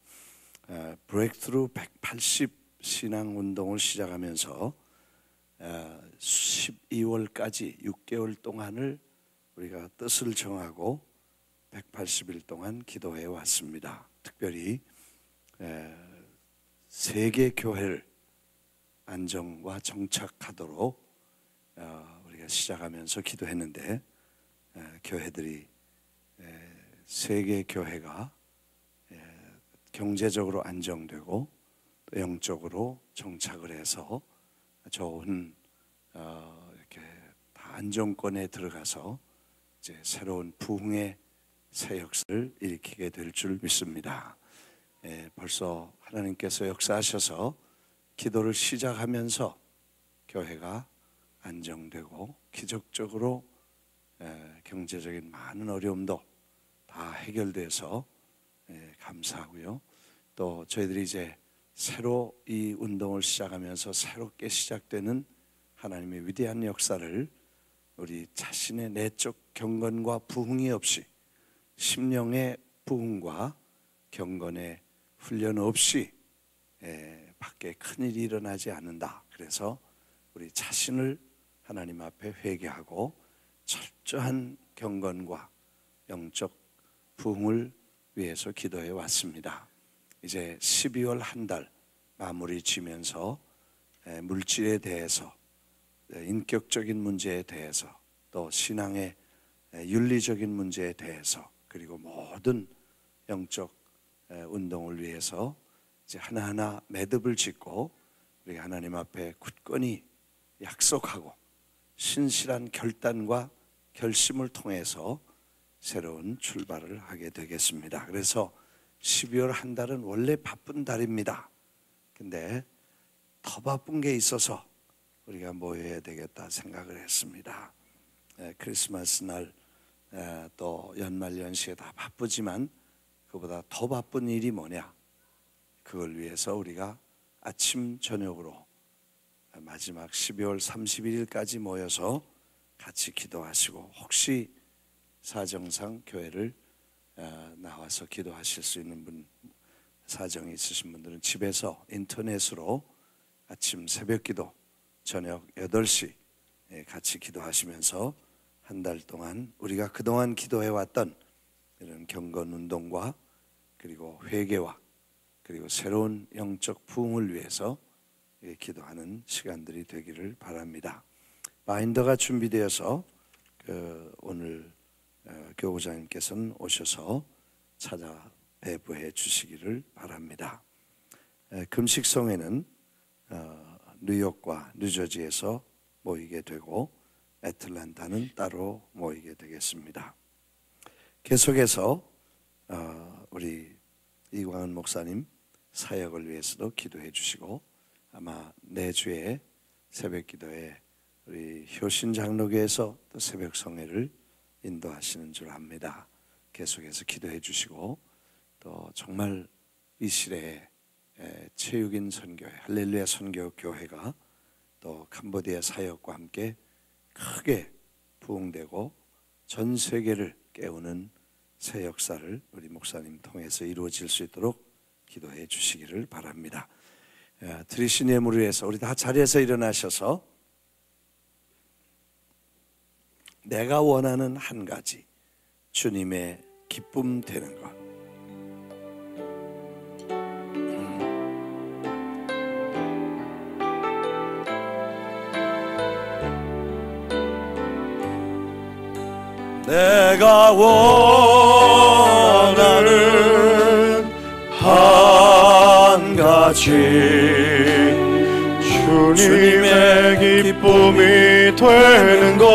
브레이크트루 180 신앙운동을 시작하면서 12월까지 6개월 동안을 우리가 뜻을 정하고 180일 동안 기도해 왔습니다. 특별히 세계 교회를 안정과 정착하도록 우리가 시작하면서 기도했는데 교회들이 세계 교회가 경제적으로 안정되고 또 영적으로 정착을 해서 좋은 이렇게 다 안정권에 들어가서 이제 새로운 부흥의 새 역사를 일으키게 될 줄 믿습니다. 벌써 하나님께서 역사하셔서 기도를 시작하면서 교회가 안정되고 기적적으로 경제적인 많은 어려움도 다 해결돼서 감사하고요. 또 저희들이 이제 새로 이 운동을 시작하면서 새롭게 시작되는 하나님의 위대한 역사를 우리 자신의 내적 경건과 부흥이 없이 심령의 부흥과 경건의 훈련 없이 밖에 큰일이 일어나지 않는다. 그래서 우리 자신을 하나님 앞에 회개하고 철저한 경건과 영적 부흥을 위해서 기도해 왔습니다. 이제 12월 한 달 마무리 지면서 물질에 대해서 인격적인 문제에 대해서 또 신앙의 윤리적인 문제에 대해서 그리고 모든 영적 운동을 위해서 이제 하나하나 매듭을 짓고 우리 하나님 앞에 굳건히 약속하고 신실한 결단과 결심을 통해서 새로운 출발을 하게 되겠습니다. 그래서 12월 한 달은 원래 바쁜 달입니다. 근데 더 바쁜 게 있어서 우리가 모여야 되겠다 생각을 했습니다. 크리스마스 날 또 연말 연시에 다 바쁘지만 그보다 더 바쁜 일이 뭐냐? 그걸 위해서 우리가 아침 저녁으로 마지막 12월 31일까지 모여서 같이 기도하시고 혹시 사정상 교회를 나와서 기도하실 수 있는 분 사정이 있으신 분들은 집에서 인터넷으로 아침 새벽기도 저녁 8시 같이 기도하시면서 한 달 동안 우리가 그동안 기도해왔던 이런 경건운동과 그리고 회개와 그리고 새로운 영적 부흥을 위해서 기도하는 시간들이 되기를 바랍니다. 바인더가 준비되어서 오늘 교구장님께서는 오셔서 찾아 배부해 주시기를 바랍니다. 금식성회는 뉴욕과 뉴저지에서 모이게 되고 애틀랜타는 따로 모이게 되겠습니다. 계속해서 우리 이광은 목사님 사역을 위해서도 기도해 주시고 아마 내주에 새벽기도에 우리 효신 장로교에서 또 새벽 성회를 인도하시는 줄 압니다. 계속해서 기도해 주시고 또 정말 이 시대에 체육인 선교회 할렐루야 선교교회가 또 캄보디아 사역과 함께 크게 부흥되고 전 세계를 깨우는 새 역사를 우리 목사님 통해서 이루어질 수 있도록 기도해 주시기를 바랍니다. 드리신 예물을 위해서 우리 다 자리에서 일어나셔서 내가 원하는 한 가지 주님의 기쁨 되는 것 내가 원하는 한 가지 주님의 기쁨이 되는 것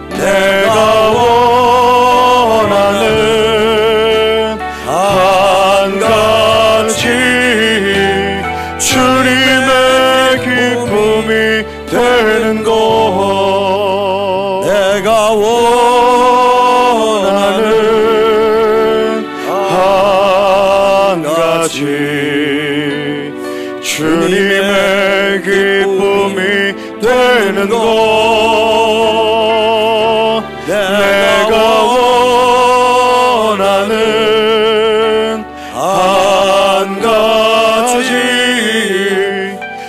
내가 원하는 한 가지 주님의 기쁨이 되는 것 내가 원하는 한 가지 주님의 기쁨이 되는 것 내가 원하는 한 가지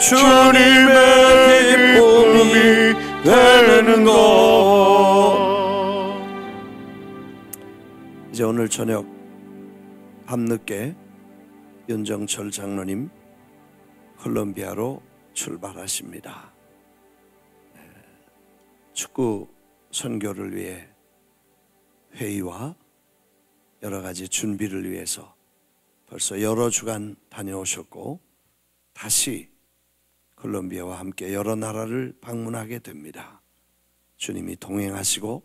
주님의 기쁨이 되는 것. 이제 오늘 저녁 밤늦게 윤정철 장로님 콜롬비아로 출발하십니다. 축구 선교를 위해 회의와 여러 가지 준비를 위해서 벌써 여러 주간 다녀오셨고 다시 콜롬비아와 함께 여러 나라를 방문하게 됩니다. 주님이 동행하시고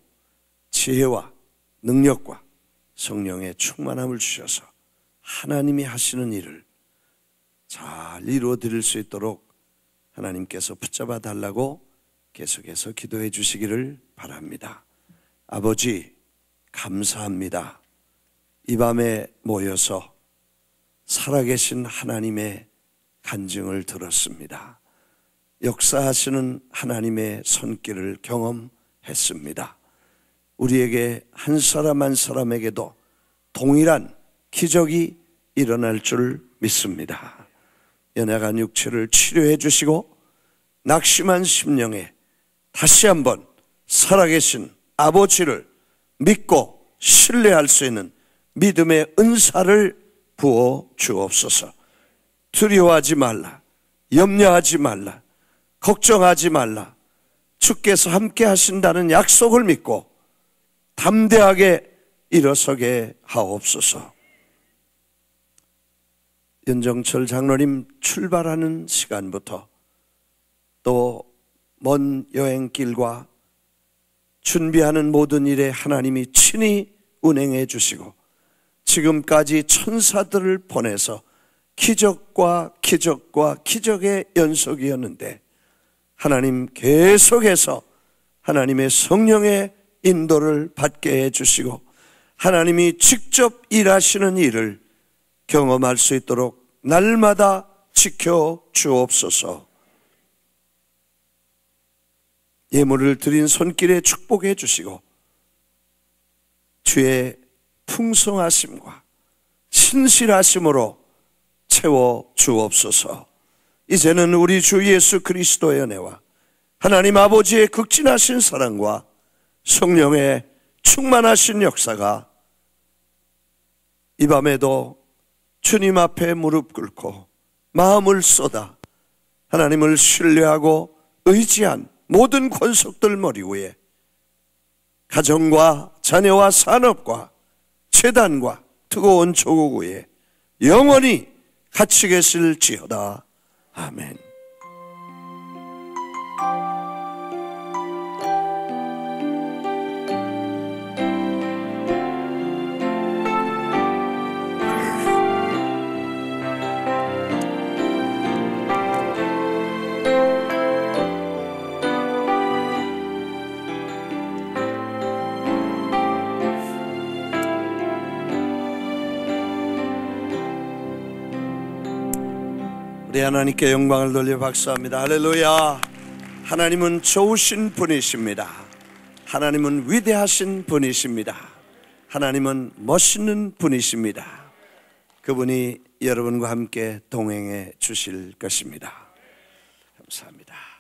지혜와 능력과 성령의 충만함을 주셔서 하나님이 하시는 일을 잘 이루어드릴 수 있도록 하나님께서 붙잡아 달라고 계속해서 기도해 주시기를 바랍니다. 아버지 감사합니다. 이 밤에 모여서 살아계신 하나님의 간증을 들었습니다. 역사하시는 하나님의 손길을 경험했습니다. 우리에게 한 사람 한 사람에게도 동일한 기적이 일어날 줄 믿습니다. 연약한 육체를 치료해 주시고 낙심한 심령에 다시 한번 살아계신 아버지를 믿고 신뢰할 수 있는 믿음의 은사를 부어 주옵소서. 두려워하지 말라, 염려하지 말라, 걱정하지 말라. 주께서 함께 하신다는 약속을 믿고 담대하게 일어서게 하옵소서. 윤정철 장로님 출발하는 시간부터 또 먼 여행길과 준비하는 모든 일에 하나님이 친히 운행해 주시고 지금까지 천사들을 보내서 기적과 기적과 기적의 연속이었는데 하나님 계속해서 하나님의 성령의 인도를 받게 해주시고 하나님이 직접 일하시는 일을 경험할 수 있도록 날마다 지켜 주옵소서. 예물을 드린 손길에 축복해 주시고 주의 풍성하심과 신실하심으로 채워 주옵소서. 이제는 우리 주 예수 그리스도의 은혜와 하나님 아버지의 극진하신 사랑과 성령의 충만하신 역사가 이 밤에도 주님 앞에 무릎 꿇고 마음을 쏟아 하나님을 신뢰하고 의지한 모든 권속들 머리 위에 가정과 자녀와 산업과 재단과 뜨거운 조국 위에 영원히 같이 계실지어다. 아멘. 우리 하나님께 영광을 돌려 박수합니다. 할렐루야. 하나님은 좋으신 분이십니다. 하나님은 위대하신 분이십니다. 하나님은 멋있는 분이십니다. 그분이 여러분과 함께 동행해 주실 것입니다. 감사합니다.